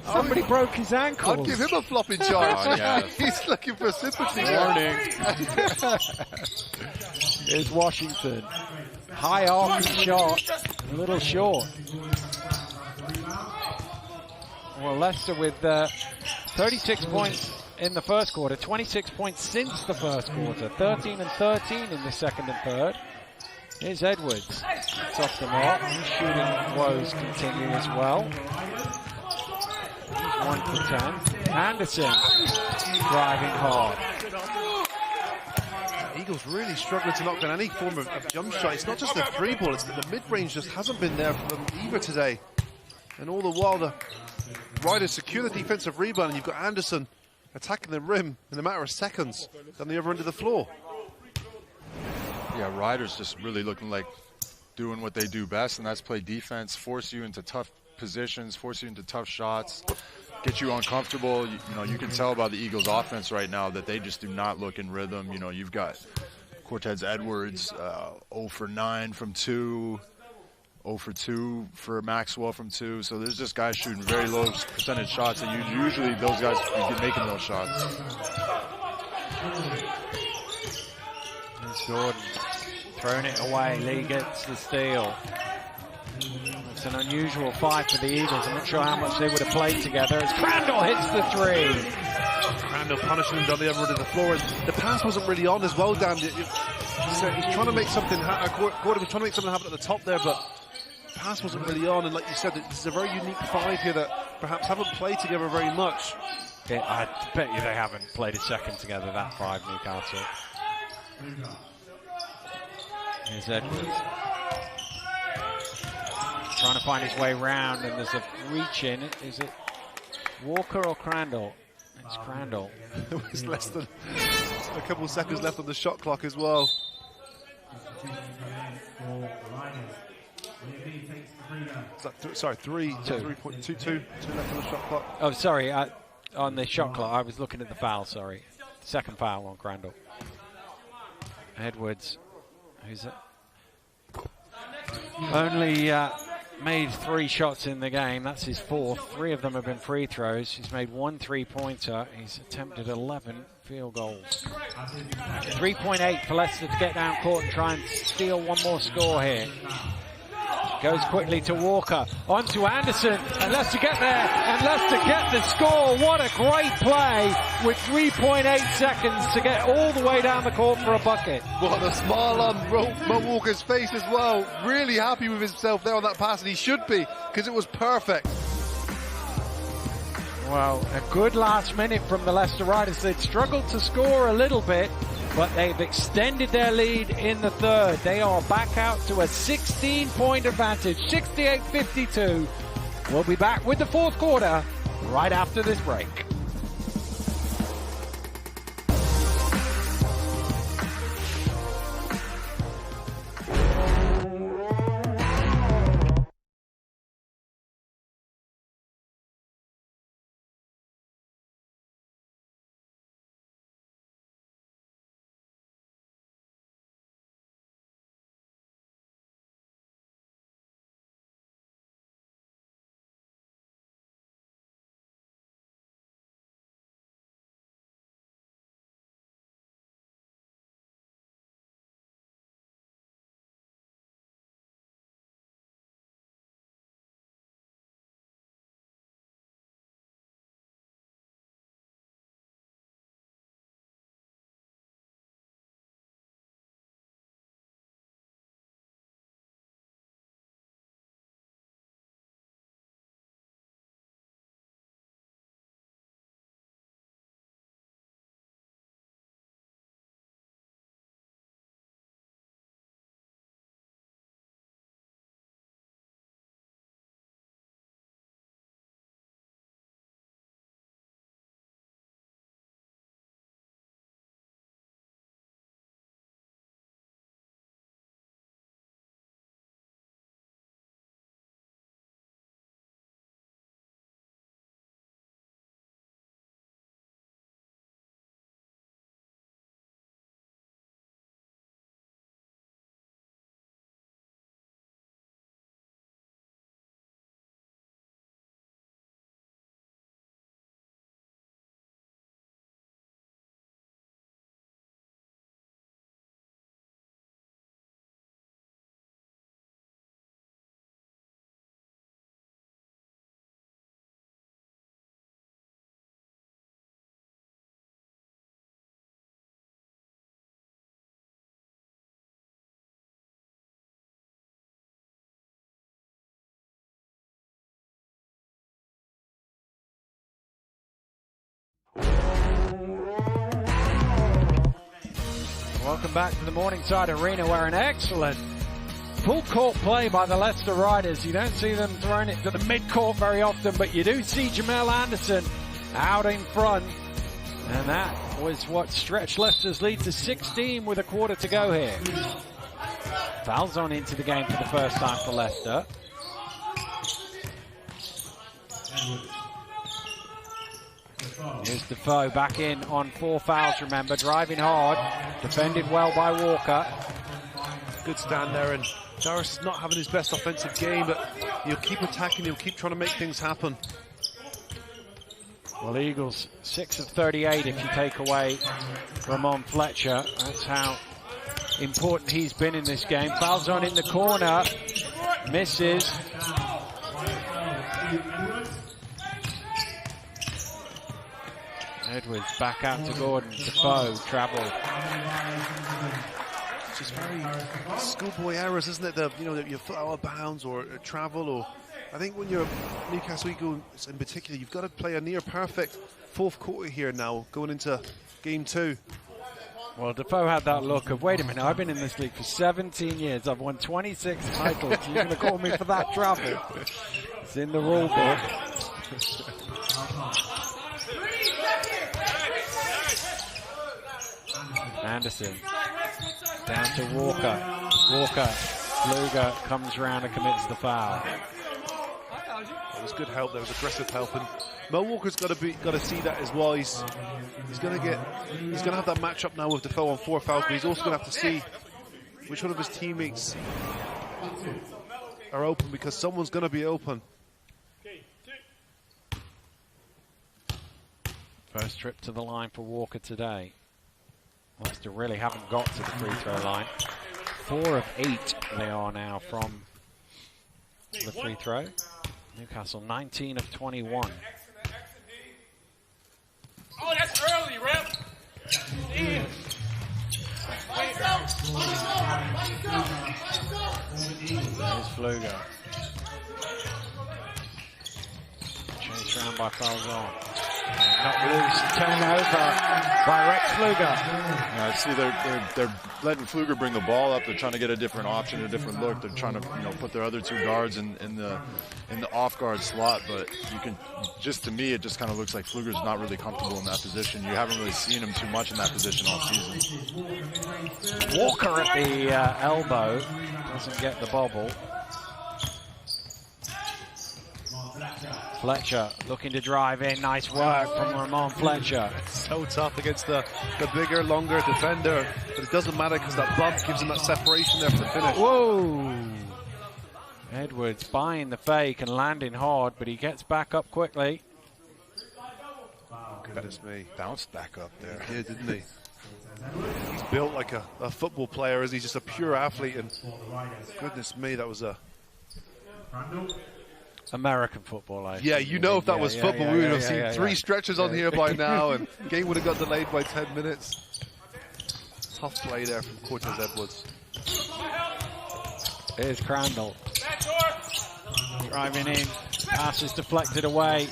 [SPEAKER 11] Somebody broke his ankle.
[SPEAKER 4] I'd give him a flopping charge. Oh, yeah. He's looking for sympathy.
[SPEAKER 11] Warning. Here's Washington. High arcing shot. A little short. Well, Leicester with 36 points in the first quarter, 26 points since the first quarter, 13 and 13 in the second and third. Here's Edwards. It's off the mark. His shooting woes continue as well. He's 1 for 10. Anderson driving hard.
[SPEAKER 4] Eagles really struggling to knock down any form of jump shot. It's not just the three ball, it's the mid-range just hasn't been there for them either today. And all the while the Riders secure the defensive rebound, and you've got Anderson attacking the rim in a matter of seconds down the other end of the floor.
[SPEAKER 6] Yeah, Riders just really looking like doing what they do best, and that's play defense, force you into tough positions, force you into tough shots, get you uncomfortable. You can tell by the Eagles offense right now that they just do not look in rhythm. You've got Cortez Edwards, 0 for 9 from 2, 0 for 2 for Maxwell from 2. So there's just guys shooting very low percentage shots, and usually those guys be making those shots.
[SPEAKER 11] There's Gordon throwing it away. Lee gets the steal. It's an unusual fight for the Eagles. I'm not sure how much they would have played together as Crandall hits the three.
[SPEAKER 4] Crandall punishing him down the other end of the floor. And the pass wasn't really on as well, Dan. He's trying to make something happen. Gordon was trying to make something happen at the top there, but the pass wasn't really on. And like you said, this is a very unique five here that perhaps haven't played together very much.
[SPEAKER 11] Yeah, I bet you they haven't played a second together, that five, Newcastle. Here's Edwards. Trying to find his way round, and there's a reach in. Is it Walker or Crandall? It's Crandall.
[SPEAKER 4] There was less than a couple of seconds left on the shot clock as well. Sorry, 3.22 left on the shot clock.
[SPEAKER 11] Oh, sorry, on the shot clock. I was looking at the foul, sorry. Second foul on Crandall. Edwards, who's only made 3 shots in the game. That's his 4th. 3 of them have been free throws. He's made 1 3-pointer. He's attempted 11 field goals. 3.8 for Leicester to get down court and try and steal one more score here. Goes quickly to Walker, on to Anderson, and Leicester get there, and Leicester get the score. What a great play with 3.8 seconds to get all the way down the court for a bucket.
[SPEAKER 4] What a smile on Mo Walker's face as well. Really happy with himself there on that pass, and he should be, because it was perfect.
[SPEAKER 11] Well, a good last minute from the Leicester Riders. They'd struggled to score a little bit, but they've extended their lead in the third. They are back out to a 16-point advantage, 68-52. We'll be back with the fourth quarter right after this break. Welcome back to the Morningside Arena, where an excellent full court play by the Leicester Riders. You don't see them throwing it to the mid-court very often, but you do see Jamel Anderson out in front. And that was what stretched Leicester's lead to 16 with a quarter to go here. Fouls on into the game for the first time for Leicester. Here's Defoe back in on 4 fouls, remember, driving hard, defended well by Walker.
[SPEAKER 4] Good stand there, and Jarvis is not having his best offensive game, but he'll keep attacking, he'll keep trying to make things happen.
[SPEAKER 11] Well, Eagles 6 of 38 if you take away Ramon Fletcher. That's how important he's been in this game. Fouls on in the corner, misses. Edwards back out to Gordon. Defoe travel.
[SPEAKER 4] It's just very schoolboy errors, isn't it? Your foot out of bounds or travel, or I think when you're Newcastle Eagles in particular, you've got to play a near perfect fourth quarter here now, going into game 2.
[SPEAKER 11] Well, Defoe had that look of, wait a minute, I've been in this league for 17 years. I've won 26 titles. You're going to call me for that travel? It's in the rule book. Anderson down to Walker. Walker, Luger comes around and commits the foul.
[SPEAKER 4] It was good help. There was aggressive help, and Mo Walker's got to see that as well. He's going to have that matchup now with Defoe on 4 fouls, but he's also going to have to see which one of his teammates are open, because someone's going to be open.
[SPEAKER 11] First trip to the line for Walker today. Leicester really haven't got to the free throw line. 4 of 8 they are now from the free throw. Newcastle 19 of 21.
[SPEAKER 12] Oh, that's early, Rep. Damn.
[SPEAKER 11] There's Fluger. Chased around by Falzon. Not loose. Turned over by Rex Fluger.
[SPEAKER 6] See, they're letting Fluger bring the ball up. They're trying to get a different option, a different look. They're trying to put their other 2 guards in the off guard slot. But you can to me, it just kind of looks like Fluger's not really comfortable in that position. You haven't really seen him too much in that position all season.
[SPEAKER 11] Walker at the elbow doesn't get the bobble. Fletcher looking to drive in. Nice work from Ramon Fletcher.
[SPEAKER 4] So tough against the bigger, longer defender. But it doesn't matter because that bump gives him that separation there for the finish.
[SPEAKER 11] Whoa! Edwards buying the fake and landing hard, but he gets back up quickly.
[SPEAKER 4] Goodness me.
[SPEAKER 6] Bounced back up there.
[SPEAKER 4] He did, didn't he? He's built like a football player, isn't he? Just a pure athlete. And goodness me, that was a...
[SPEAKER 11] American football, I
[SPEAKER 4] yeah, you know, if that was football, we would have seen 3 stretches on here by now, and the game would have got delayed by 10 minutes. Tough play there from Cortez Edwards.
[SPEAKER 11] Here's Crandall. Driving in. Pass is deflected away.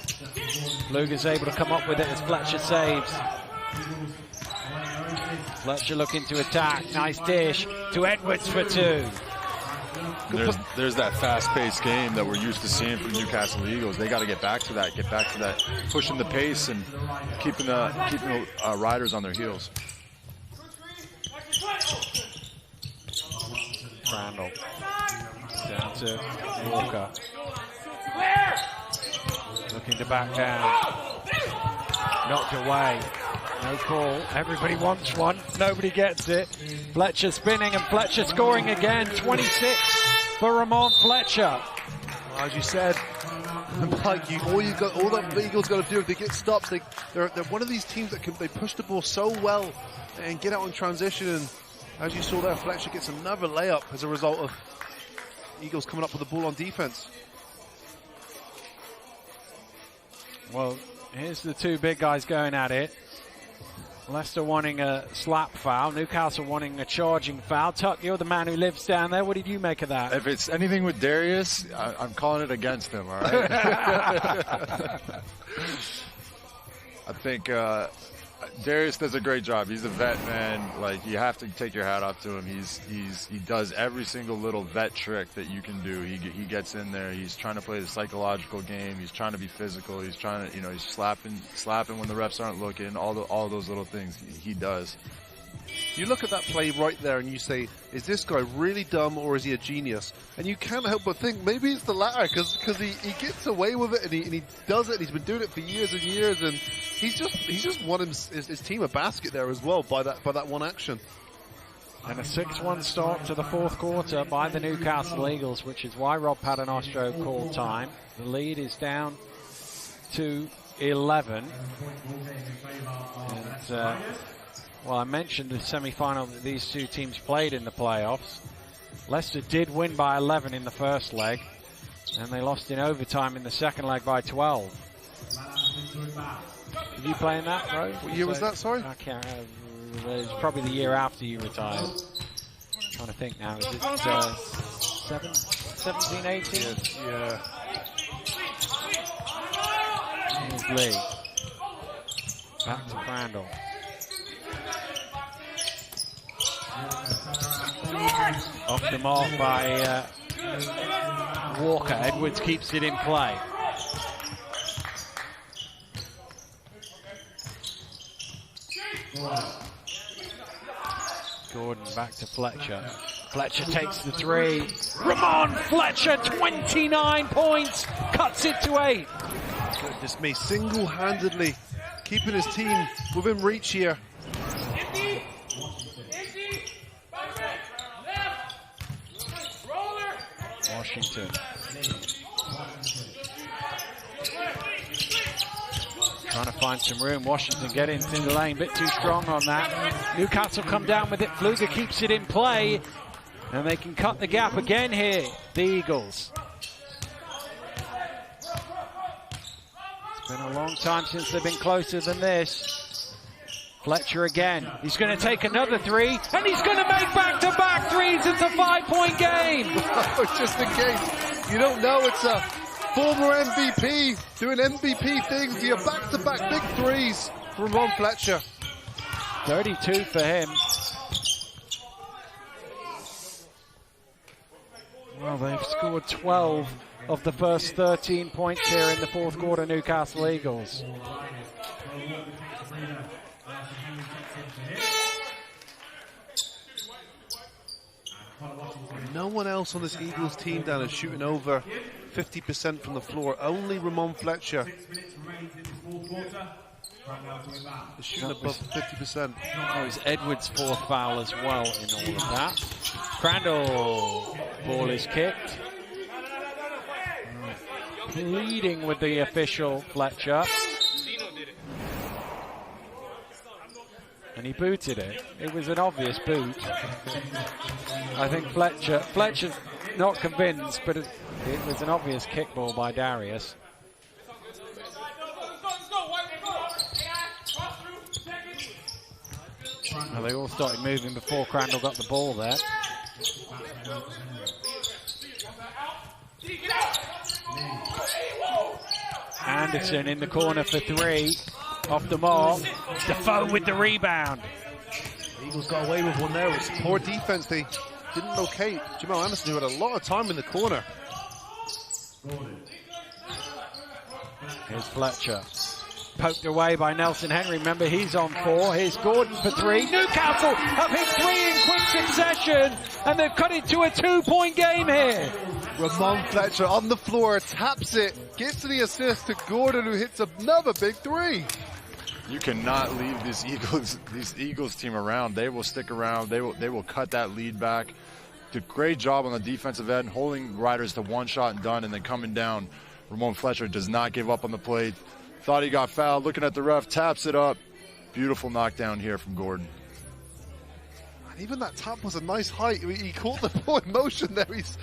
[SPEAKER 11] Fluger's able to come up with it as Fletcher saves. Fletcher looking to attack. Nice dish to Edwards for 2.
[SPEAKER 6] There's that fast-paced game that we're used to seeing from Newcastle Eagles. They got to get back to that, pushing the pace and keeping the Riders on their heels.
[SPEAKER 11] Crandall down to Walker. Looking to back down. Knocked away. No call. Everybody wants one. Nobody gets it. Fletcher spinning and Fletcher scoring again. 26 for Ramon Fletcher.
[SPEAKER 4] As you said, like all the Eagles got to do if they get stops, they're one of these teams that they push the ball so well and get out in transition. And as you saw there, Fletcher gets another layup as a result of Eagles coming up with the ball on defense.
[SPEAKER 11] Well, here's the 2 big guys going at it. Leicester wanting a slap foul, Newcastle wanting a charging foul. Tuck, you're the man who lives down there. What did you make of that?
[SPEAKER 6] If it's anything with Darius, I'm calling it against him, all right? I think Darius does a great job. He's a vet, man. Like, you have to take your hat off to him. He does every single little vet trick that you can do. He gets in there. He's trying to play the psychological game. He's trying to be physical. He's trying to, he's slapping when the refs aren't looking. All those little things he does.
[SPEAKER 4] You look at that play right there and you say, is this guy really dumb or is he a genius? And you can't help but think maybe it's the latter, because he gets away with it and he does it, and he's been doing it for years and years, and he's just won his team a basket there as well by that one action.
[SPEAKER 11] And a 6-1 start to the 4th quarter by the Newcastle Eagles, which is why Rob Paternoster called time. The lead is down to 11. And well, I mentioned the semi-final that these 2 teams played in the playoffs. Leicester did win by 11 in the first leg, and they lost in overtime in the second leg by 12. Did you play in that, bro?
[SPEAKER 4] What year was that, sorry?
[SPEAKER 11] I can't remember. It was probably the year after you retired. I'm trying to think now. Is it 17, 18?
[SPEAKER 4] Yeah.
[SPEAKER 11] Here's Lee. Back to Crandall. Off the mark by Walker. Edwards keeps it in play. Gordon back to Fletcher. Fletcher takes the 3. Ramon Fletcher, 29 points, cuts it to 8.
[SPEAKER 4] Goodness me, single-handedly keeping his team within reach here.
[SPEAKER 11] Washington. Trying to find some room. Washington getting into the lane, a bit too strong on that. Newcastle come down with it. Pfluger keeps it in play, and they can cut the gap again here, the Eagles. It's been a long time since they've been closer than this. Fletcher again. He's going to take another three, and he's going to make back-to-back threes. It's a 5-point game.
[SPEAKER 4] Just in case you don't know, it's a former MVP doing MVP things. You're back-to-back big threes from Ramon Fletcher.
[SPEAKER 11] 32 for him. Well, they've scored 12 of the first 13 points here in the fourth quarter, Newcastle Eagles.
[SPEAKER 4] No one else on this Eagles team, Dan, is shooting over 50% from the floor. Only Ramon Fletcher is shooting above 50%.
[SPEAKER 11] Oh, it's Edwards' fourth foul as well in all of that. Crandall, ball is kicked. Pleading with the official, Fletcher. And he booted it. It was an obvious boot. I think Fletcher's not convinced, but it was an obvious kickball by Darius. Well, they all started moving before Crandall got the ball there. Anderson in the corner for three. Off the mark. Defoe with the rebound.
[SPEAKER 4] The Eagles got away with one there. It's poor defense. They didn't locate Jamal Anderson, who had a lot of time in the corner.
[SPEAKER 11] Here's Fletcher. Poked away by Nelson Henry. Remember, he's on 4. Here's Gordon for 3. Newcastle have hit 3 in quick succession, and they've cut it to a 2-point game here.
[SPEAKER 4] Ramon Fletcher on the floor, taps it, gets to the assist to Gordon, who hits another big 3.
[SPEAKER 6] You cannot leave this Eagles team around. They will stick around. They will cut that lead back. Did a great job on the defensive end, holding Riders to one shot and done, and then coming down. Ramon Fletcher does not give up on the plate. Thought he got fouled, looking at the ref, taps it up. Beautiful knockdown here from Gordon.
[SPEAKER 4] And even that tap was a nice height. He caught the ball in motion there. He's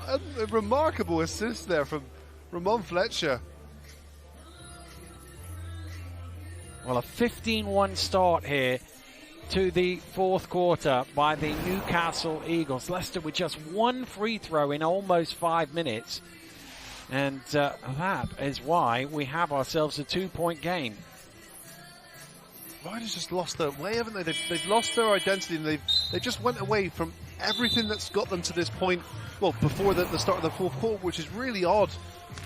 [SPEAKER 4] a remarkable assist there from Ramon Fletcher.
[SPEAKER 11] Well, a 15-1 start here to the fourth quarter by the Newcastle Eagles. Leicester with just one free throw in almost 5 minutes. And that is why we have ourselves a 2-point game.
[SPEAKER 4] Riders just lost their way, haven't they? They've lost their identity, and they just went away from everything that's got them to this point. Well, before the start of the fourth quarter, which is really odd.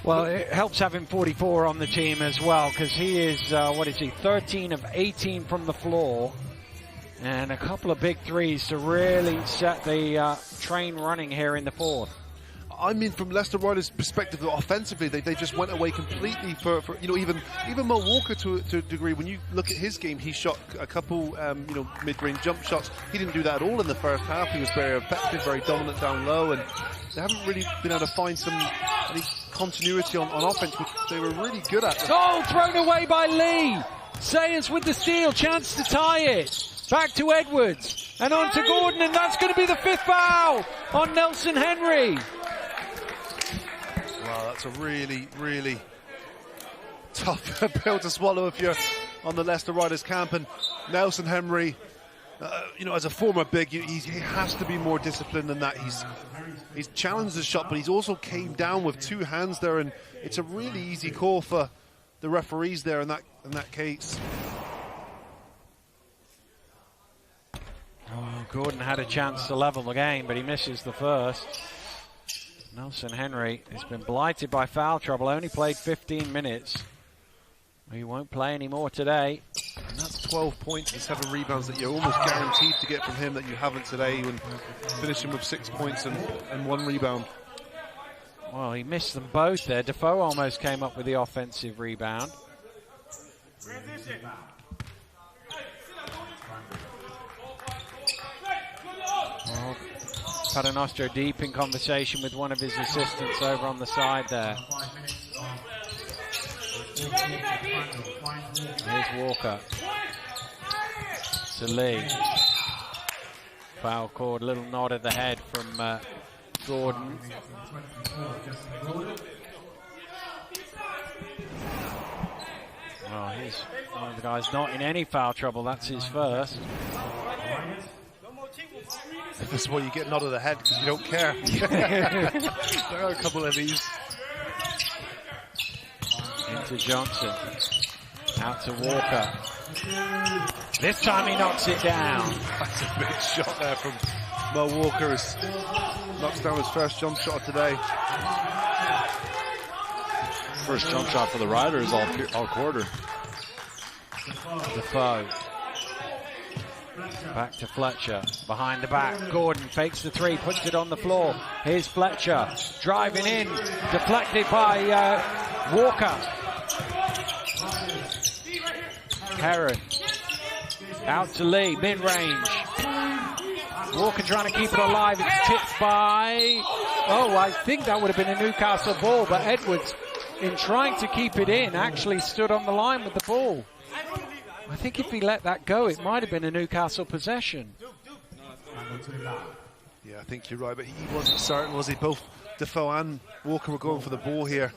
[SPEAKER 11] Well, it helps having 44 on the team as well, because he is, 13 of 18 from the floor. And a couple of big threes to really set the train running here in the fourth.
[SPEAKER 4] I mean, from Leicester Riders' perspective, offensively, they just went away completely for even Mo Walker to a degree. When you look at his game, he shot a couple, mid-range jump shots. He didn't do that at all in the first half. He was very effective, very dominant down low, and they haven't really been able to find any continuity on offense, which they were really good at.
[SPEAKER 11] Oh, thrown away by Lee. Sayers with the steal, chance to tie it. Back to Edwards, and on to Gordon, and that's going to be the 5th foul on Nelson Henry.
[SPEAKER 4] Wow, that's a really, really tough pill to swallow if you're on the Leicester Riders camp. And Nelson Henry, as a former big, he has to be more disciplined than that. He's challenged the shot, but he's also came down with 2 hands there, and it's a really easy call for the referees there in that case.
[SPEAKER 11] Oh, Gordon had a chance to level the game, but he misses the first. Nelson Henry has been blighted by foul trouble, only played 15 minutes. He won't play anymore today.
[SPEAKER 4] And that's 12 points and 7 rebounds that you're almost guaranteed to get from him that you haven't today, when finishing with 6 points and 1 rebound.
[SPEAKER 11] Well, he missed them both there. Defoe almost came up with the offensive rebound. Well, Paternoster deep in conversation with one of his assistants over on the side there. Here's Walker to Lee. Foul called, a little nod of the head from Gordon. Well, he's one of the guys not in any foul trouble. That's his first.
[SPEAKER 4] This is why you get nod of the head, because you don't care. There are a couple of these.
[SPEAKER 11] Into Johnson. Out to Walker. This time he knocks it down.
[SPEAKER 4] That's a big shot there from Mo Walker. Knocks down his first jump shot today.
[SPEAKER 3] First jump shot for the Riders all quarter.
[SPEAKER 11] Defoe. Back to Fletcher. Behind the back. Gordon fakes the three, puts it on the floor. Here's Fletcher. Driving in. Deflected by Walker. Heron. Out to Lee. Mid-range. Walker trying to keep it alive. It's tipped by... Oh, I think that would have been a Newcastle ball, but Edwards, in trying to keep it in, actually stood on the line with the ball. I think if he let that go, it might have been a Newcastle possession.
[SPEAKER 4] Yeah, I think you're right, but he wasn't certain, was he? Both Defoe and Walker were going for the ball here.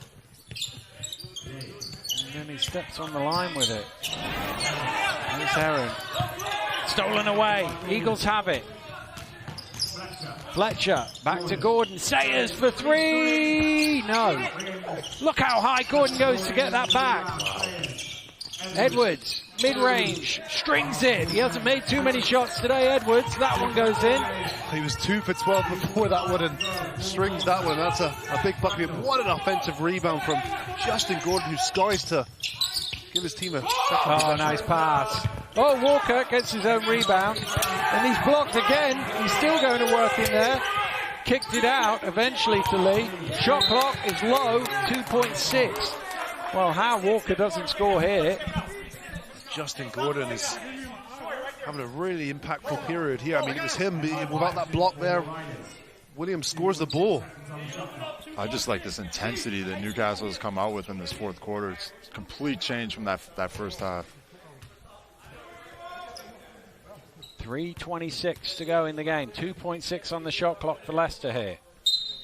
[SPEAKER 11] And then he steps on the line with it. Here's Heron. Stolen away. Eagles have it. Fletcher, back to Gordon. Sayers for three! No. Look how high Gordon goes to get that back. Edwards, mid-range, strings it. He hasn't made too many shots today, Edwards. That one goes in.
[SPEAKER 4] He was 2 for 12 before that one and strings that one. That's a big bucket. What an offensive rebound from Justin Gordon, who skies to give his team a second.
[SPEAKER 11] Oh, nice pass. Oh, Walker gets his own rebound. And he's blocked again. He's still going to work in there. Kicked it out eventually to Lee. Shot clock is low, 2.6. Well, how Walker doesn't score here.
[SPEAKER 4] Justin Gordon is having a really impactful period here. I mean, it was him. Without that block there, Williams scores the ball.
[SPEAKER 6] I just like this intensity that Newcastle has come out with in this fourth quarter. It's a complete change from that first half.
[SPEAKER 11] 3:26 to go in the game. 2.6 on the shot clock for Leicester here.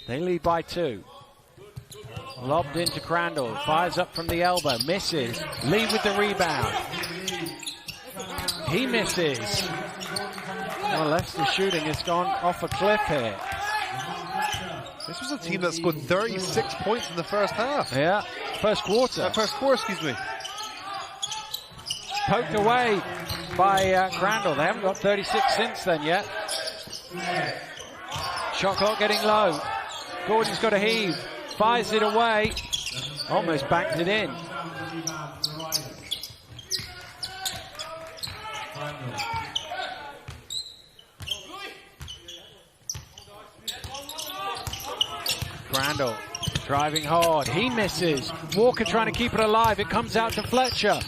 [SPEAKER 11] They lead by 2. Lobbed into Crandall. Fires up from the elbow. Misses. Lee with the rebound. He misses. Well, Leicester's shooting has gone off a cliff here.
[SPEAKER 4] This was a team that scored 36 points in the first half.
[SPEAKER 11] Yeah, first quarter.
[SPEAKER 4] First quarter, excuse me.
[SPEAKER 11] Poked away by Crandall. They haven't got 36 since then yet. Shot clock getting low. Gordon's got a heave. Fires it away. Almost backed it in. Crandall driving hard. He misses. Walker trying to keep it alive. It comes out to Fletcher.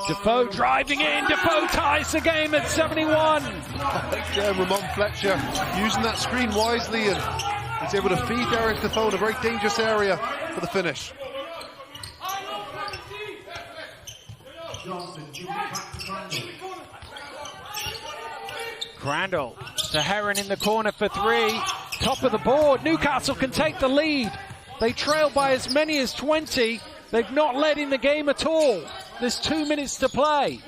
[SPEAKER 11] Defoe driving in. Defoe ties the game at 71.
[SPEAKER 4] Again, Ramon Fletcher using that screen wisely, and he's able to feed Derek Defoe in a very dangerous area for the finish.
[SPEAKER 11] Crandall to Heron in the corner for 3. Top of the board. Newcastle can take the lead. They trail by as many as 20. They've not led in the game at all. There's 2 minutes to play.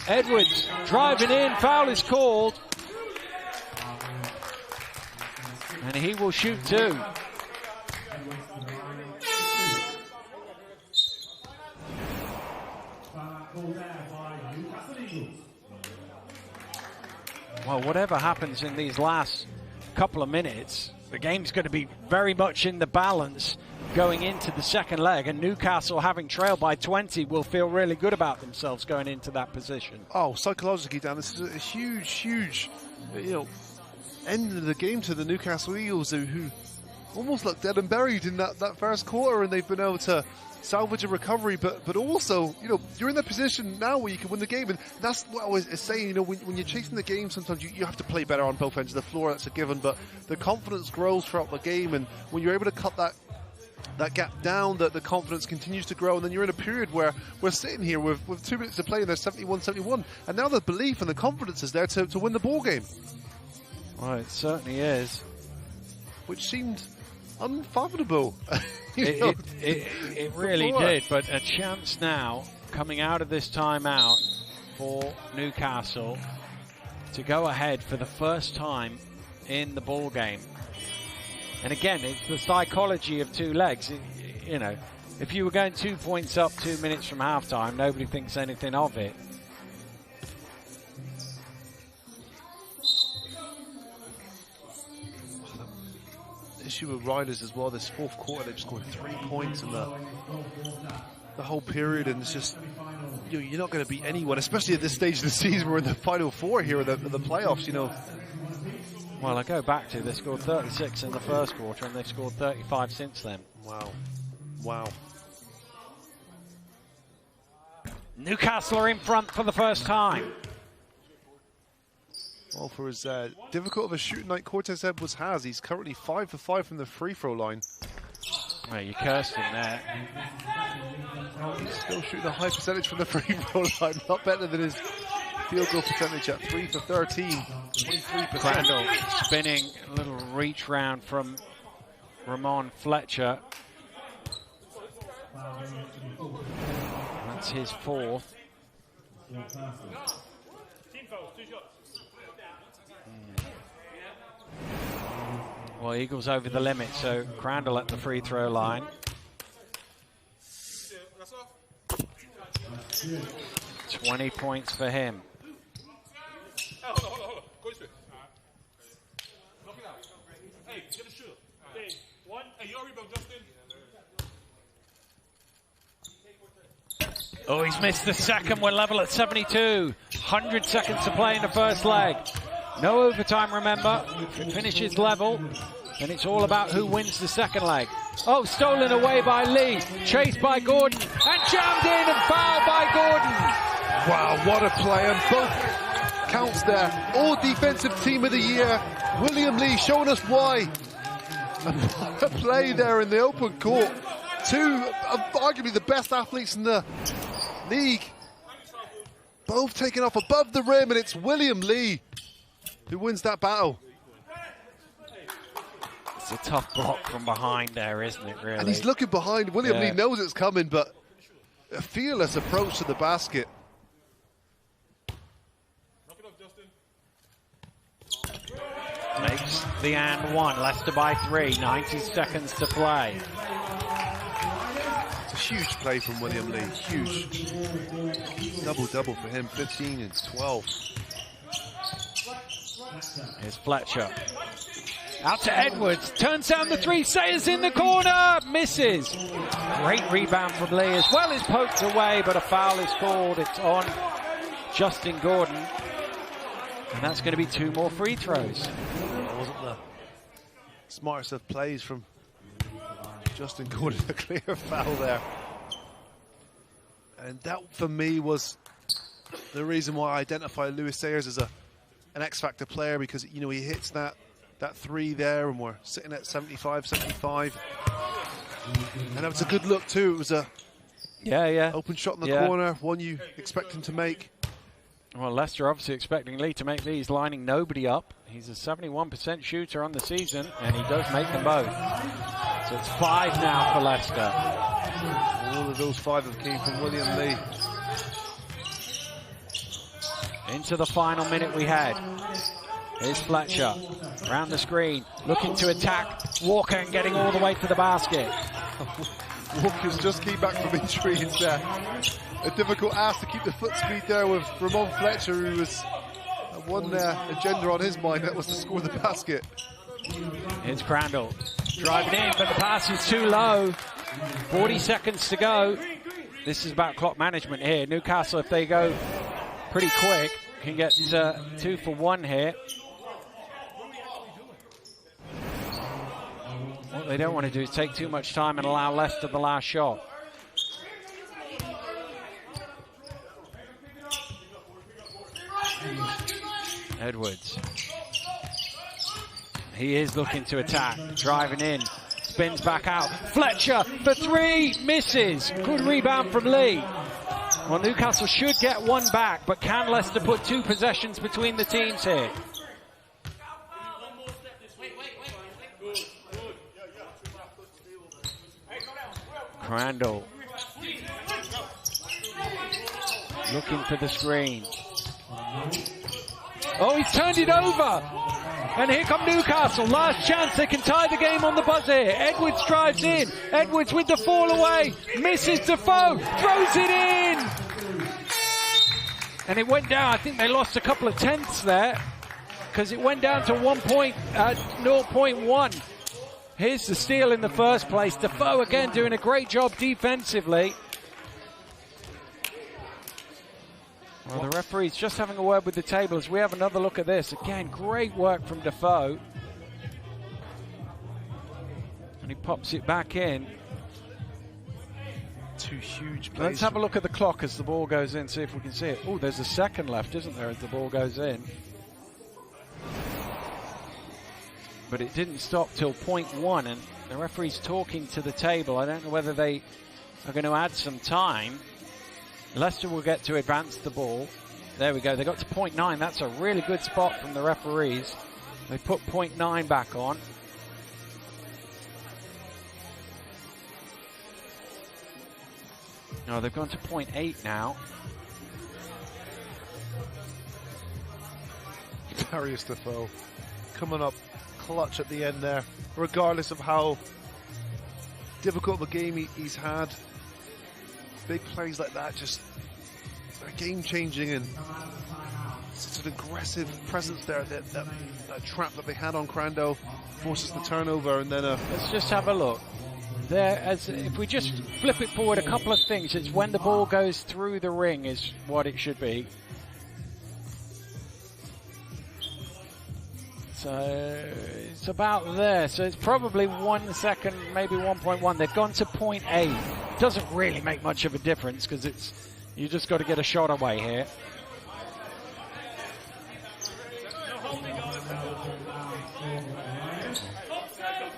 [SPEAKER 11] Edwards driving in. Foul is called. And he will shoot 2. Well, whatever happens in these last couple of minutes, the game's going to be very much in the balance. going into the second leg, and Newcastle, having trailed by 20, will feel really good about themselves going into that position.
[SPEAKER 4] Oh, psychologically, Dan, this is a huge, end of the game to the Newcastle Eagles, who almost looked dead and buried in that first quarter, and they've been able to salvage a recovery, but also, you're in that position now where you can win the game, and that's what I was saying, when you're chasing the game, sometimes you have to play better on both ends of the floor, that's a given, but the confidence grows throughout the game, and when you're able to cut that gap down, that the confidence continues to grow, and then you're in a period where we're sitting here with 2 minutes to play, and they're 71-71, and now the belief and the confidence is there to win the ball game.
[SPEAKER 11] Well, it certainly is.
[SPEAKER 4] Which seemed unfathomable.
[SPEAKER 11] It really did, but a chance now, coming out of this timeout for Newcastle, to go ahead for the first time in the ball game. And again, it's the psychology of 2 legs. If you were going 2 points up 2 minutes from halftime, nobody thinks anything of it.
[SPEAKER 4] Issue with Riders as well, this fourth quarter, they've scored 3 points in the whole period, and it's just, you're not going to beat anyone, especially at this stage of the season. We're in the final 4 here, the playoffs,
[SPEAKER 11] Well, I go back to, they scored 36 in the first quarter, and they've scored 35 since then.
[SPEAKER 4] Wow.
[SPEAKER 11] Newcastle are in front for the first time.
[SPEAKER 4] Well, for as difficult of a shooting night Cortez Edwards has, he's currently 5 for 5 from the free throw line.
[SPEAKER 11] Well, you cursed him there.
[SPEAKER 4] He's still shooting a high percentage from the free throw line, not better than his field goal percentage at 3 for 13, 23%.
[SPEAKER 11] Crandall spinning a little reach round from Ramon Fletcher. That's his 4th. Well, Eagles over the limit, so Crandall at the free throw line. 20 points for him. Oh, he's missed the second. We're level at 72. 100 seconds to play in the first leg. No overtime, remember. If it finishes level, then it's all about who wins the second leg. Oh, stolen away by Lee. Chased by Gordon. And jammed in and fouled by Gordon.
[SPEAKER 4] Wow, what a play on both counts there. All defensive team of the year. William Lee showing us why. A play there in the open court. 2 of arguably the best athletes in the league. Both taken off above the rim, and it's William Lee who wins that battle.
[SPEAKER 11] It's a tough block from behind there, isn't it, really?
[SPEAKER 4] And he's looking behind. William Lee knows it's coming, but a fearless approach to the basket.
[SPEAKER 11] Makes the and 1. Leicester by 3. 90 seconds to play.
[SPEAKER 4] It's a huge play from William Lee. Huge. Double-double for him. 15 and 12.
[SPEAKER 11] Here's Fletcher. Out to Edwards. Turns down the 3. Sayers in the corner. Misses. Great rebound from Lee, as well as poked away, but a foul is called. It's on Justin Gordon. And that's going to be 2 more free throws.
[SPEAKER 4] That wasn't the smartest of plays from Justin Gordon. A clear foul there. And that, for me, was the reason why I identify Lewis Sayers as an X-Factor player, because, he hits that 3 there, and we're sitting at 75. And that was a good look, too. It was a open shot in the corner, one you expect him to make.
[SPEAKER 11] Well, Leicester obviously expecting Lee to make these, lining nobody up. He's a 71% shooter on the season, and he does make them both. So it's 5 now for Leicester.
[SPEAKER 4] All of those 5 have came from William Lee.
[SPEAKER 11] Into the final minute we had. Here's Fletcher, around the screen, looking to attack Walker and getting all the way to the basket.
[SPEAKER 4] Walker's just came back from injury. It's a difficult ask to keep the foot speed there with Ramon Fletcher, who was one agenda on his mind, that was to score the basket.
[SPEAKER 11] Here's Crandall, Driving in, but the pass is too low. 40 seconds to go. This is about clock management here. Newcastle, if they go pretty quick, can get 2 for 1 here. What they don't want to do is take too much time and allow Leicester the last shot. Edwards. He is looking to attack, driving in, spins back out. Fletcher for 3, misses. Good rebound from Lee. Well, Newcastle should get 1 back, but can Leicester put 2 possessions between the teams here? Crandall looking for the screen. Oh, he's turned it over. And here come Newcastle. Last chance. They can tie the game on the buzzer here. Edwards drives in. Edwards with the fall away. Misses Defoe. Throws it in. And it went down. I think they lost a couple of tenths there because it went down to 0.1. Here's the steal in the first place. Defoe again doing a great job defensively. Well, the referee's just having a word with the table as we have another look at this. Again, great work from Defoe. And he pops it back in.
[SPEAKER 4] 2 huge plays.
[SPEAKER 11] Let's have a look at the clock as the ball goes in, see if we can see it. Oh, there's a second left, isn't there, as the ball goes in. But it didn't stop till 0.1, and the referee's talking to the table. I don't know whether they are going to add some time. Leicester will get to advance the ball. There we go. They got to 0.9. That's a really good spot from the referees. They put 0.9 back on. No, they've gone to 0.8 now.
[SPEAKER 4] Darius Defoe coming up clutch at the end there, regardless of how difficult of a game he's had. Big plays like that just are game-changing, and such an aggressive presence there. That trap that they had on Crandall forces the turnover, and then
[SPEAKER 11] let's just have a look. There, if we just flip it forward a couple of things, it's when the ball goes through the ring is what it should be. So it's about there. So it's probably 1 second, maybe 1.1. They've gone to 0.8. Doesn't really make much of a difference because you just got to get a shot away here.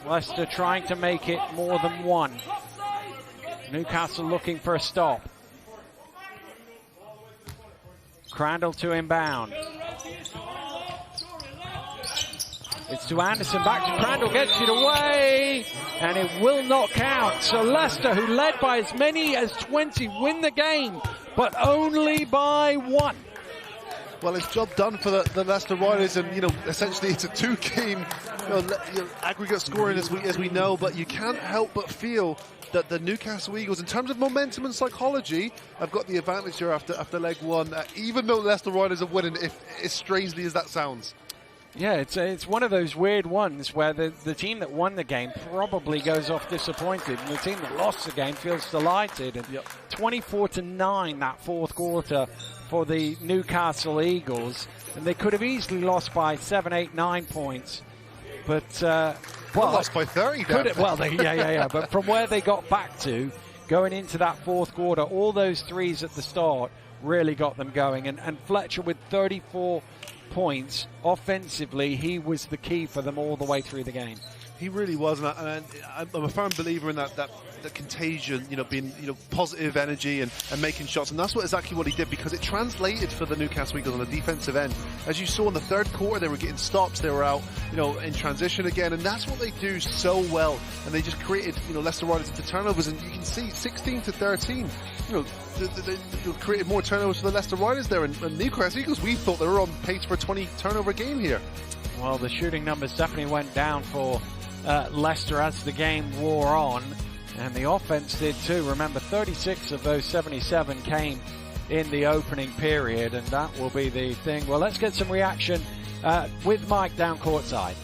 [SPEAKER 11] Leicester trying to make it more than 1. Newcastle looking for a stop. Crandall to inbound. It's to Anderson, back to Crandall, gets it away, and it will not count. So Leicester, who led by as many as 20, win the game, but only by 1.
[SPEAKER 4] Well, it's job done for the Leicester Riders, and essentially it's a 2-game aggregate scoring as we know, but you can't help but feel that the Newcastle Eagles, in terms of momentum and psychology, have got the advantage here after leg 1, even though Leicester Riders are winning, as strangely as that sounds.
[SPEAKER 11] Yeah, it's one of those weird ones where the team that won the game probably goes off disappointed, and the team that lost the game feels delighted. And 24-9 that fourth quarter for the Newcastle Eagles, and they could have easily lost by 7, 8, 9 points. But
[SPEAKER 4] lost by 30.
[SPEAKER 11] But from where they got back to going into that fourth quarter, all those threes at the start really got them going, and Fletcher with 34 points offensively, he was the key for them all the way through the game.
[SPEAKER 4] He really was, and I'm a firm believer in that contagion, being positive energy and making shots, and that's exactly what he did, because it translated for the Newcastle Eagles on the defensive end. As you saw in the third quarter, they were getting stops, they were out in transition again, and that's what they do so well, and they just created Leicester Riders into turnovers, and you can see 16-13 they created more turnovers for the Leicester Riders there, and Newcastle Eagles, we thought they were on pace for a 20 turnover game here.
[SPEAKER 11] Well, the shooting numbers definitely went down for Leicester as the game wore on, and the offense did too. Remember, 36 of those 77 came in the opening period, and that will be the thing. Well, let's get some reaction with Mike down courtside.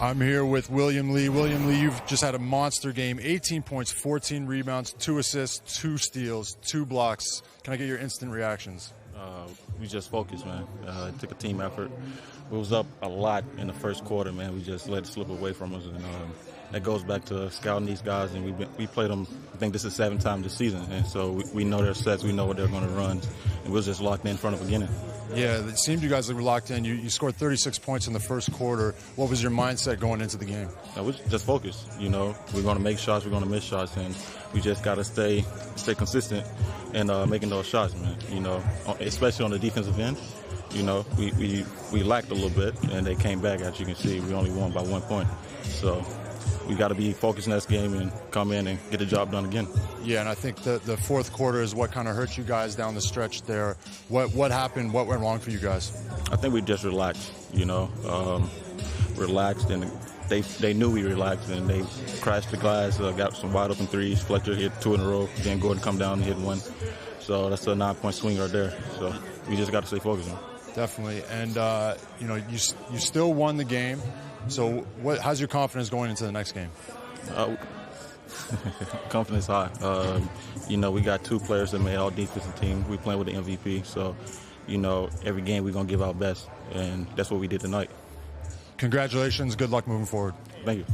[SPEAKER 6] I'm here with William Lee. William Lee, you've just had a monster game. 18 points, 14 rebounds, 2 assists, 2 steals, 2 blocks. Can I get your instant reactions?
[SPEAKER 9] We just focused, man. It took a team effort. We was up a lot in the first quarter, man. We just let it slip away from us. And that goes back to scouting these guys. And we played them, I think this is the 7th time this season. And so we know their sets. We know what they're going to run. And we was just locked in front of the beginning.
[SPEAKER 6] Yeah, it seemed you guys were locked in. You scored 36 points in the first quarter. What was your mindset going into the game?
[SPEAKER 9] We just focused. We're going to make shots. We're going to miss shots. And we just got to stay consistent and making those shots, man. Especially on the defensive end. We lacked a little bit, and they came back. As you can see, we only won by 1 point. So we got to be focused in this game and come in and get the job done again.
[SPEAKER 6] Yeah, and I think the fourth quarter is what kind of hurt you guys down the stretch there. What happened? What went wrong for you guys?
[SPEAKER 9] I think we just relaxed, relaxed, and they knew we relaxed, and they crashed the glass, got some wide open threes. Fletcher hit 2 in a row, then Gordon come down and hit 1. So that's a 9-point swing right there. So we just got to stay focused on it.
[SPEAKER 6] Definitely, and you still won the game. So how's your confidence going into the next game?
[SPEAKER 9] Confidence high. We got 2 players that made all defensive team. We playing with the MVP, so every game we're gonna give our best, and that's what we did tonight.
[SPEAKER 6] Congratulations. Good luck moving forward.
[SPEAKER 9] Thank you.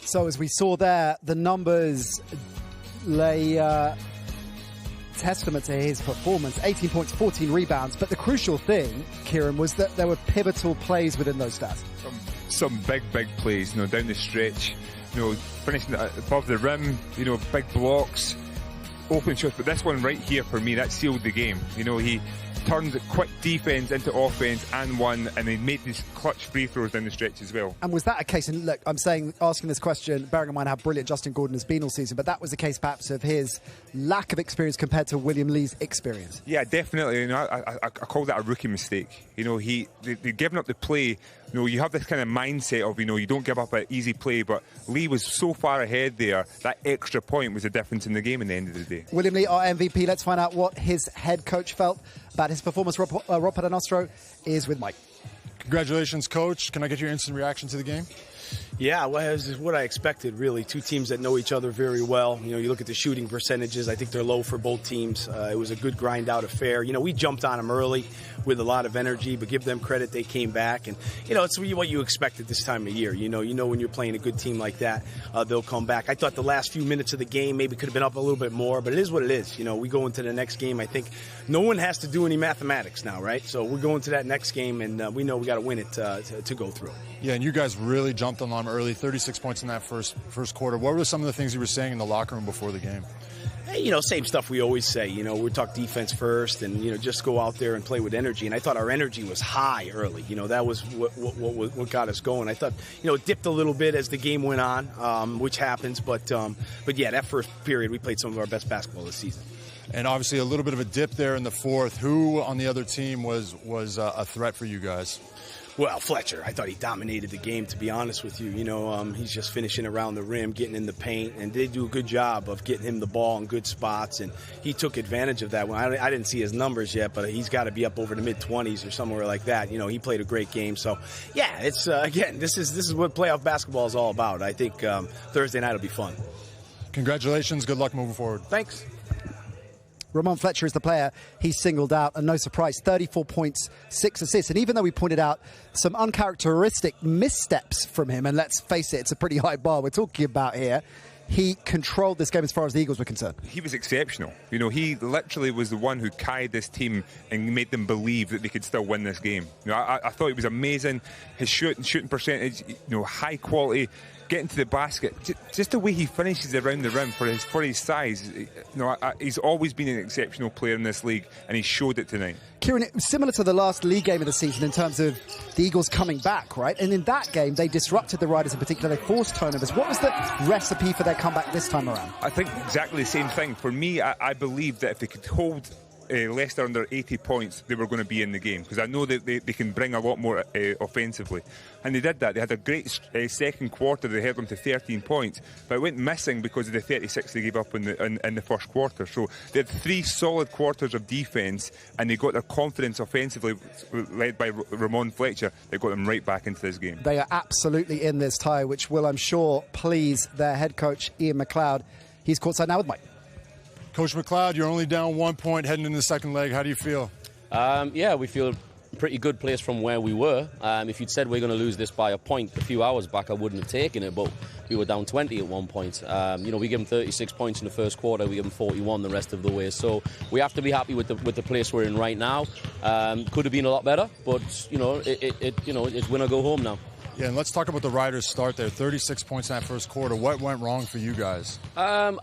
[SPEAKER 2] So as we saw there, the numbers lay testament to his performance. 18 points, 14 rebounds. But the crucial thing, Kieran, was that there were pivotal plays within those stats.
[SPEAKER 5] Some big plays, down the stretch, finishing above the rim, big blocks, open shots. But this one right here for me, that sealed the game. He turned quick defense into offense and won, and he made these clutch free throws down the stretch as well.
[SPEAKER 2] And was that a case, and look, I'm asking this question, bearing in mind how brilliant Justin Gordon has been all season, but that was a case perhaps of his lack of experience compared to William Lee's experience?
[SPEAKER 5] Yeah, definitely. I call that a rookie mistake. They've given up the play. You have this kind of mindset of, you don't give up an easy play, but Lee was so far ahead there, that extra point was the difference in the game in the end of the day.
[SPEAKER 2] William Lee, our MVP, let's find out what his head coach felt about his performance. Rob Paternostro is with Mike.
[SPEAKER 6] Congratulations, Coach. Can I get your instant reaction to the game?
[SPEAKER 10] Yeah, well, it was what I expected, really. 2 teams that know each other very well. You look at the shooting percentages. I think they're low for both teams. It was a good grind-out affair. We jumped on them early with a lot of energy, but give them credit, they came back. And, it's what you expect at this time of year. When you're playing a good team like that, they'll come back. I thought the last few minutes of the game maybe could have been up a little bit more, but it is what it is. We go into the next game. I think no one has to do any mathematics now, right? So we're going to that next game, and we know we got to win it to go through.
[SPEAKER 6] Yeah, and you guys really jumped on them early, 36 points in that first quarter. What were some of the things you were saying in the locker room before the game?
[SPEAKER 10] Hey, same stuff we always say. We talk defense first and, just go out there and play with energy. And I thought our energy was high early. That was what got us going. I thought, it dipped a little bit as the game went on, which happens. But yeah, that first period, we played some of our best basketball this season.
[SPEAKER 6] And obviously a little bit of a dip there in the fourth. Who on the other team was a threat for you guys?
[SPEAKER 10] Well, Fletcher, I thought he dominated the game, to be honest with you. He's just finishing around the rim, getting in the paint, and they do a good job of getting him the ball in good spots, and he took advantage of that. I didn't see his numbers yet, but he's got to be up over the mid-20s or somewhere like that. He played a great game. So, yeah, it's again, this is what playoff basketball is all about. I think Thursday night will be fun.
[SPEAKER 6] Congratulations. Good luck moving forward.
[SPEAKER 10] Thanks.
[SPEAKER 2] Ramon Fletcher is the player he's singled out, and no surprise, 34 points, 6 assists. And even though we pointed out some uncharacteristic missteps from him, and let's face it, it's a pretty high bar we're talking about here, he controlled this game as far as the Eagles were concerned.
[SPEAKER 5] He was exceptional. He literally was the one who carried this team and made them believe that they could still win this game. I thought he was amazing. His shooting percentage, high quality, getting to the basket, just the way he finishes around the rim for his size. He's always been an exceptional player in this league, and he showed it tonight.
[SPEAKER 2] Kieran, it was similar to the last league game of the season in terms of the Eagles coming back, right? And in that game, they disrupted the Riders in particular. They forced turnovers. What was the recipe for their comeback this time around?
[SPEAKER 5] I think exactly the same thing. For me, I believe that if they could hold Leicester under 80 points, they were going to be in the game, because I know that they can bring a lot more offensively. And they did that. They had a great second quarter. They held them to 13 points, but it went missing because of the 36 they gave up in the first quarter. So they had 3 solid quarters of defence, and they got their confidence offensively, led by Ramon Fletcher. They got them right back into this game.
[SPEAKER 2] They are absolutely in this tie, which will, I'm sure, please their head coach, Ian McLeod. He's courtside now with Mike.
[SPEAKER 6] Coach McLeod, you're only down 1 point heading into the second leg. How do you feel?
[SPEAKER 13] Yeah, we feel pretty good place from where we were. If you'd said we're going to lose this by a point a few hours back, I wouldn't have taken it, but we were down 20 at one point. We gave them 36 points in the first quarter, we gave them 41 the rest of the way. So we have to be happy with the place we're in right now. Could have been a lot better, but it's win or go home now.
[SPEAKER 6] Yeah, and let's talk about the Riders' start there. 36 points in that first quarter. What went wrong for you guys?
[SPEAKER 13] A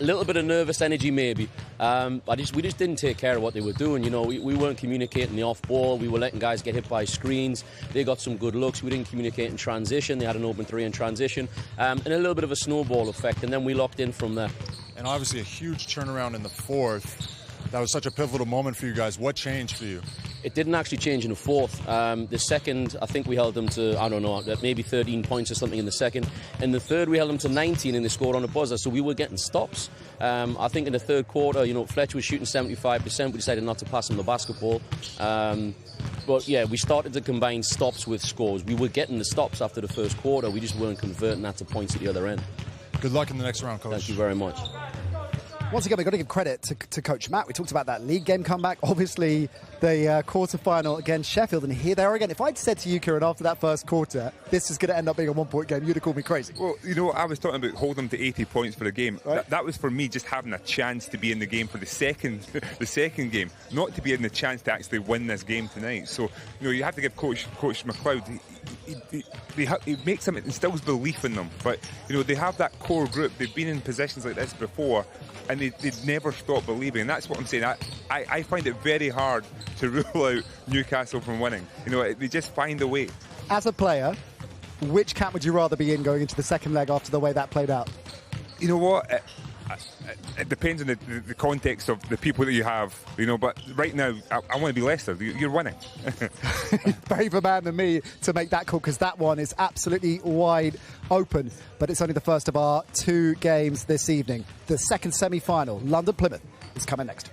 [SPEAKER 13] little bit of nervous energy, maybe. We just didn't take care of what they were doing. We weren't communicating the off ball. We were letting guys get hit by screens. They got some good looks. We didn't communicate in transition. They had an open 3 in transition. And a little bit of a snowball effect. And then we locked in from there.
[SPEAKER 6] And obviously a huge turnaround in the fourth. That was such a pivotal moment for you guys. What changed for you?
[SPEAKER 13] It didn't actually change in the fourth. The second, I think we held them to, I don't know, maybe 13 points or something in the second. In the third, we held them to 19 and they scored on a buzzer, so we were getting stops. I think in the third quarter, Fletcher was shooting 75%. We decided not to pass him the basketball. But yeah, we started to combine stops with scores. We were getting the stops after the first quarter. We just weren't converting that to points at the other end.
[SPEAKER 6] Good luck in the next round, Coach.
[SPEAKER 13] Thank you very much.
[SPEAKER 2] Once again, we've got to give credit to Coach Matt. We talked about that league game comeback. Obviously, the quarter-final against Sheffield, and here they are again. If I'd said to you, Kieran, after that first quarter, this is going to end up being a one-point game, you'd have called me crazy.
[SPEAKER 5] Well, I was talking about holding them to 80 points for the game. Right. That was for me just having a chance to be in the game for the second game, not to be in the chance to actually win this game tonight. So, you have to give Coach McLeod. He makes them, it instills belief in them. But, they have that core group. They've been in positions like this before, and they'd never stop believing. And that's what I'm saying. I find it very hard to rule out Newcastle from winning. They just find a way.
[SPEAKER 2] As a player, which camp would you rather be in going into the second leg after the way that played out?
[SPEAKER 5] You know what? It depends on the context of the people that you have, but right now I want to be Leicester. You're winning.
[SPEAKER 2] Braver man than me to make that call, because that one is absolutely wide open. But it's only the first of our 2 games this evening. The second semi-final, London-Plymouth, is coming next.